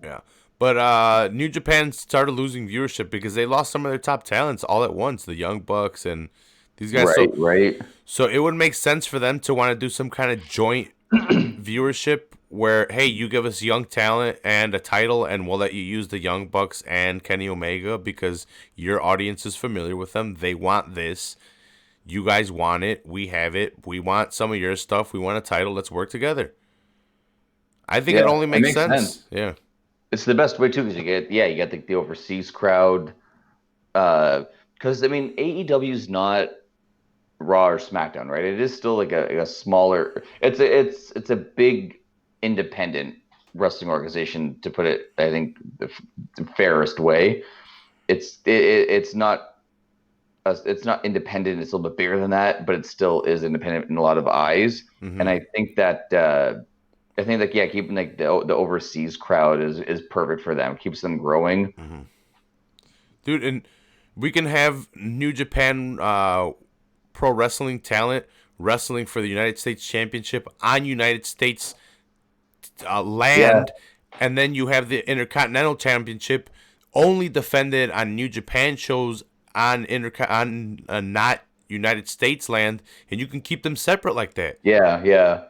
Yeah. But New Japan started losing viewership because they lost some of their top talents all at once. The Young Bucks and these guys. Right. So it would make sense for them to want to do some kind of joint viewership where, hey, you give us young talent and a title, and we'll let you use the Young Bucks and Kenny Omega because your audience is familiar with them. They want this. You guys want it. We have it. We want some of your stuff. We want a title. Let's work together. I think it only makes sense. Yeah. It's the best way, too, because you get the overseas crowd. Because, I mean, AEW's not Raw or SmackDown, right? It is still like a smaller. It's a big independent wrestling organization, to put it, I think, the fairest way. It's not independent. It's a little bit bigger than that, but it still is independent in a lot of eyes. Mm-hmm. And I think that keeping like the overseas crowd is perfect for them. It keeps them growing. Mm-hmm. Dude, and we can have New Japan pro wrestling talent wrestling for the United States Championship on United States land, and then you have the Intercontinental Championship only defended on New Japan shows on not United States land, and you can keep them separate like that. Yeah.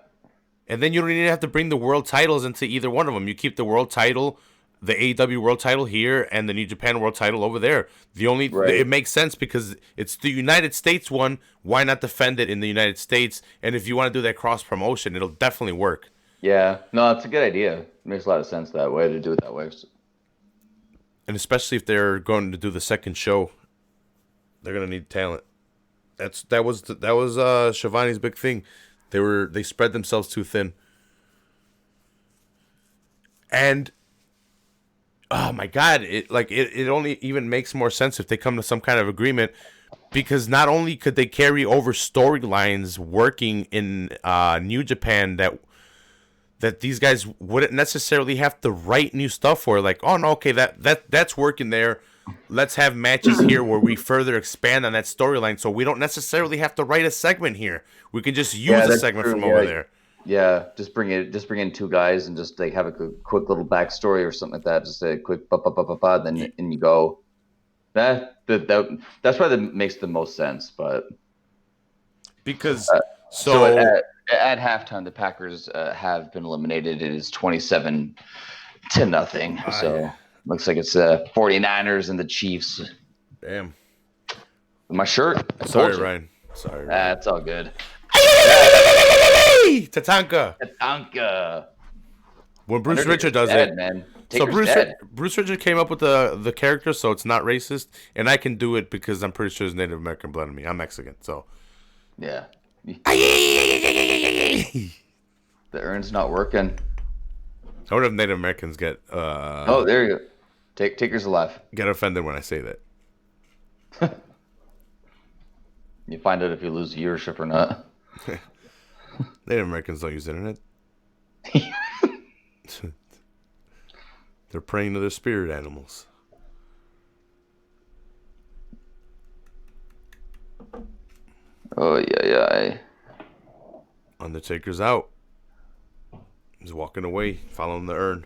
And then you don't even have to bring the world titles into either one of them. You keep the world title, the AEW world title here, and the New Japan world title over there. It makes sense because it's the United States one. Why not defend it in the United States? And if you want to do that cross promotion, it'll definitely work. Yeah, no, it's a good idea. It makes a lot of sense that way to do it that way. And especially if they're going to do the second show, they're gonna need talent. That was Shivani's big thing. They spread themselves too thin. And oh my God, it only even makes more sense if they come to some kind of agreement, because not only could they carry over storylines working in New Japan that these guys wouldn't necessarily have to write new stuff for. Like, oh no, okay, that's working there. Let's have matches here where we further expand on that storyline, so we don't necessarily have to write a segment here. We can just use Yeah, a that's segment true. from over Yeah, there. yeah. Just bring in two guys and just like have a quick little backstory or something like that. Just a quick then and you go. That's probably makes the most sense. But Because so so at halftime, the Packers have been eliminated. It is 27-0. So looks like it's 49ers and the Chiefs. damn. My shirt. I Sorry, told you. Ryan. Sorry, Ryan. That's all good. Tatanka. Tatanka. When Bruce Undertaker's Richard does dead, it, man. so Taker's dead. Bruce Richard came up with the character, so it's not racist, and I can do it because I'm pretty sure there's Native American blood in me. I'm Mexican, so. Yeah. I The urn's not working. wonder if Native Americans get Oh, there you go. Taker's alive. get offended when I say that. You find out if you lose viewership or not. Native Americans don't use the internet. They're praying to their spirit animals. Oh yeah. Undertaker's out. He's walking away, following the urn.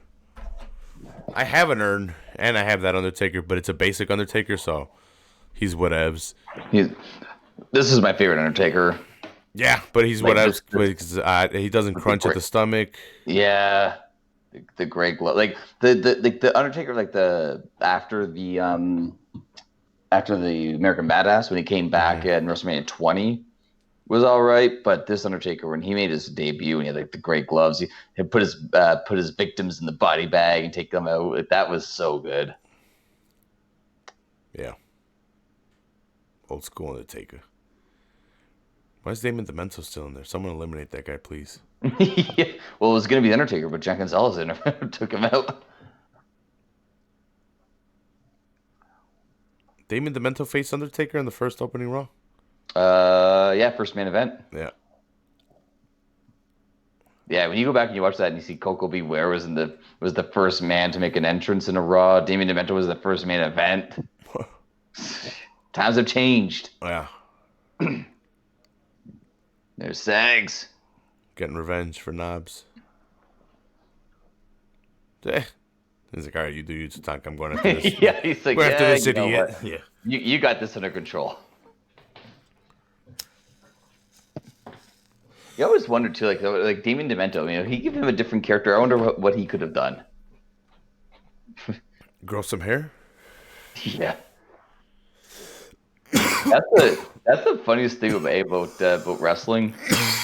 I have an urn, and I have that Undertaker, but it's a basic Undertaker, so he's whatevs. This is my favorite Undertaker. Yeah, but he's Like whatevs this- because he doesn't crunch at the stomach. Yeah, the great glove, like the Undertaker, like after the American Badass when he came back at WrestleMania 20 was all right, but this Undertaker when he made his debut and he had like the great gloves, he had put his victims in the body bag and take them out. Like, that was so good. Yeah. Old school Undertaker. Why is Damon Demento still in there? Someone eliminate that guy, please. Yeah. Well, it was going to be the Undertaker, but John Gonzalez took him out. Damon Demento faced Undertaker in the first opening Raw? Yeah, first main event. Yeah. Yeah, when you go back and you watch that and you see Coco Beware was the first man to make an entrance in a Raw. Damien Demento was the first main event. Times have changed. Yeah. There's Sags. Getting revenge for Knobs. He's like, all right, you do you tank. I'm going after this. Yeah, he's like, We're after this you know idiot. what? Yeah. You got this under control. You always wonder too, like Damien Demento. You know, he gave him a different character. I wonder what he could have done. Grow some hair? Yeah. That's the funniest thing about wrestling.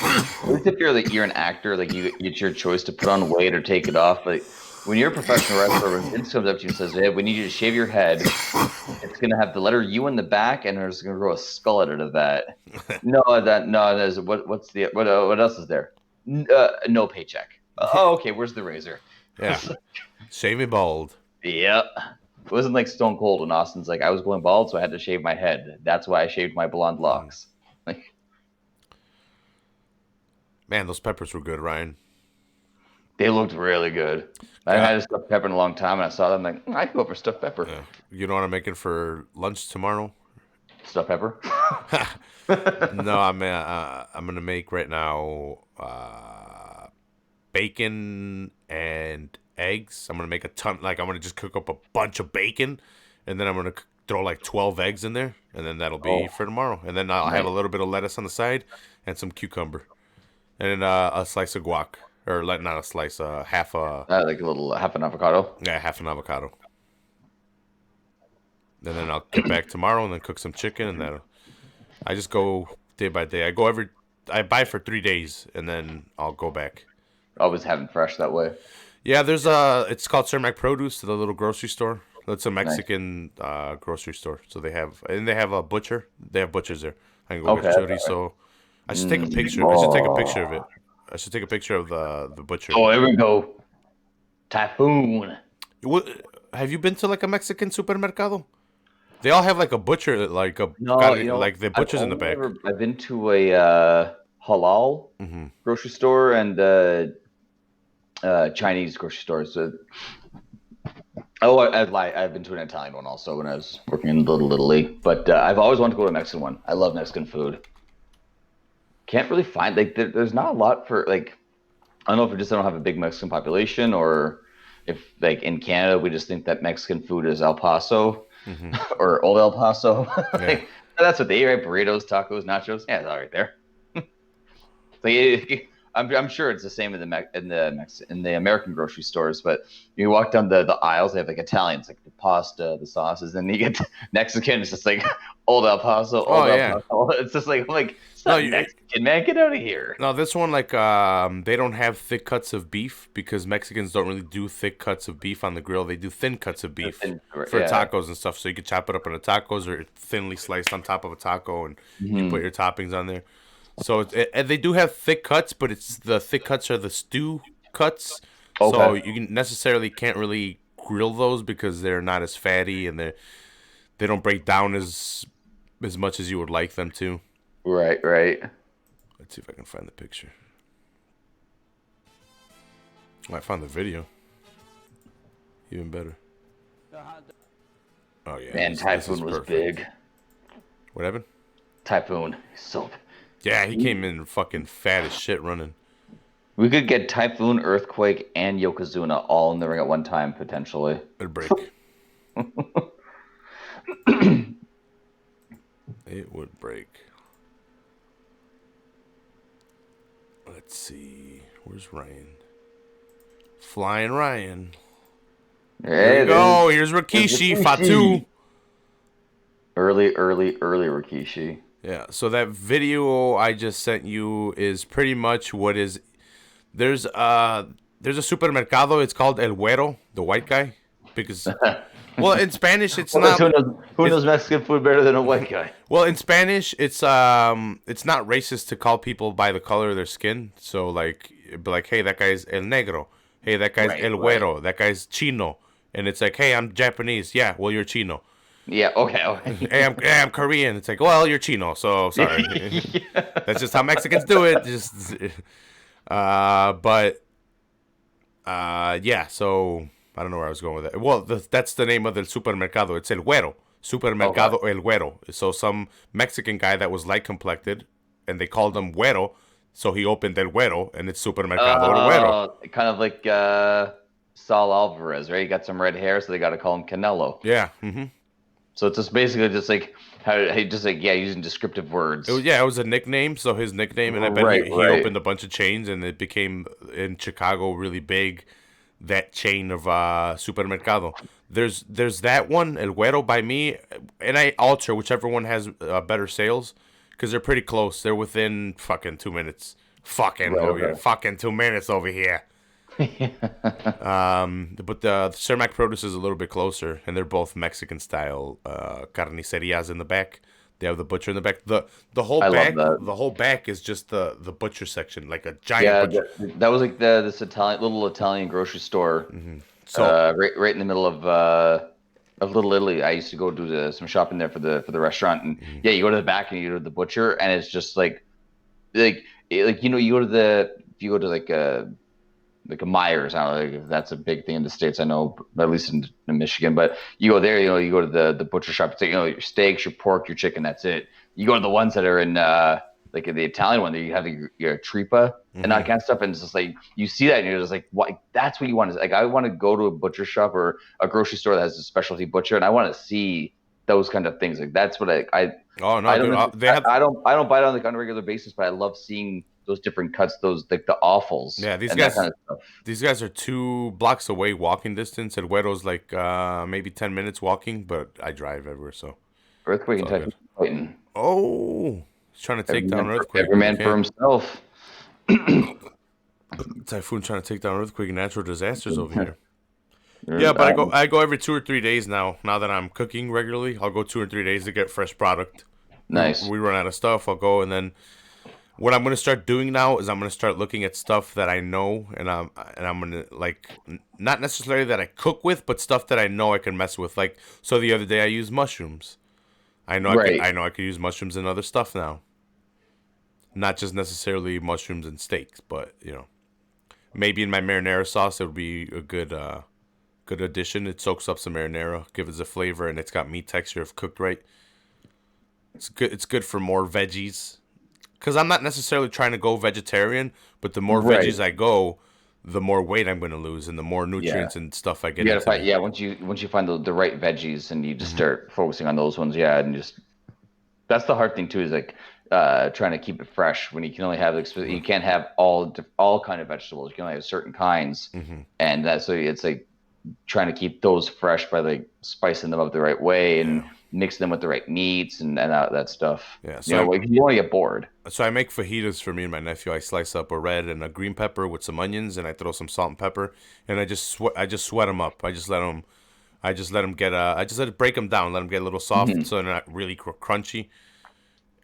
At least if you're an actor, like it's your choice to put on weight or take it off. Like when you're a professional wrestler, when Vince comes up to you and says, "Hey, we need you to shave your head," it's gonna have the letter U in the back, and there's gonna grow a skull out of that. There's what else is there? No paycheck. Oh, okay. Where's the razor? Yeah. Shave me bald. Yep. It wasn't like Stone Cold when Austin's like, I was going bald, so I had to shave my head. That's why I shaved my blonde locks. Like, Man, those peppers were good, Ryan. they looked really good. I haven't had a stuffed pepper in a long time, and I saw them like, I can go for stuffed pepper. Yeah. You know what I'm making for lunch tomorrow? Stuffed pepper? No, I'm gonna make right now bacon and eggs. I'm gonna make a ton. Like I'm gonna just cook up a bunch of bacon, and then I'm gonna throw like 12 eggs in there, and then that'll be for tomorrow. And then I'll have a little bit of lettuce on the side and some cucumber, and then a slice of guac, or not a slice, half like a little half an avocado. yeah, half an avocado. And then I'll get back tomorrow and then cook some chicken, and then I just go day by day. I buy for 3 days, and then I'll go back. Always having fresh that way. Yeah, it's called Cermak Produce, the little grocery store. It's a Mexican grocery store. So they have a butcher. They have butchers there. I can go get chorizo. I should take a picture. I should take a picture of it. I should take a picture of the butcher. Oh, there we go. Typhoon. Have you been to like a Mexican supermercado? They all have like a butcher, like a like the butchers in the back. I've been to a halal grocery store, and Chinese grocery stores. Oh, I'd lie. I've been to an Italian one also when I was working in Little Italy. But I've always wanted to go to a Mexican one. I love Mexican food. Can't really find like there's not a lot for like. I don't know if we just don't have a big Mexican population, or if like in Canada we just think that Mexican food is El Paso Hmm. or Old El Paso. Yeah. Like, that's what they eat, right? Burritos, tacos, nachos. Yeah, it's all right there. Like, I'm sure it's the same in the American grocery stores, but you walk down the aisles, they have like Italians, like the pasta, the sauces, and you get Mexican. It's just like Old El Paso, Oh Old El yeah. Paso. It's just like I'm like it's No, not Mexican, man. Get out of here. no. This one like they don't have thick cuts of beef because Mexicans don't really do thick cuts of beef on the grill. They do thin cuts of beef for Yeah. tacos and stuff. So you can chop it up into tacos or thinly sliced on top of a taco, and you put Mhm. your toppings on there. So and they do have thick cuts, but it's the thick cuts are the stew cuts. So Okay. you can necessarily can't really grill those because they're not as fatty and they don't break down as much as you would like them to. Right. Right. Let's see if I can find the picture. Oh, I found the video. Even better. Oh yeah, Man, this is Typhoon was perfect. big. What happened? Typhoon, so Yeah, he came in fucking fat as shit running. we could get Typhoon, Earthquake, and Yokozuna all in the ring at one time potentially. It'd break. It would break. Let's see. Where's Ryan? Flying Ryan. There you go. Here's Rikishi, Fatu. Early Rikishi. Yeah, so that video I just sent you is pretty much what is there's a supermercado, it's called El Güero, the white guy, because well, in Spanish it's not Who knows Mexican food better than a white guy? well, in Spanish it's not racist to call people by the color of their skin. So like it'd be like, "Hey, that guy's El Negro. Hey, that guy's Right, El right. Güero. That guy's Chino." And it's like, "Hey, I'm Japanese." "Yeah, well, you're Chino." Yeah, okay. Hey, I'm Korean. It's like, well, you're Chino, so sorry. That's just how Mexicans do it. Just, but, yeah. So I don't know where I was going with that. Well, that's the name of the supermercado. It's El Güero. Supermercado El Güero. So some Mexican guy that was light complected, and they called him Güero, so he opened El Güero, and it's Supermercado El Güero. Kind of like Saul Alvarez, right? He got some red hair, so they got to call him Canelo. Yeah. Mm-hmm. So it's just basically just like how he just like using descriptive words. It was a nickname. So his nickname, and I bet Right, he right. opened a bunch of chains, and it became in Chicago really big. That chain of supermercado. There's that one El Güero by me, and I alter whichever one has better sales because they're pretty close. They're within fucking 2 minutes. Fucking Right, over here. okay. Fucking 2 minutes over here. But the Cermak produce is a little bit closer, and they're both Mexican style carnicerias in the back. They have the butcher in the back. The whole I love back, that. the whole back is just the butcher section, like a giant Yeah, butcher. that was like this little Italian grocery store, So right in the middle of Little Italy. I used to go do some shopping there for the restaurant, and yeah, you go to the back and you go to the butcher, and it's just like you go to if you go to like a Myers. I don't know if that's a big thing in the States. I know, at least in Michigan. But you go there, you go to the butcher shop. It's like, your steaks, your pork, your chicken. That's it. You go to the ones that are in like the Italian one. There you have your tripa and that kind of stuff. And it's just like you see that and you're just like, what? That's what you want. Like I want to go to a butcher shop or a grocery store that has a specialty butcher, and I want to see those kind of things. Like that's what I oh no, I dude, don't they have I don't buy it on like on a regular basis, but I love seeing those different cuts, those like the offals. yeah, these and that guys kind of stuff. these guys are 2 blocks away walking distance. El Güero's like maybe 10 minutes walking, but I drive everywhere, so Earthquake it's and all Typhoon good. fighting. Oh, he's trying to take down Earthquake. Every but he man for can't. himself. Typhoon trying to take down Earthquake and natural disasters over here. Yeah, but I go every 2 or 3 days now. Now that I'm cooking regularly, I'll go 2 or 3 days to get fresh product. Nice. We run out of stuff, I'll go, and then what I'm gonna start doing now is I'm gonna start looking at stuff that I know, and I'm gonna like not necessarily that I cook with, but stuff that I know I can mess with. Like so, the other day I used mushrooms. I know Right. I know I could use mushrooms in other stuff now. Not just necessarily mushrooms and steaks, but maybe in my marinara sauce, it would be a good addition. It soaks up some marinara, gives it a flavor, and it's got meat texture if cooked right. It's good. It's good for more veggies. Because I'm not necessarily trying to go vegetarian, but the more Right. veggies I go, the more weight I'm going to lose, and the more Yeah. nutrients and stuff I You get gotta into find me. once you find the right veggies and you just start focusing on those ones, yeah, and just that's the hard thing too is like trying to keep it fresh when you can only have like you can't have all kind of vegetables. You can only have certain kinds, Mm-hmm. and that's so it's like trying to keep those fresh by like spicing them up the right way and Yeah, mixing them with the right meats and that stuff. yeah. You know, like you don't want to get bored. So I make fajitas for me and my nephew. I slice up a red and a green pepper with some onions, and I throw some salt and pepper, and I just sweat them up. I just let them get I just let it break them down, let them get a little soft, Mhm. so they're not really crunchy,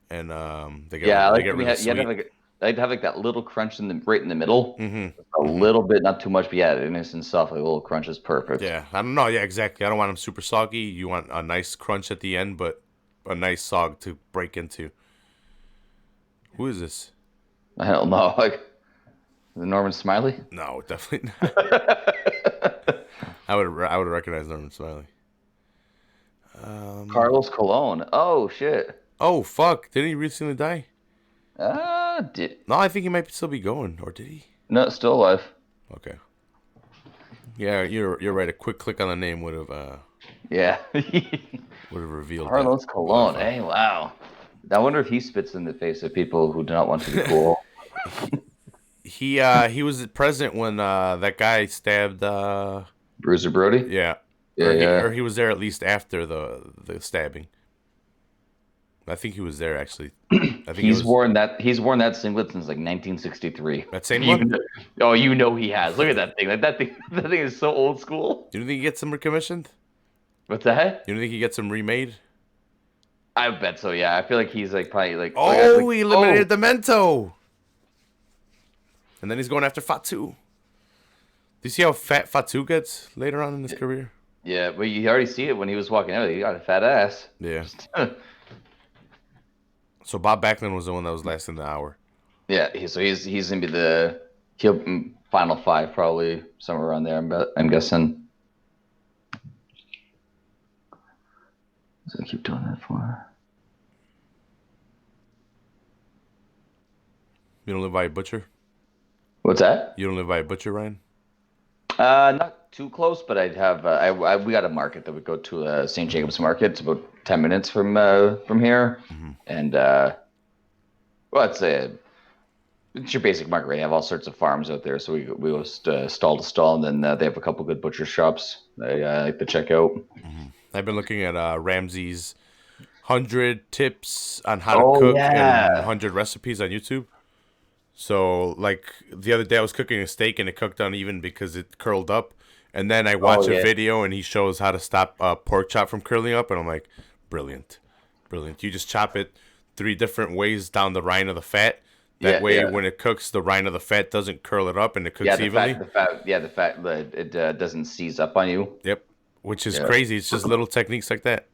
and Yeah, I they like get when really you had to have sweet. like I like to have like that little crunch in the right in the middle, a Mm-hmm. little bit, not too much, but yeah, nice and soft. Like a little crunch is perfect. Yeah, I don't know. Yeah, exactly. I don't want them super soggy. You want a nice crunch at the end, but a nice sog to break into. Who is this? I don't know, like the Norman Smiley. No, definitely not. I would recognize Norman Smiley. Carlos Colon. Oh shit. Oh fuck! Didn't he recently die? Did No, I think he might still be going. Or did he? no, still alive. Okay. Yeah, you're right. A quick click on the name Yeah. would have revealed that Carlos Colon. motherfucker. Hey, wow. I wonder if he spits in the face of people who do not want to be cool. He was present when that guy stabbed Bruiser Brody. yeah, Yeah, yeah. or he was there at least after the stabbing. I think he was there actually. I think it was He's worn that singlet since like 1963. that same You one. know, oh, you know he has. Look at that thing. Like that thing. That thing is so old school. Do you think he gets them recommissioned? What's that? You don't think he gets them remade? I bet so. Yeah, I feel like he's like probably Oh, he eliminated the Mento, and then he's going after Fatu. Do you see how fat Fatu gets later on in his career? yeah, but you already see it when he was walking out. He got a fat ass. Yeah. So Bob Backlund was the one that was last in the hour. Yeah, he's gonna be the he'll final five probably somewhere around there. I'm guessing. So I keep doing that for. You don't live by a butcher? What's that? You don't live by a butcher, Ryan? Not too close, but I'd have we got a market that we go to St. Jacob's Market. It's about 10 minutes from here, and well, it's your basic market. Right? They have all sorts of farms out there, so we go stall to stall, and then they have a couple good butcher shops I like to check out. I've been looking at Ramsey's 100 tips on how to Oh cook and yeah, 100 recipes on YouTube. So, like, the other day I was cooking a steak and it cooked uneven because it curled up. And then I watch a yeah. video and he shows how to stop a pork chop from curling up. And I'm like, brilliant. Brilliant. You just chop it 3 different ways down the rind of the fat. That Yeah, way, yeah. when it cooks, the rind of the fat doesn't curl it up and it cooks Yeah, evenly. the fat, it doesn't seize up on you. Yep. Which is Yeah. crazy. It's just little techniques like that.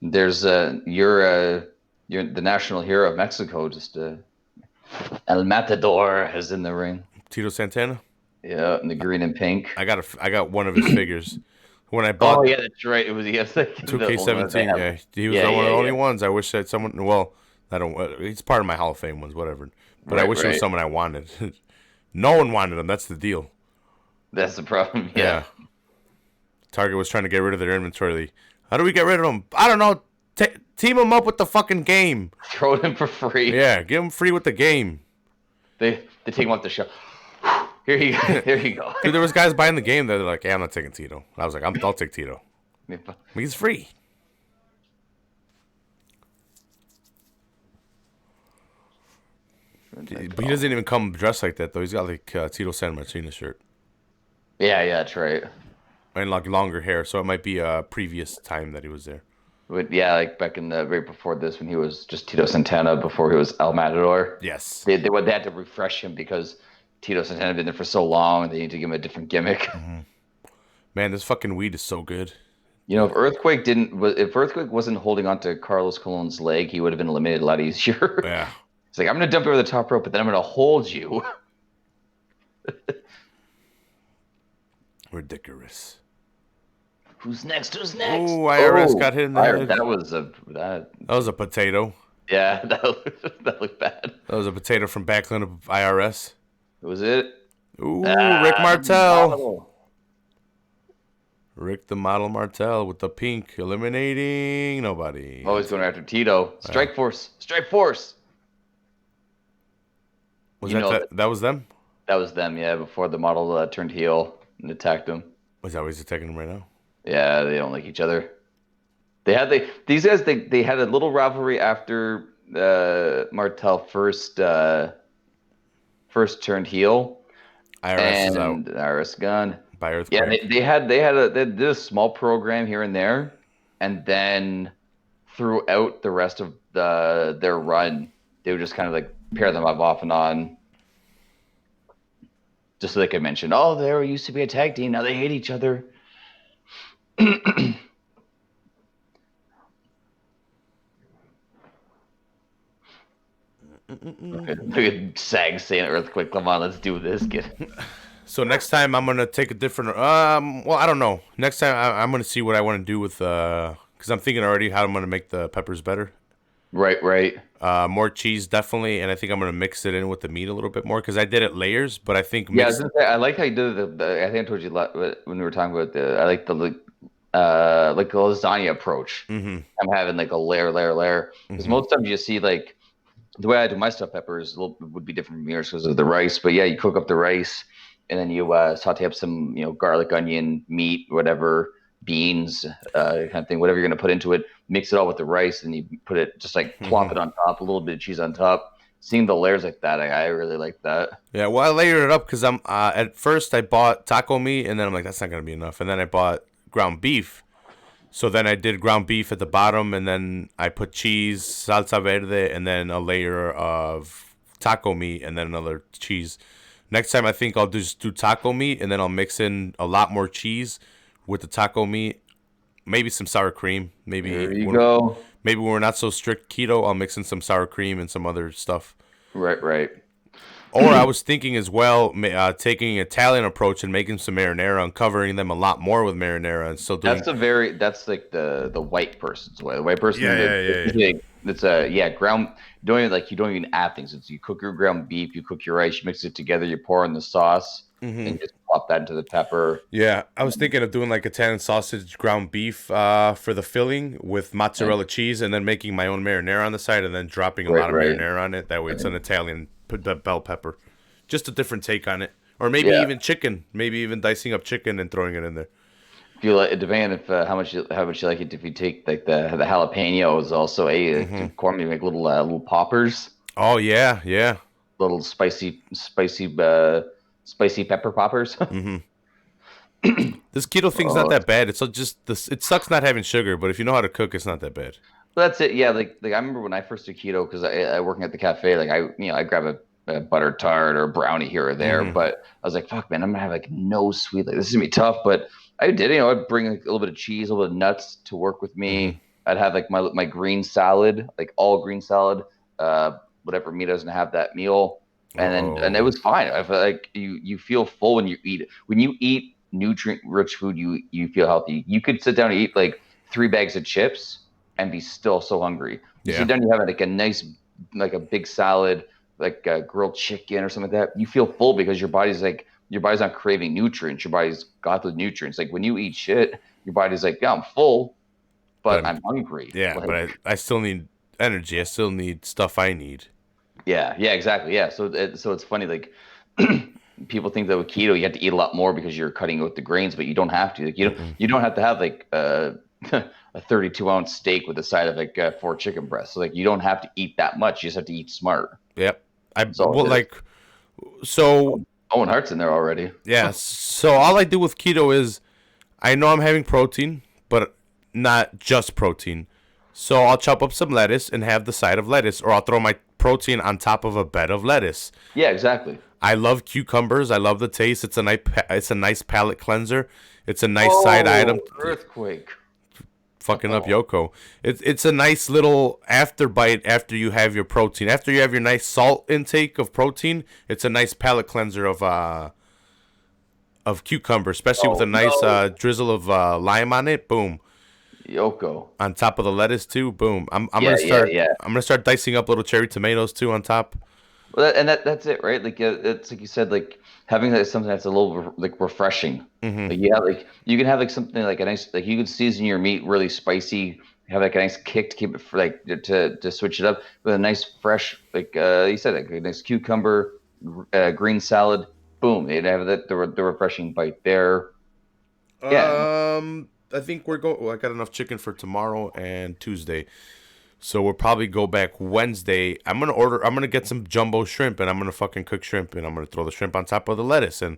There's you're the national hero of Mexico. Just El Matador is in the ring. Tito Santana. Yeah, in the green and pink. I got one of his figures. When I Oh bought yeah, that's right. It was yes, like the one that they 2K17, have. yeah, he was Yeah, one of the yeah, only yeah. ones. I wish that someone. Well, I don't. It's part of my Hall of Fame ones, whatever. But I Right, wish it was right. someone I wanted. No one wanted them. That's the deal. That's the problem. Yeah. Yeah. Target was trying to get rid of their inventory. How do we get rid of them? I don't know. Team them up with the fucking game. Throw it in for free. Yeah, give them free with the game. They take him off the show. Here you go. There you go. Dude, there was guys buying the game that are like, "Yeah, I'm not taking Tito." I was like, "I'll take Tito. I mean, he's free." But he doesn't even come dressed like that though. He's got like Tito San Martino shirt Yeah, yeah, that's right. and like longer hair, so it might be a previous time that he was there. But yeah, like back in the right before this, when he was just Tito Santana, before he was El Matador. Yes. They had to refresh him because Tito Santana had been there for so long, and they need to give him a different gimmick. Man, this fucking weed is so good. You know, if Earthquake wasn't holding on to Carlos Colon's leg, he would have been eliminated a lot easier. Yeah. It's like I'm gonna dump you over the top rope, but then I'm gonna hold you. Ridiculous. Who's next? Who's next? Oh, IRS got hit in the head. That was that. That was a potato. Yeah, that looked bad. That was a potato from Backland of IRS. Was it? Ooh, Rick Martel. Model. Rick the Model Martel with the pink, eliminating nobody. Always going after Tito. Strike Force. Strike Force. Was that was them? That was them, yeah, before the model turned heel and attacked him. Was that what he's attacking him right now? Yeah, they don't like each other. These guys they had a little rivalry after Martel first turned heel. IRS is out. IRS gone. By earthquake. Yeah, they did a small program here and there, and then throughout the rest of their run, they would just kind of like pair them up off and on, just so they could mention, oh, there used to be a tag team, now they hate each other. Look at Sag saying earthquake. Come on, let's do this, kid. So next time I'm gonna take a different. Well, I don't know. Next time I'm gonna see what I want to do with because I'm thinking already how I'm gonna make the peppers better. Right. More cheese definitely, and I think I'm gonna mix it in with the meat a little bit more because I did it layers, but I think Yeah, I like how you did the. I think I told you when we were talking about I like the lasagna approach. Mm-hmm. I'm having like a layer, because most times you see like the way I do my stuffed peppers would be different from yours because of the rice. But yeah, you cook up the rice and then you saute up some garlic, onion, meat, whatever, beans, kind of thing, whatever you're gonna put into it. Mix it all with the rice, and you put it just like plop it on top, a little bit of cheese on top. Seeing the layers like that, I really like that. Yeah, well, I layered it up because I'm at first I bought taco meat, and then I'm like, that's not gonna be enough, and then I bought ground beef. So then I did ground beef at the bottom, and then I put cheese, salsa verde, and then a layer of taco meat, and then another cheese. Next time I think I'll just do taco meat, and then I'll mix in a lot more cheese with the taco meat. Maybe some sour cream. Maybe There you go. Maybe when we're not so strict keto, I'll mix in some sour cream and some other stuff. Right. Or I was thinking as well, taking an Italian approach and making some marinara and covering them a lot more with marinara and still doing. That's like the white person's way. The white person. Yeah. It's ground. You don't even add things. It's you cook your ground beef, you cook your rice, you mix it together, you pour in the sauce, and just plop that into the pepper. Yeah, I was thinking of doing like Italian sausage ground beef for the filling with mozzarella cheese, and then making my own marinara on the side, and then dropping a lot of marinara on it. That way, it's an Italian bell pepper, just a different take on it. Or maybe even chicken, maybe even dicing up chicken and throwing it in there. If you like, depending if how much you like it, if you take like the jalapenos, also corn, you make little poppers. Oh yeah. Little spicy pepper poppers. This keto thing's not that bad. It's just it sucks not having sugar, but if you know how to cook, it's not that bad. Well, that's it. Yeah, like I remember when I first did keto because I working at the cafe. Like I grab a butter tart or a brownie here or there, but I was like, fuck, man, I'm gonna have like no sweet. Like this is gonna be tough, but I did. I'd bring like, a little bit of cheese, a little bit of nuts to work with me. I'd have like my green salad, like all green salad, whatever meat I was gonna have that meal, and it was fine. I feel like you feel full when you eat it. When you eat nutrient-rich food, you feel healthy. You could sit down and eat like 3 bags of chips and be still so hungry. You sit down, you have like a nice, like a big salad, like a grilled chicken or something like that. You feel full because your body's not craving nutrients. Your body's got the nutrients. Like when you eat shit, your body's like, yeah, I'm full, but I'm hungry. Yeah, but I still need energy. I still need stuff I need. Yeah, exactly. Yeah, so it's funny. Like people think that with keto you have to eat a lot more because you're cutting out the grains, but you don't have to. Like you don't have to have like a 32-ounce steak with a side of like 4 chicken breasts. So like you don't have to eat that much. You just have to eat smart. Yep. Owen Hart's in there already. Yeah. So all I do with keto is I know I'm having protein, but not just protein. So I'll chop up some lettuce and have the side of lettuce, or I'll throw my protein on top of a bed of lettuce. Yeah, exactly. I love cucumbers. I love the taste. It's a nice palate cleanser. It's a nice side item. Earthquake. fucking up Yoko. It's a nice little after bite after you have your protein. After you have your nice salt intake of protein, it's a nice palate cleanser of cucumber, especially with a nice drizzle of lime on it. Boom. Yoko. On top of the lettuce too. Boom. I'm Yeah, gonna start. yeah. I'm gonna start dicing up little cherry tomatoes too on top. Well, that's it, right? Like it's like you said, like having like something that's a little like refreshing. Like you can have like something like a nice like you can season your meat really spicy, have like a nice kick to keep it for, like to switch it up with a nice fresh like you said like a nice cucumber, green salad. Boom, they'd have the refreshing bite there. Yeah. I think we're going. Well, I got enough chicken for tomorrow and Tuesday, so we'll probably go back Wednesday. I'm gonna get some jumbo shrimp, and I'm gonna fucking cook shrimp, and I'm gonna throw the shrimp on top of the lettuce, and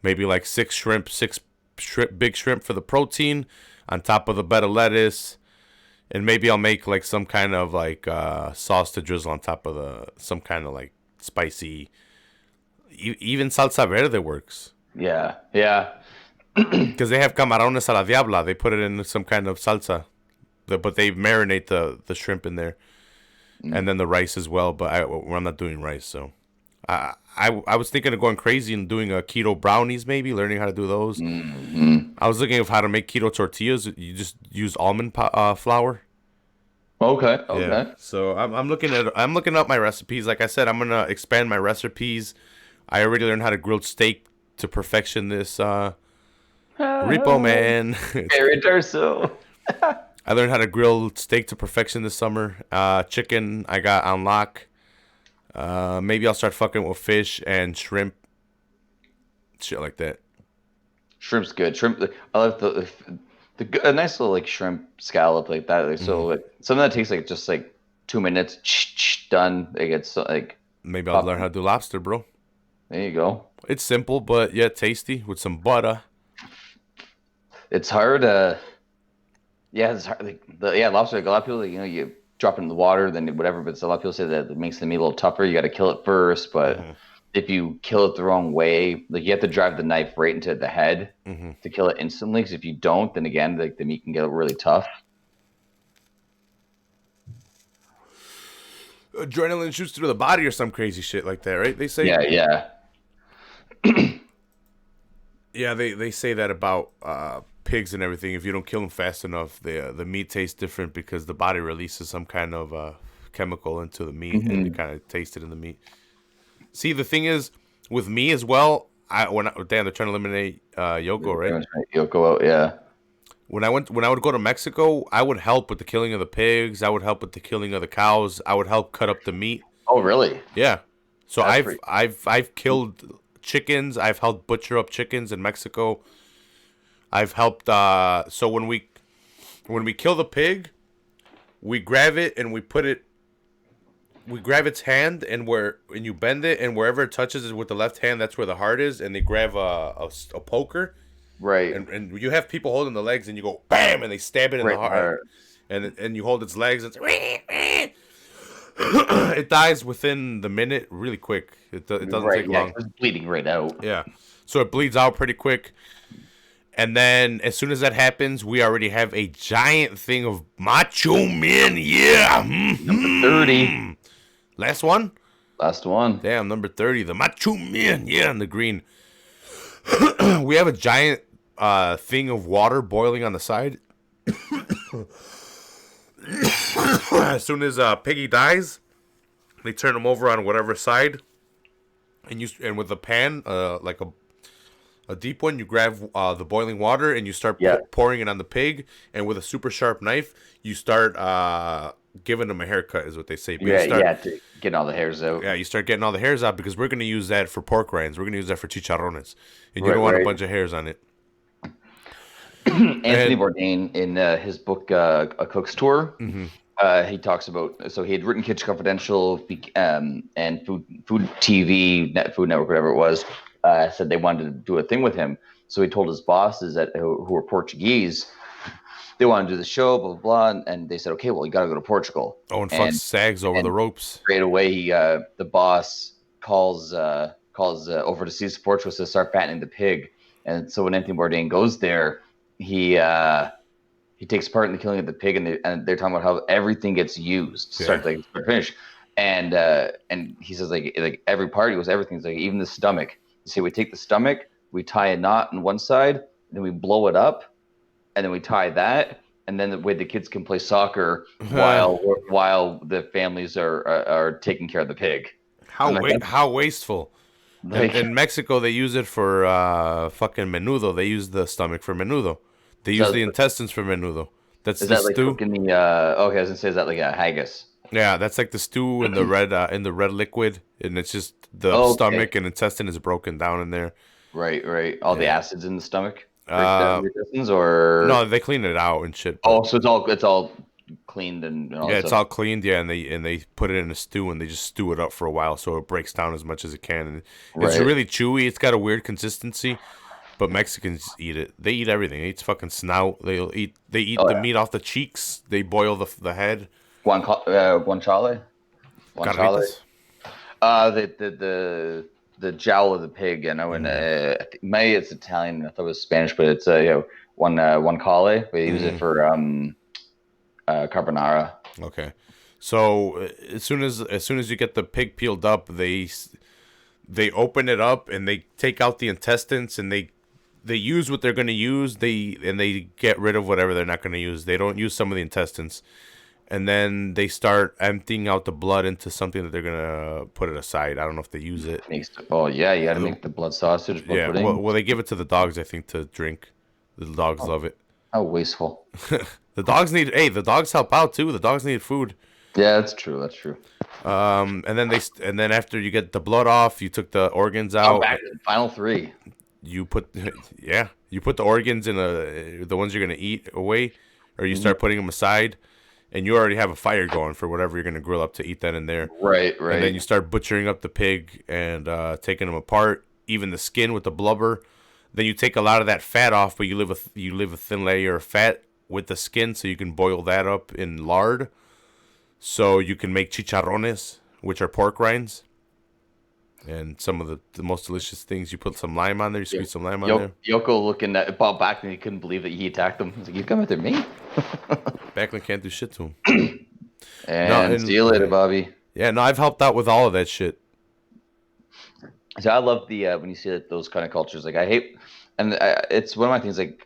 maybe like six big shrimp for the protein, on top of the bed of lettuce, and maybe I'll make like some kind of like sauce to drizzle on top of some kind of like spicy. Even salsa verde works. Yeah. Because they have camarones a la diabla. They put it in some kind of salsa. But they marinate the shrimp in there. And then the rice as well. But I'm not doing rice. So I was thinking of going crazy and doing keto brownies maybe. Learning how to do those. I was looking at how to make keto tortillas. You just use almond flour. Okay. Yeah. So I'm looking up my recipes. Like I said, I'm going to expand my recipes. I already learned how to grill steak to perfection this Repo Man. Harry Darso. I learned how to grill steak to perfection this summer. Chicken I got on lock. Maybe I'll start fucking with fish and shrimp. Shit like that. Shrimp's good. Shrimp. I love a nice little like shrimp scallop like that. Like, so like something that takes like just like 2 minutes. Done. Like it's like. Maybe I'll learn how to do lobster, bro. There you go. It's simple, but yet tasty with some butter. It's hard. It's hard. Like, lobster. Like, a lot of people, like, you drop it in the water, then whatever. But a lot of people say that it makes the meat a little tougher. You got to kill it first. But if you kill it the wrong way, like you have to drive the knife right into the head to kill it instantly. Because if you don't, then again, like the meat can get really tough. Adrenaline shoots through the body or some crazy shit like that, right? They say. Yeah. Yeah, they say that about pigs and everything. If you don't kill them fast enough, the meat tastes different because the body releases some kind of chemical into the meat, and you kind of taste it in the meat. See, the thing is, with me as well, they're trying to eliminate Yoko, right? Yoko out, yeah. When I would go to Mexico, I would help with the killing of the pigs. I would help with the killing of the cows. I would help cut up the meat. Oh, really? Yeah. So I've killed chickens. I've helped butcher up chickens in Mexico. I've helped. So when we kill the pig, we grab it and we grab its hand and you bend it, and wherever it touches it with the left hand, that's where the heart is. And they grab a poker, right? And you have people holding the legs, and you go bam, and they stab it in the heart, and you hold its legs. And it dies within the minute, really quick. It doesn't take long. It's bleeding right out. Yeah, so it bleeds out pretty quick. And then, as soon as that happens, we already have a giant thing of macho men. Yeah. Number 30. Last one? Last one. Damn, number 30. The macho men. Yeah, in the green. We have a giant thing of water boiling on the side. As soon as Piggy dies, they turn him over on whatever side. And with a pan, like a deep one, you grab the boiling water and you start pouring it on the pig. And with a super sharp knife, you start giving them a haircut, is what they say. But to get all the hairs out. Yeah, you start getting all the hairs out because we're going to use that for pork rinds. We're going to use that for chicharrones. And you don't want a bunch of hairs on it. Anthony Bourdain, in his book, A Cook's Tour, he talks about, so he had written Kitchen Confidential and Food TV, Food Network, whatever it was, said they wanted to do a thing with him. So he told his bosses who were Portuguese, they wanted to do the show, blah, blah, blah. And they said, okay, well, you got to go to Portugal. Oh, and fuck Sags over the ropes. Straight away, the boss calls over to Cecil Portugal to start fattening the pig. And so when Anthony Bourdain goes there, he he takes part in the killing of the pig, and they're talking about how everything gets used, start to finish, and he says like every part, he goes everything's like even the stomach. You see, we take the stomach, we tie a knot on one side, and then we blow it up, and then we tie that, and then the way the kids can play soccer while the families are taking care of the pig. How wasteful. Like, In Mexico, they use it for fucking menudo. They use the stomach for menudo. They use the intestines for menudo. That's is the that like stew. cooking the? Okay, I was gonna say, is that like a haggis? Yeah, that's like the stew in the red liquid, and it's just the stomach and intestine is broken down in there. Right. All the acids in the stomach break down the intestines, No, or they clean it out and shit. But, so it's all cleaned and all that it's stuff. all cleaned. Yeah, and they put it in a stew and they just stew it up for a while so it breaks down as much as it can. And it's really chewy. It's got a weird consistency. But Mexicans eat it. They eat everything. They eat fucking snout. They eat the meat off the cheeks. They boil the head. Guanciale. Carnitas? The jowl of the pig. I know maybe it's Italian. I thought it was Spanish, but it's guanciale. We use it for carbonara. Okay, so as soon as you get the pig peeled up, they open it up and they take out the intestines and they use what they're going to use. They get rid of whatever they're not going to use. They don't use some of the intestines. And then they start emptying out the blood into something that they're going to put it aside. I don't know if they use it. Oh, yeah, you got to make the blood sausage. Blood pudding. Well, they give it to the dogs, I think, to drink. The dogs love it. How wasteful. The dogs help out, too. The dogs need food. Yeah, that's true. And then after you get the blood off, you took the organs out. Back to the final three. You put the organs in the ones you're going to eat away, or you start putting them aside. And you already have a fire going for whatever you're going to grill up to eat that in there. Right. And then you start butchering up the pig and taking them apart, even the skin with the blubber. Then you take a lot of that fat off, but you leave a thin layer of fat with the skin so you can boil that up in lard. So you can make chicharrones, which are pork rinds. And some of the most delicious things, you put some lime on there, you squeeze some lime on there. Yoko looking at Bob Backlund, he couldn't believe that he attacked him. He's like, you come after me? Backlund can't do shit to him. and see you later, Bobby. Yeah, no, I've helped out with all of that shit. So I love the when you see those kind of cultures. Like I hate, and it's one of my things. Like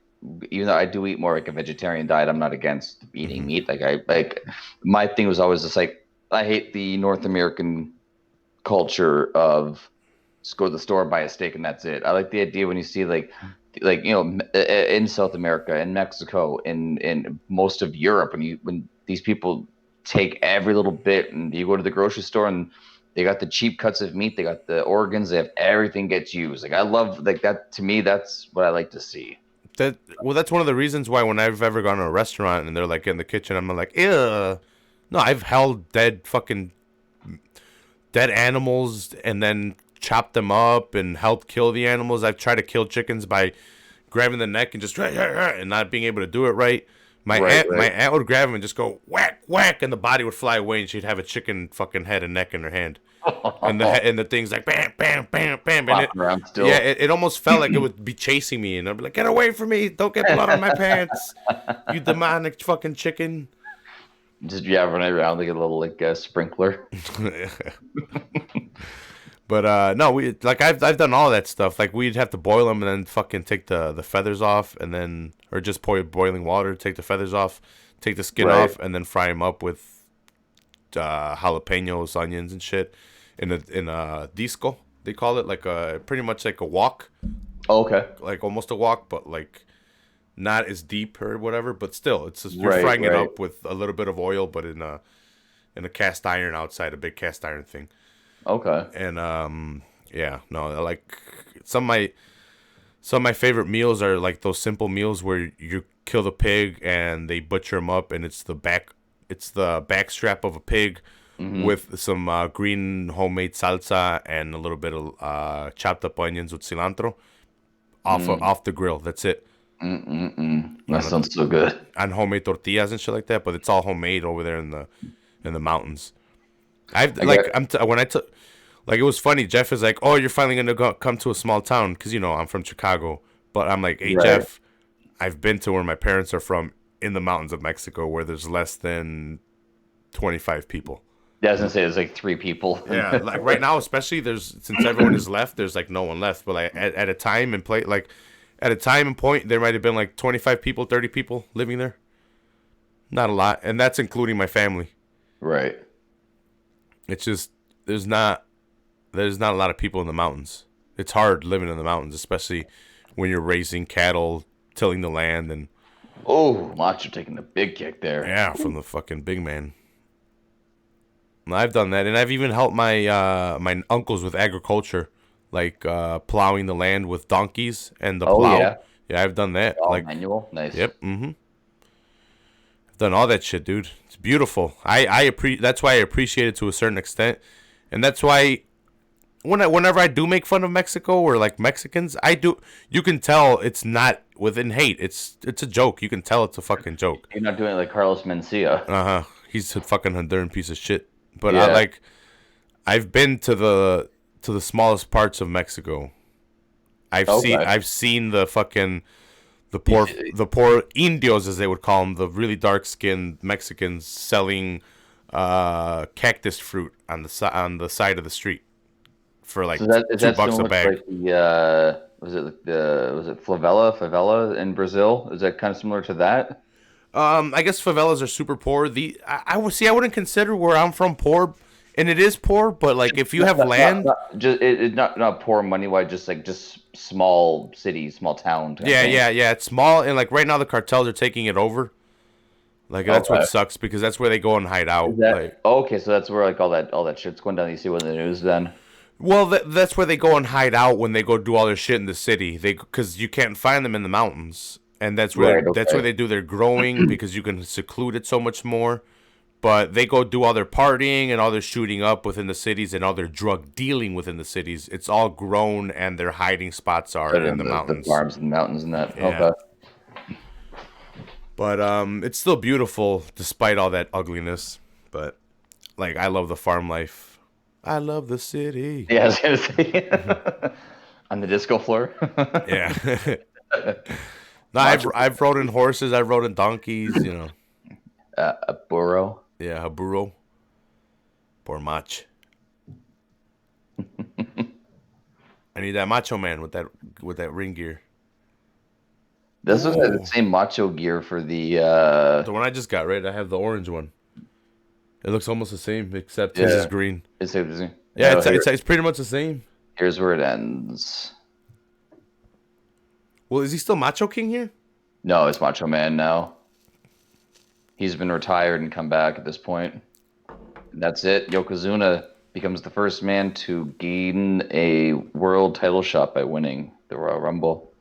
even though I do eat more like a vegetarian diet, I'm not against eating meat. Like my thing was always just like I hate the North American culture of just go to the store, buy a steak, and that's it. I like the idea when you see like in South America, in Mexico, in most of Europe, when these people take every little bit, and you go to the grocery store and they got the cheap cuts of meat, they got the organs, they have everything gets used. Like I love like that. To me, that's what I like to see. That's one of the reasons why when I've ever gone to a restaurant and they're like in the kitchen, I'm like, ew. No, I've held dead animals and then chopped them up and helped kill the animals. I've tried to kill chickens by grabbing the neck and just and not being able to do it right. My aunt would grab him and just go whack whack, and the body would fly away, and she'd have a chicken fucking head and neck in her hand, and the thing's like bam bam bam bam, and it almost felt like it would be chasing me, and I'd be like, get away from me! Don't get blood on my pants, you demonic fucking chicken. Just running around like a little sprinkler. But no, I've done all that stuff. Like we'd have to boil them and then fucking take the feathers off, and then or just pour boiling water, take the feathers off, take the skin off, and then fry them up with jalapenos, onions, and shit in a disco. They call it like pretty much like a wok. Oh, okay. Like almost a wok, but like not as deep or whatever. But still, it's just, you're frying it up with a little bit of oil, but in a cast iron outside, a big cast iron thing. Okay. And like some of my favorite meals are like those simple meals where you kill the pig and they butcher them up, and it's the back strap of a pig with some green homemade salsa and a little bit of chopped up onions with cilantro off the grill. That's it. That sounds so good. And homemade tortillas and shit like that, but it's all homemade over there in the mountains. It was funny. Jeff is like, "Oh, you're finally gonna come to a small town," because I'm from Chicago. But I'm like, "Hey, Jeff, I've been to where my parents are from. in the mountains of Mexico where there's less than 25 people. Yeah, I was gonna say there's like 3 people. Yeah, like right now, especially since everyone is left, there's like no one left. But like at a time and at a time and point, there might have been like 25 people, 30 people living there. Not a lot, and that's including my family. Right. It's just there's not a lot of people in the mountains. It's hard living in the mountains, especially when you're raising cattle, tilling the land, and Oh, Macho taking the big kick there. yeah, from the fucking big man. I've done that, and I've even helped my my uncles with agriculture, like plowing the land with donkeys and the plow. Yeah. Yeah, I've done that. All Like, manual. Nice. yep, I've done all that shit, dude. It's beautiful. That's why I appreciate it to a certain extent, and that's why whenever I do make fun of Mexico or like Mexicans, I do. You can tell it's not within hate. It's a joke. You can tell it's a fucking joke. You're not doing it like Carlos Mencia. He's a fucking Honduran piece of shit. But Yeah. I've been to the smallest parts of Mexico. I've seen the fucking the poor indios, as they would call them, the really dark skinned Mexicans selling cactus fruit on the side of the street for like Is $2 that a similar to bag. like the was it favela in Brazil? Is that kind of similar to that? I guess favelas are super poor. I would see. I wouldn't consider where I'm from poor, and it is poor. But like, if you have land, Not poor money wise, just small city, small town. Kind of thing. yeah, it's small, and like right now the cartels are taking it over. Like that's what Okay. sucks because that's where they go and hide out. Is that Like, okay? So that's where like all that shit's going down. You see it in the news then. well, that's where they go and hide out when they go do all their shit in the city. Because you can't find them in the mountains, and that's where Right, that's okay. where they do their growing because you can seclude it so much more. But they go do all their partying and all their shooting up within the cities and all their drug dealing within the cities. It's all grown, and their hiding spots are in the mountains. The farms and mountains and that. Yeah. Okay. But it's still beautiful despite all that ugliness. But like, I love the farm life. I love the city. Yeah, I was gonna say on the disco floor. Yeah. No, I've rode in horses. I've rode in donkeys. You know. A burro. Yeah, a burro. Poor mach. I need that macho man with that ring gear. This was the same macho gear for the. The one I just got, right? I have the orange one. It looks almost the same, except his is green. It's Yeah, it's pretty much the same. Here's where it ends. Well, is he still Macho King here? No, it's Macho Man now. He's been retired and come back at this point. And that's it. Yokozuna becomes the first man to gain a world title shot by winning the Royal Rumble.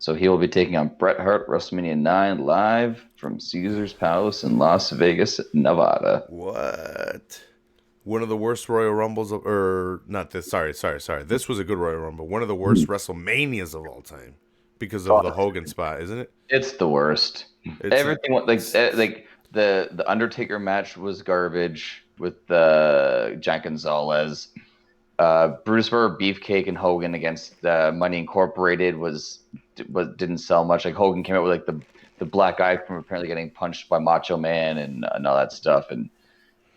So he will be taking on Bret Hart, WrestleMania 9, live from Caesar's Palace in Las Vegas, Nevada. What? One of the worst Royal Rumbles or not this. Sorry. This was a good Royal Rumble. One of the worst WrestleManias of all time because of the Hogan spot, isn't it? It's the worst. Everything like the Undertaker match was garbage with Jack Gonzalez. Brutus Barber, Beefcake, and Hogan against Money Incorporated didn't sell much. Like Hogan came out with like the black eye from apparently getting punched by Macho Man and all that stuff. And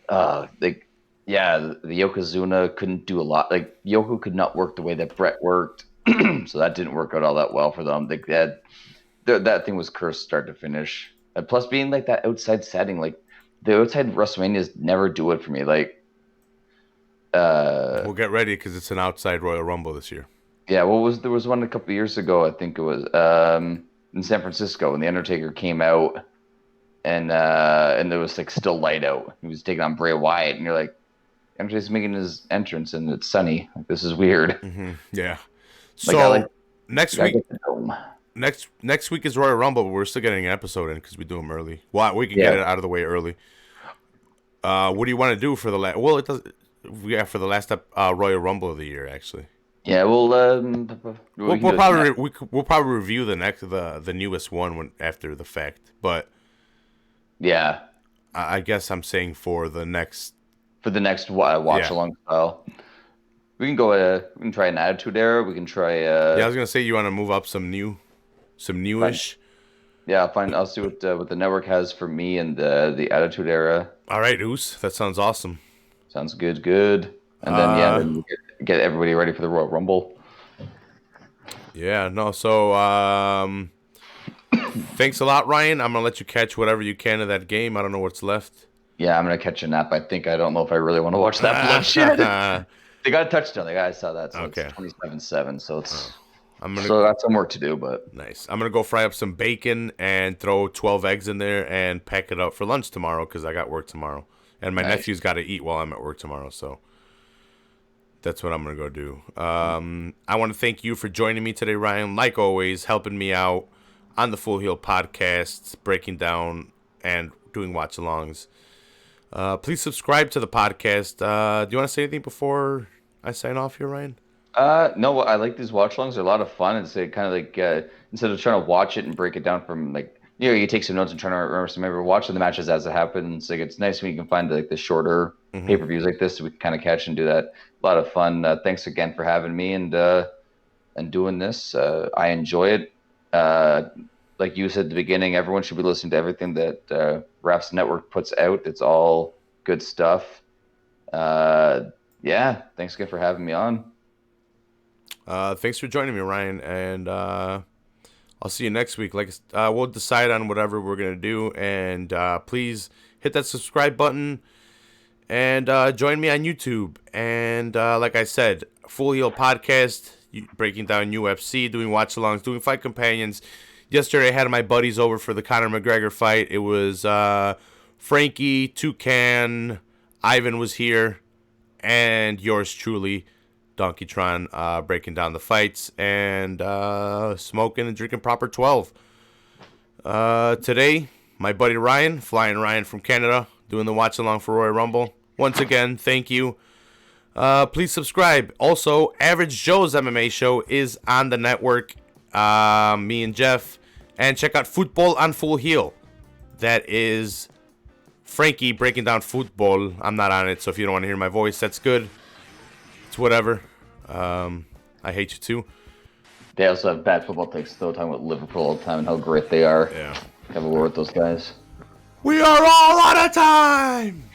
the Yokozuna couldn't do a lot. Like Yoko could not work the way that Brett worked, so that didn't work out all that well for them. That thing was cursed start to finish. And plus, being like that outside setting, like the outside WrestleManias never do it for me. Like. We'll get ready because it's an outside Royal Rumble this year. Yeah, there was one a couple of years ago. I think it was in San Francisco when the Undertaker came out, and there was like still light out. He was taking on Bray Wyatt, and you're like, Undertaker's making his entrance, and it's sunny. Like, this is weird. Mm-hmm. Yeah. So next week is Royal Rumble, but we're still getting an episode in because we do them early. Well, we can get it out of the way early. What do you want to do for the last? Well, it does. Yeah, for the last Royal Rumble of the year, actually. Yeah, we'll probably review the newest one after the fact, but yeah, I guess I'm saying for the next watch along style, we can go. We can try an Attitude Era. We can try. I was gonna say you want to move up some newish. Yeah, I'll find. I'll see what the network has for me and the Attitude Era. All right, Oos. That sounds awesome. Sounds good, good. And then Uh, then we'll get everybody ready for the Royal Rumble. yeah, no. So, thanks a lot, Ryan. I'm gonna let you catch whatever you can of that game. I don't know what's left. Yeah, I'm gonna catch a nap. I don't know if I really want to watch that bloodshed. They got a touchdown. The guy saw that, so Okay. it's 27-7. So I'm gonna so I got some work to do, but nice. I'm gonna go fry up some bacon and throw 12 eggs in there and pack it up for lunch tomorrow because I got work tomorrow, and my nice. nephew's got to eat while I'm at work tomorrow. So that's what I'm gonna go do. I want to thank you for joining me today, Ryan. Like always, helping me out on the Full Heel podcast, breaking down and doing watch-alongs. Please subscribe to the podcast. Do you want to say anything before I sign off here, Ryan? No, I like these watch alongs. They're a lot of fun. It's kind of like instead of trying to watch it and break it down from like you take some notes and trying to remember some. Maybe watching the matches as it happens. Like it's nice when you can find like the shorter pay-per-views like this, so we can kind of catch and do that. A lot of fun. Thanks again for having me and doing this. I enjoy it. Like you said at the beginning, everyone should be listening to everything that Refs Network puts out. It's all good stuff. Yeah, thanks again for having me on. Thanks for joining me, Ryan, and I'll see you next week. We'll decide on whatever we're gonna do, and please hit that subscribe button and join me on YouTube. And like I said, Full Heel podcast, breaking down UFC, doing watch-alongs, doing fight companions. Yesterday, I had my buddies over for the Conor McGregor fight. It was Frankie, Toucan, Ivan was here, and yours truly, Donkeytron, breaking down the fights and smoking and drinking proper 12. Today, my buddy Ryan, Flyin Ryan from Canada, doing the watch along for Royal Rumble. Once again, thank you. Please subscribe. Also, Average Joe's MMA show is on the network. Me and Jeff. And check out Football on Full Heel. That is Frankie breaking down football. I'm not on it, so if you don't want to hear my voice, that's good. It's whatever. I hate you too. They also have bad football takes, though, talking about Liverpool all the time and how great they are. Yeah. Have a war with those guys. We are all out of time!